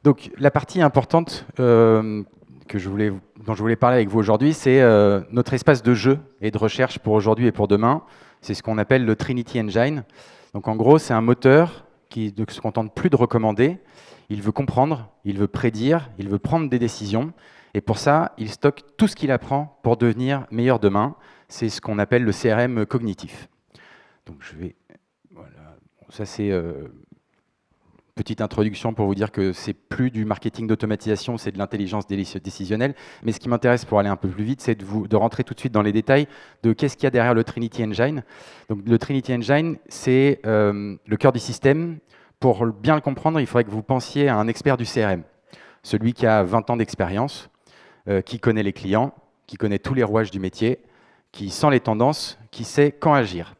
Donc, la partie importante dont je voulais parler avec vous aujourd'hui, c'est notre espace de jeu et de recherche pour aujourd'hui et pour demain. C'est ce qu'on appelle le Trinity Engine. Donc, en gros, c'est un moteur qui ne se contente plus de recommander. Il veut comprendre, il veut prédire, il veut prendre des décisions. Et pour ça, il stocke tout ce qu'il apprend pour devenir meilleur demain. C'est ce qu'on appelle le CRM cognitif. Donc voilà. Ça c'est petite introduction pour vous dire que c'est plus du marketing d'automatisation, c'est de l'intelligence décisionnelle. Mais ce qui m'intéresse pour aller un peu plus vite, c'est de rentrer tout de suite dans les détails de qu'est-ce qu'il y a derrière le Trinity Engine. Donc le Trinity Engine, c'est le cœur du système. Pour bien le comprendre, il faudrait que vous pensiez à un expert du CRM, celui qui a 20 ans d'expérience, qui connaît les clients, qui connaît tous les rouages du métier, qui sent les tendances, qui sait quand agir.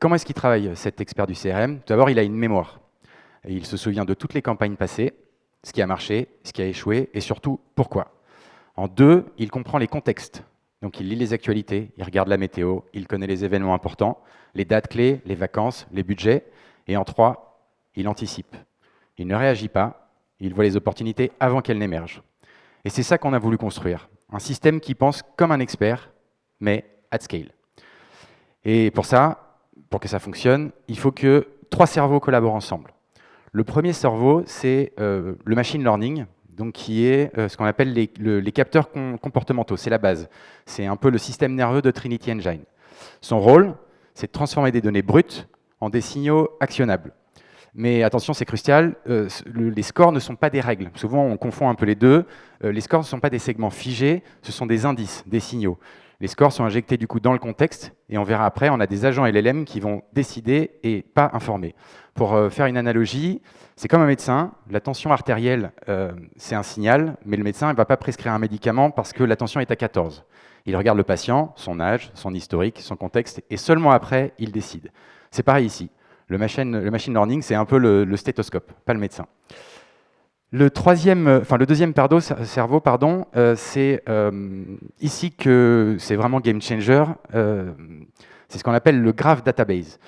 Comment est-ce qu'il travaille, cet expert du CRM? Tout d'abord, il a une mémoire. Et il se souvient de toutes les campagnes passées, ce qui a marché, ce qui a échoué, et surtout, pourquoi. En deux, il comprend les contextes. Donc, il lit les actualités, il regarde la météo, il connaît les événements importants, les dates clés, les vacances, les budgets. Et en trois, il anticipe. Il ne réagit pas, il voit les opportunités avant qu'elles n'émergent. Et c'est ça qu'on a voulu construire. un système qui pense comme un expert, mais at scale. Et pour ça, pour que ça fonctionne, il faut que 3 cerveaux collaborent ensemble. Le premier cerveau, c'est le machine learning, donc qui est ce qu'on appelle les capteurs comportementaux, c'est la base. C'est un peu le système nerveux de Trinity Engine. Son rôle, c'est de transformer des données brutes en des signaux actionnables. Mais attention, c'est crucial, les scores ne sont pas des règles. Souvent, on confond un peu les deux. Les scores ne sont pas des segments figés, ce sont des indices, des signaux. Les scores sont injectés du coup dans le contexte, et on verra après, on a des agents LLM qui vont décider et pas informer. Pour faire une analogie, c'est comme un médecin, la tension artérielle, c'est un signal, mais le médecin ne va pas prescrire un médicament parce que la tension est à 14. Il regarde le patient, son âge, son historique, son contexte, et seulement après, il décide. C'est pareil ici. Le machine learning, c'est un peu le stéthoscope, pas le médecin. Le deuxième cerveau, c'est ici que c'est vraiment game changer. C'est ce qu'on appelle le graph database.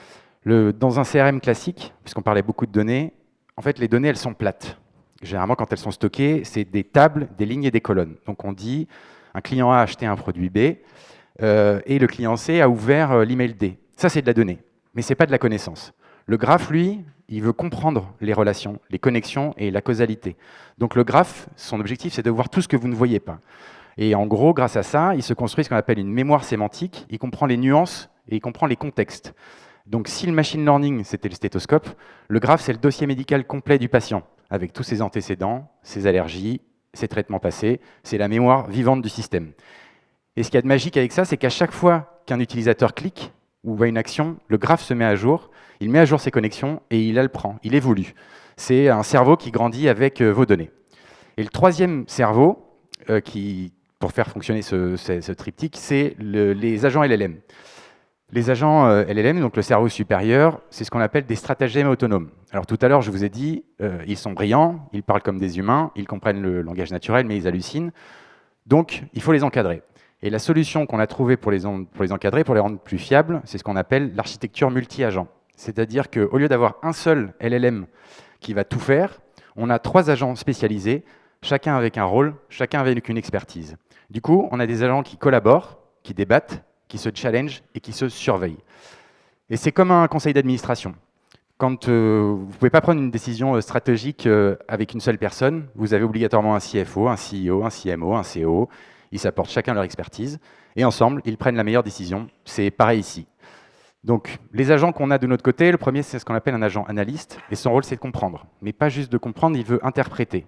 Dans un CRM classique, puisqu'on parlait beaucoup de données, en fait, les données, elles sont plates. Généralement, quand elles sont stockées, c'est des tables, des lignes et des colonnes. Donc, on dit, un client A a acheté un produit B et le client C a ouvert l'email D. Ça, c'est de la donnée, mais ce n'est pas de la connaissance. Le graphe, lui, il veut comprendre les relations, les connexions et la causalité. Donc le graphe, son objectif, c'est de voir tout ce que vous ne voyez pas. Et en gros, grâce à ça, il se construit ce qu'on appelle une mémoire sémantique. Il comprend les nuances et il comprend les contextes. Donc si le machine learning, c'était le stéthoscope, le graphe, c'est le dossier médical complet du patient, avec tous ses antécédents, ses allergies, ses traitements passés. C'est la mémoire vivante du système. Et ce qu'il y a de magique avec ça, c'est qu'à chaque fois qu'un utilisateur clique ou voit une action, le graphe se met à jour, il met à jour ses connexions et il le prend, il évolue. C'est un cerveau qui grandit avec vos données. Et le troisième cerveau, pour faire fonctionner ce triptyque, c'est les agents LLM. Les agents LLM, donc le cerveau supérieur, c'est ce qu'on appelle des stratagèmes autonomes. Alors tout à l'heure, je vous ai dit, ils sont brillants, ils parlent comme des humains, ils comprennent le langage naturel, mais ils hallucinent. Donc, il faut les encadrer. Et la solution qu'on a trouvée pour les encadrer, pour les rendre plus fiables, c'est ce qu'on appelle l'architecture multi-agent. C'est-à-dire qu'au lieu d'avoir un seul LLM qui va tout faire, on a 3 agents spécialisés, chacun avec un rôle, chacun avec une expertise. Du coup, on a des agents qui collaborent, qui débattent, qui se challengent et qui se surveillent. Et c'est comme un conseil d'administration. Quand vous ne pouvez pas prendre une décision stratégique avec une seule personne, vous avez obligatoirement un CFO, un CEO, un CMO, un CO. Ils s'apportent chacun leur expertise et ensemble, ils prennent la meilleure décision. C'est pareil ici. Donc, les agents qu'on a de notre côté, le premier, c'est ce qu'on appelle un agent analyste, et son rôle, c'est de comprendre. Mais pas juste de comprendre, il veut interpréter.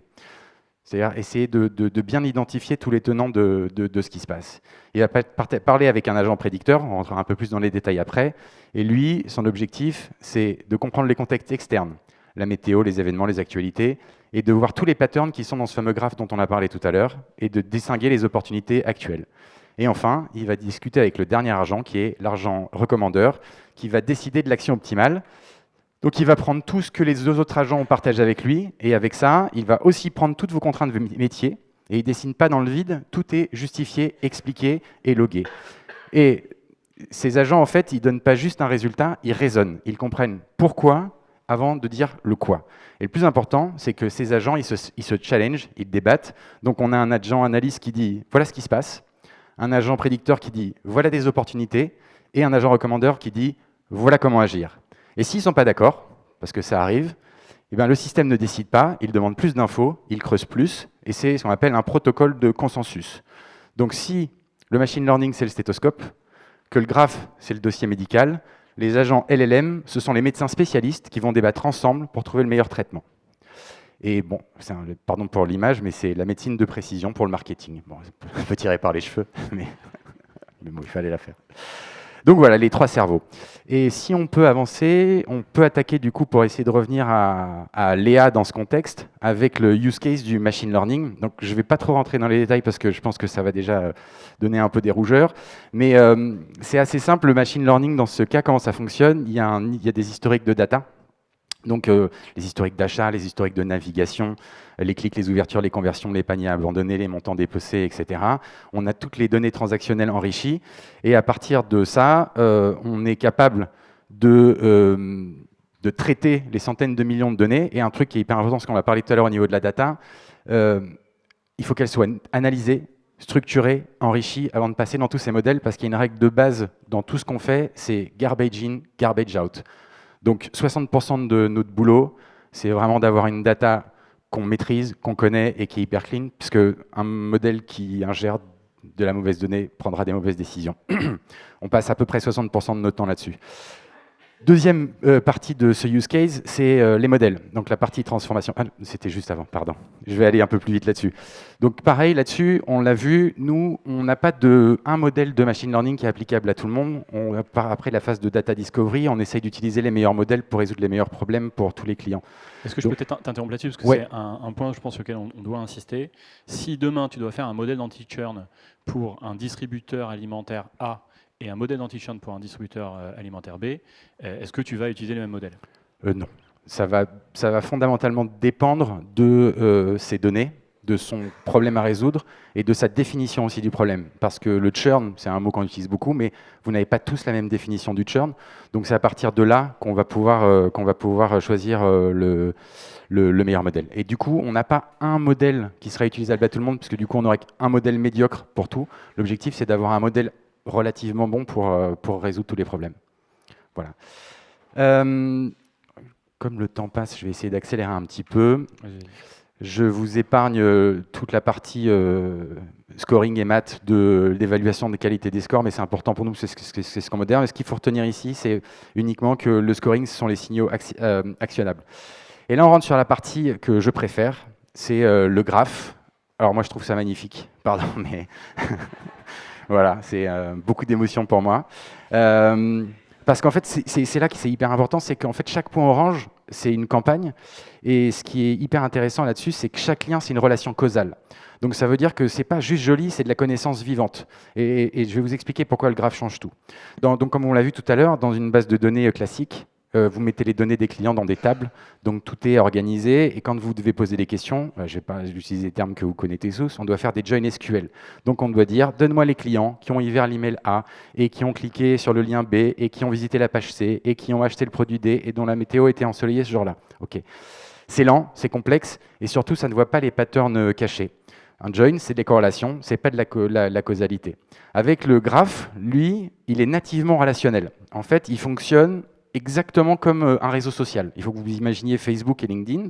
C'est-à-dire essayer de bien identifier tous les tenants de ce qui se passe. Il va parler avec un agent prédicteur, on rentrera un peu plus dans les détails après, et lui, son objectif, c'est de comprendre les contextes externes, la météo, les événements, les actualités, et de voir tous les patterns qui sont dans ce fameux graphe dont on a parlé tout à l'heure, et de distinguer les opportunités actuelles. Et enfin, il va discuter avec le dernier agent, qui est l'agent recommandeur, qui va décider de l'action optimale. Donc il va prendre tout ce que les 2 autres agents ont partagé avec lui, et avec ça, il va aussi prendre toutes vos contraintes de métier, et il ne dessine pas dans le vide, tout est justifié, expliqué et logué. Et ces agents, en fait, ils ne donnent pas juste un résultat, ils raisonnent, ils comprennent pourquoi avant de dire le quoi. Et le plus important, c'est que ces agents, ils se challengent, ils débattent. Donc on a un agent analyste qui dit « voilà ce qui se passe », un agent prédicteur qui dit « voilà des opportunités », et un agent recommandeur qui dit « voilà comment agir ». Et s'ils ne sont pas d'accord, parce que ça arrive, eh bien, le système ne décide pas, il demande plus d'infos, il creuse plus, et c'est ce qu'on appelle un protocole de consensus. Donc si le machine learning, c'est le stéthoscope, que le graphe, c'est le dossier médical, les agents LLM, ce sont les médecins spécialistes qui vont débattre ensemble pour trouver le meilleur traitement. Et bon, pardon pour l'image, mais c'est la médecine de précision pour le marketing. Bon, un peu tiré par les cheveux, mais bon, il fallait la faire. Donc voilà, les 3 cerveaux. Et si on peut avancer, on peut attaquer du coup pour essayer de revenir à Léa dans ce contexte, avec le use case du machine learning. Donc je ne vais pas trop rentrer dans les détails parce que je pense que ça va déjà donner un peu des rougeurs. Mais c'est assez simple, le machine learning, dans ce cas, comment ça fonctionne. Il y a des historiques de data. Donc les historiques d'achat, les historiques de navigation, les clics, les ouvertures, les conversions, les paniers abandonnés, les montants dépecés, etc. On a toutes les données transactionnelles enrichies. Et à partir de ça, on est capable de traiter les centaines de millions de données. Et un truc qui est hyper important, ce qu'on a parlé tout à l'heure au niveau de la data, il faut qu'elle soit analysée, structuré, enrichi avant de passer dans tous ces modèles, parce qu'il y a une règle de base dans tout ce qu'on fait, c'est garbage in, garbage out. Donc 60% de notre boulot, c'est vraiment d'avoir une data qu'on maîtrise, qu'on connaît et qui est hyper clean, puisque un modèle qui ingère de la mauvaise donnée prendra des mauvaises décisions. On passe à peu près 60% de notre temps là-dessus. Deuxième partie de ce use case, c'est les modèles. Donc la partie transformation. Ah, c'était juste avant, pardon. Je vais aller un peu plus vite là-dessus. Donc pareil, là-dessus, on l'a vu, nous, on n'a pas un modèle de machine learning qui est applicable à tout le monde. Après la phase de data discovery, on essaye d'utiliser les meilleurs modèles pour résoudre les meilleurs problèmes pour tous les clients. Est-ce que je peux peut-être t'interrompre là-dessus, parce que Ouais. c'est un point, je pense, sur lequel on doit insister. Si demain, tu dois faire un modèle d'anti-churn pour un distributeur alimentaire A et un modèle d'anti-churn pour un distributeur alimentaire B, est-ce que tu vas utiliser les mêmes modèles? Non. Ça va fondamentalement dépendre de ces données, de son problème à résoudre et de sa définition aussi du problème. Parce que le churn, c'est un mot qu'on utilise beaucoup, mais vous n'avez pas tous la même définition du churn. Donc c'est à partir de là qu'on va pouvoir choisir le meilleur modèle. Et du coup, on n'a pas un modèle qui sera utilisable à tout le monde, parce que du coup, on n'aurait qu'un modèle médiocre pour tout. L'objectif, c'est d'avoir un modèle relativement bon pour résoudre tous les problèmes. Voilà. Comme le temps passe, je vais essayer d'accélérer un petit peu. Je vous épargne toute la partie scoring et maths de l'évaluation des qualités des scores, mais c'est important pour nous, c'est ce qu'on moderne. Mais ce qu'il faut retenir ici, c'est uniquement que le scoring, ce sont les signaux actionnables. Et là, on rentre sur la partie que je préfère, c'est le graphe. Alors moi, je trouve ça magnifique, pardon, mais voilà, c'est beaucoup d'émotions pour moi. Parce qu'en fait, c'est là que c'est hyper important, c'est qu'en fait, chaque point orange, c'est une campagne. Et ce qui est hyper intéressant là-dessus, c'est que chaque lien, c'est une relation causale. Donc ça veut dire que c'est pas juste joli, c'est de la connaissance vivante. Et je vais vous expliquer pourquoi le graphe change tout. Donc comme on l'a vu tout à l'heure, dans une base de données classique, vous mettez les données des clients dans des tables, donc tout est organisé, et quand vous devez poser des questions, je ne vais pas utiliser des termes que vous connaissez tous, on doit faire des joins SQL. Donc on doit dire, donne-moi les clients qui ont ouvert l'email A, et qui ont cliqué sur le lien B, et qui ont visité la page C, et qui ont acheté le produit D, et dont la météo était ensoleillée ce jour-là. Okay. C'est lent, c'est complexe, et surtout ça ne voit pas les patterns cachés. Un join, c'est des corrélations, c'est pas de la causalité. Avec le graphe, lui, il est nativement relationnel. En fait, il fonctionne exactement comme un réseau social. Il faut que vous imaginiez Facebook et LinkedIn.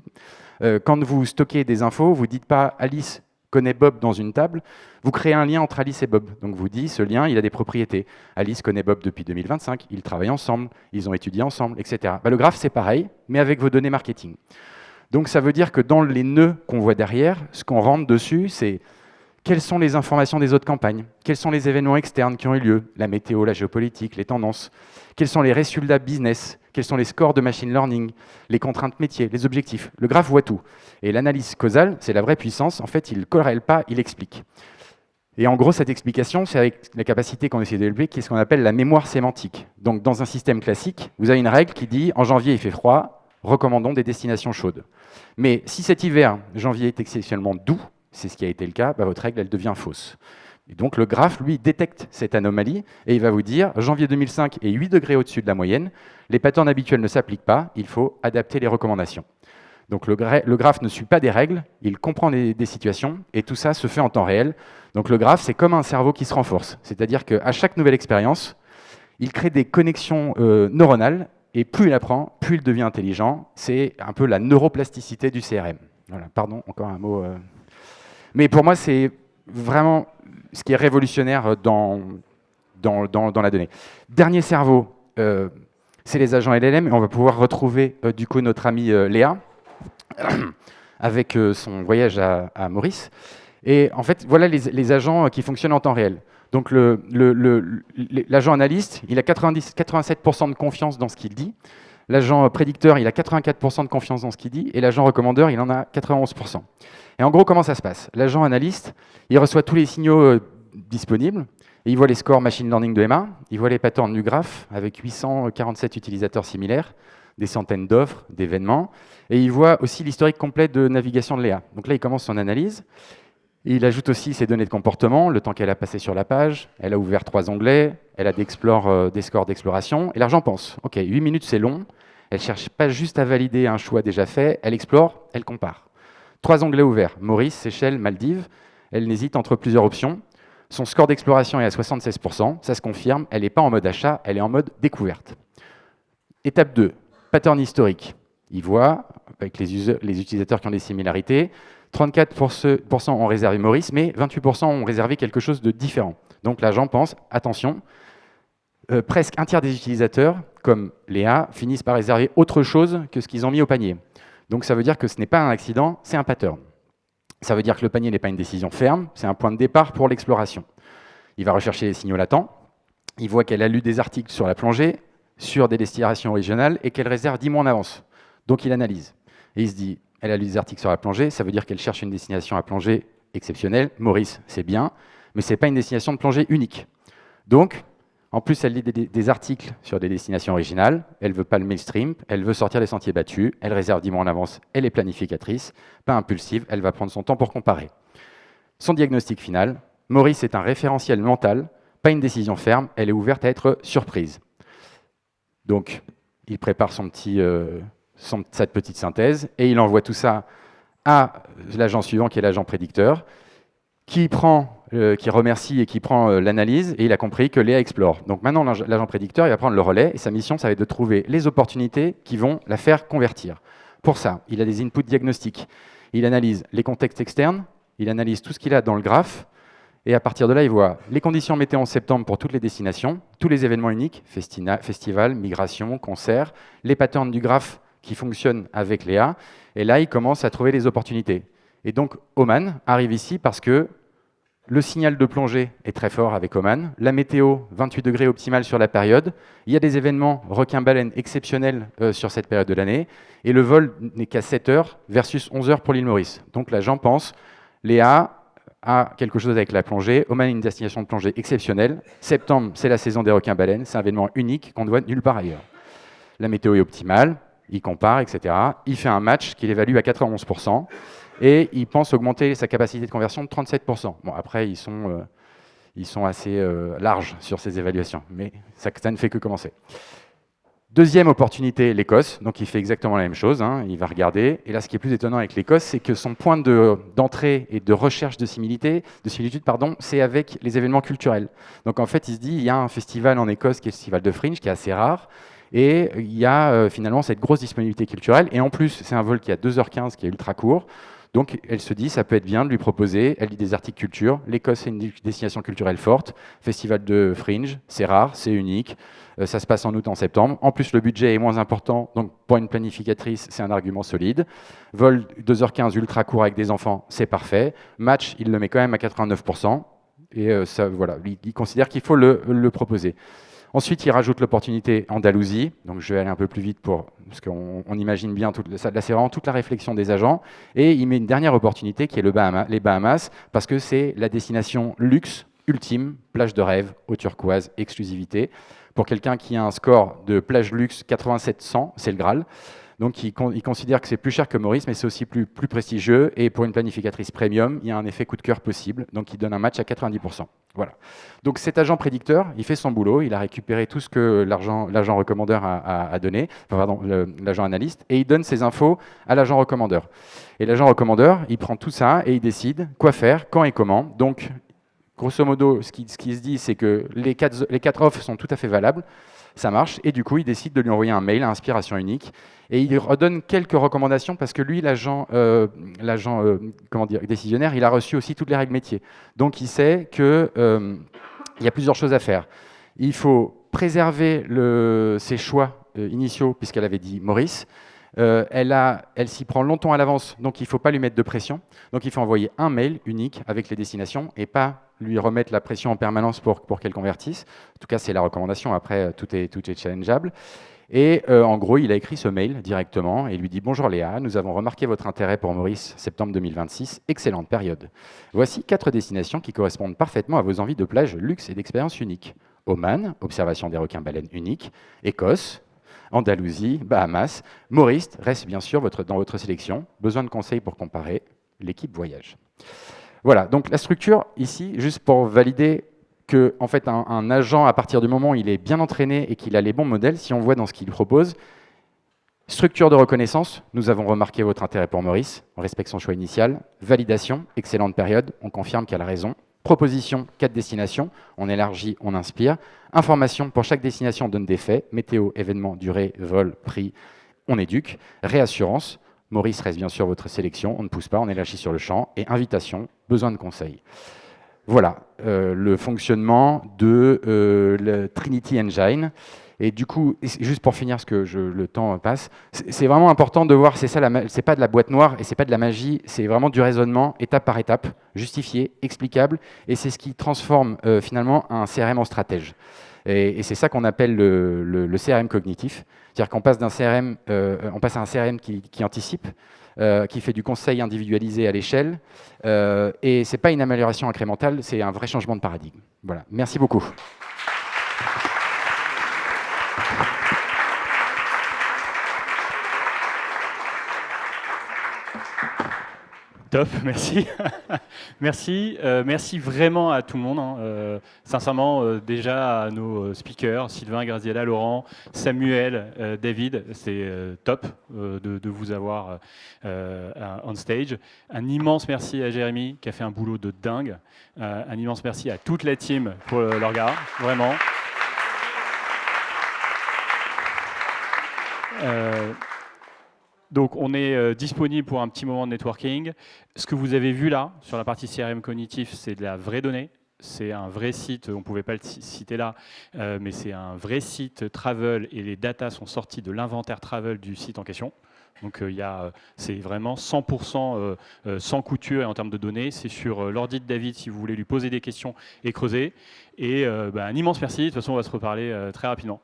Quand vous stockez des infos, vous ne dites pas « Alice connaît Bob dans une table », vous créez un lien entre Alice et Bob. Donc vous dites « Ce lien, il a des propriétés. Alice connaît Bob depuis 2025, ils travaillent ensemble, ils ont étudié ensemble, etc. » Le graphe, c'est pareil, mais avec vos données marketing. Donc ça veut dire que dans les nœuds qu'on voit derrière, ce qu'on rentre dessus, c'est quelles sont les informations des autres campagnes, quels sont les événements externes qui ont eu lieu, la météo, la géopolitique, les tendances, quels sont les résultats business, quels sont les scores de machine learning, les contraintes métiers, les objectifs. Le graphe voit tout. Et l'analyse causale, c'est la vraie puissance. En fait, il ne corrèle pas, il explique. Et en gros, cette explication, c'est avec la capacité qu'on essaie de développer, qui est ce qu'on appelle la mémoire sémantique. Donc, dans un système classique, vous avez une règle qui dit « En janvier, il fait froid, recommandons des destinations chaudes ». Mais si cet hiver, janvier est exceptionnellement doux, c'est ce qui a été le cas, votre règle, elle devient fausse. Et donc le graphe, lui, détecte cette anomalie et il va vous dire, janvier 2005 est 8 degrés au-dessus de la moyenne, les patterns habituels ne s'appliquent pas, il faut adapter les recommandations. Donc le graphe ne suit pas des règles, il comprend des situations et tout ça se fait en temps réel. Donc le graphe, c'est comme un cerveau qui se renforce, c'est-à-dire qu'à chaque nouvelle expérience, il crée des connexions neuronales et plus il apprend, plus il devient intelligent. C'est un peu la neuroplasticité du CRM. Voilà, pardon, encore un mot. Mais pour moi, c'est vraiment ce qui est révolutionnaire dans la donnée. Dernier cerveau, c'est les agents LLM, et on va pouvoir retrouver du coup notre amie Léa avec son voyage à Maurice. Et en fait, voilà les agents qui fonctionnent en temps réel. Donc l'agent analyste, il a 87% de confiance dans ce qu'il dit. L'agent prédicteur, il a 84% de confiance dans ce qu'il dit. Et l'agent recommandeur, il en a 91%. Et en gros, comment ça se passe? L'agent analyste, il reçoit tous les signaux disponibles. Et il voit les scores machine learning de Emma. Il voit les patterns du graphe avec 847 utilisateurs similaires, des centaines d'offres, d'événements. Et il voit aussi l'historique complet de navigation de Léa. Donc là, il commence son analyse. Et il ajoute aussi ses données de comportement, le temps qu'elle a passé sur la page. Elle a ouvert 3 onglets, elle a des scores d'exploration. Et l'agent pense, OK, 8 minutes, c'est long. Elle ne cherche pas juste à valider un choix déjà fait, elle explore, elle compare. 3 onglets ouverts, Maurice, Seychelles, Maldives. Elle n'hésite entre plusieurs options. Son score d'exploration est à 76%, ça se confirme, elle n'est pas en mode achat, elle est en mode découverte. Étape 2, pattern historique. Il voit, avec les utilisateurs qui ont des similarités, 34% ont réservé Maurice, mais 28% ont réservé quelque chose de différent. Donc l'agent pense, attention, presque un tiers des utilisateurs, comme Léa, finissent par réserver autre chose que ce qu'ils ont mis au panier. Donc ça veut dire que ce n'est pas un accident, c'est un pattern. Ça veut dire que le panier n'est pas une décision ferme, c'est un point de départ pour l'exploration. Il va rechercher les signaux latents, il voit qu'elle a lu des articles sur la plongée, sur des destinations originales, et qu'elle réserve 10 mois en avance. Donc il analyse. Et il se dit, elle a lu des articles sur la plongée, ça veut dire qu'elle cherche une destination à plongée exceptionnelle. Maurice, c'est bien, mais ce n'est pas une destination de plongée unique. Donc, en plus, elle lit des articles sur des destinations originales, elle ne veut pas le mainstream, elle veut sortir des sentiers battus, elle réserve 10 mois en avance, elle est planificatrice, pas impulsive, elle va prendre son temps pour comparer. Son diagnostic final, Maurice est un référentiel mental, pas une décision ferme, elle est ouverte à être surprise. Donc, il prépare sa petite synthèse et il envoie tout ça à l'agent suivant, qui est l'agent prédicteur, qui remercie et qui prend l'analyse, et il a compris que Léa explore. Donc maintenant, l'agent prédicteur, il va prendre le relais, et sa mission, ça va être de trouver les opportunités qui vont la faire convertir. Pour ça, il a des inputs diagnostiques. Il analyse les contextes externes, il analyse tout ce qu'il a dans le graphe, et à partir de là, il voit les conditions météo en septembre pour toutes les destinations, tous les événements uniques, festivals, migrations, concerts, les patterns du graphe qui fonctionnent avec Léa, et là, il commence à trouver les opportunités. Et donc, Oman arrive ici parce que le signal de plongée est très fort avec Oman, la météo, 28 degrés optimale sur la période, il y a des événements requins-baleines exceptionnels sur cette période de l'année, et le vol n'est qu'à 7 heures versus 11 heures pour l'île Maurice. Donc l'agent pense, Léa a quelque chose avec la plongée, Oman est une destination de plongée exceptionnelle, septembre c'est la saison des requins-baleines, c'est un événement unique qu'on ne voit nulle part ailleurs. La météo est optimale, il compare, etc. Il fait un match qu'il évalue à 91%, et il pense augmenter sa capacité de conversion de 37%. Bon, après, ils sont assez larges sur ces évaluations, mais ça ne fait que commencer. Deuxième opportunité, l'Écosse. Donc, il fait exactement la même chose. Il va regarder. Et là, ce qui est plus étonnant avec l'Écosse, c'est que son point d'entrée et de recherche de similitude, c'est avec les événements culturels. Donc, en fait, il se dit, il y a un festival en Écosse qui est le festival de Fringe, qui est assez rare. Et il y a finalement cette grosse disponibilité culturelle. Et en plus, c'est un vol qui est à 2h15, qui est ultra court. Donc, elle se dit, ça peut être bien de lui proposer, elle lit des articles culture, l'Écosse c'est une destination culturelle forte, festival de Fringe, c'est rare, c'est unique, ça se passe en août, en septembre. En plus, le budget est moins important, donc pour une planificatrice, c'est un argument solide. Vol 2h15 ultra court avec des enfants, c'est parfait. Match, il le met quand même à 89%, et ça, voilà, il considère qu'il faut le proposer. Ensuite, il rajoute l'opportunité Andalousie. Donc, je vais aller un peu plus vite parce qu'on imagine bien, là, c'est vraiment toute la réflexion des agents. Et il met une dernière opportunité qui est les Bahamas, parce que c'est la destination luxe, ultime, plage de rêve, eau turquoise, exclusivité. Pour quelqu'un qui a un score de plage luxe 8700, c'est le Graal. Donc, il considère que c'est plus cher que Maurice, mais c'est aussi plus prestigieux. Et pour une planificatrice premium, il y a un effet coup de cœur possible. Donc, il donne un match à 90%. Voilà. Donc, cet agent prédicteur, il fait son boulot. Il a récupéré tout ce que l'agent recommandeur a donné, l'agent analyste, et il donne ses infos à l'agent recommandeur. Et l'agent recommandeur, il prend tout ça et il décide quoi faire, quand et comment. Donc, grosso modo, ce qui se dit, c'est que les quatre offres sont tout à fait valables. Ça marche, et du coup, il décide de lui envoyer un mail à inspiration unique, et il redonne quelques recommandations, parce que lui, l'agent décisionnaire, il a reçu aussi toutes les règles métiers. Donc, il sait qu'il y a plusieurs choses à faire. Il faut préserver ses choix initiaux, puisqu'elle avait dit Maurice. Elle s'y prend longtemps à l'avance, donc il ne faut pas lui mettre de pression. Donc, il faut envoyer un mail unique avec les destinations, et pas lui remettre la pression en permanence pour qu'elle convertisse. En tout cas, c'est la recommandation. Après, tout est challengeable. Et en gros, il a écrit ce mail directement et il lui dit « Bonjour Léa, nous avons remarqué votre intérêt pour Maurice, septembre 2026, excellente période. Voici 4 destinations qui correspondent parfaitement à vos envies de plage, luxe et d'expérience unique. Oman, observation des requins-baleines uniques. Écosse, Andalousie, Bahamas. Maurice reste bien sûr dans votre sélection. Besoin de conseils pour comparer. L'équipe voyage. » Voilà, donc la structure ici, juste pour valider que en fait, un agent, à partir du moment où il est bien entraîné et qu'il a les bons modèles, si on voit dans ce qu'il propose, Structure de reconnaissance, nous avons remarqué votre intérêt pour Maurice, on respecte son choix initial. Validation, excellente période, on confirme qu'elle a raison. Proposition, 4 destinations, on élargit, on inspire. Information, pour chaque destination, on donne des faits. Météo, événement, durée, vol, prix, on éduque. Réassurance, Maurice reste bien sûr votre sélection, on ne pousse pas, on élargit sur le champ. Et invitation, besoin de conseils. Voilà le fonctionnement de le Trinity Engine. Et du coup, juste pour finir, parce que le temps passe, c'est vraiment important de voir, c'est pas de la boîte noire et c'est pas de la magie, c'est vraiment du raisonnement étape par étape, justifié, explicable, et c'est ce qui transforme finalement un CRM en stratège. Et c'est ça qu'on appelle le CRM cognitif, c'est-à-dire qu'on passe d'un CRM, on passe à un CRM qui anticipe, qui fait du conseil individualisé à l'échelle, et c'est pas une amélioration incrémentale, c'est un vrai changement de paradigme. Voilà, merci beaucoup. Top, merci. Merci, merci vraiment à tout le monde. Hein. Sincèrement, déjà à nos speakers, Sylvain, Graziella, Laurent, Samuel, David, c'est top de vous avoir on stage. Un immense merci à Jérémy qui a fait un boulot de dingue. Un immense merci à toute la team pour leur regard, vraiment. Donc on est disponible pour un petit moment de networking. Ce que vous avez vu là, sur la partie CRM cognitif, c'est de la vraie donnée. C'est un vrai site, on ne pouvait pas le citer là, mais c'est un vrai site travel et les datas sont sortis de l'inventaire travel du site en question. Donc c'est vraiment 100% sans couture et en termes de données. C'est sur l'ordi de David si vous voulez lui poser des questions et creuser. Et un immense merci. De toute façon, on va se reparler très rapidement.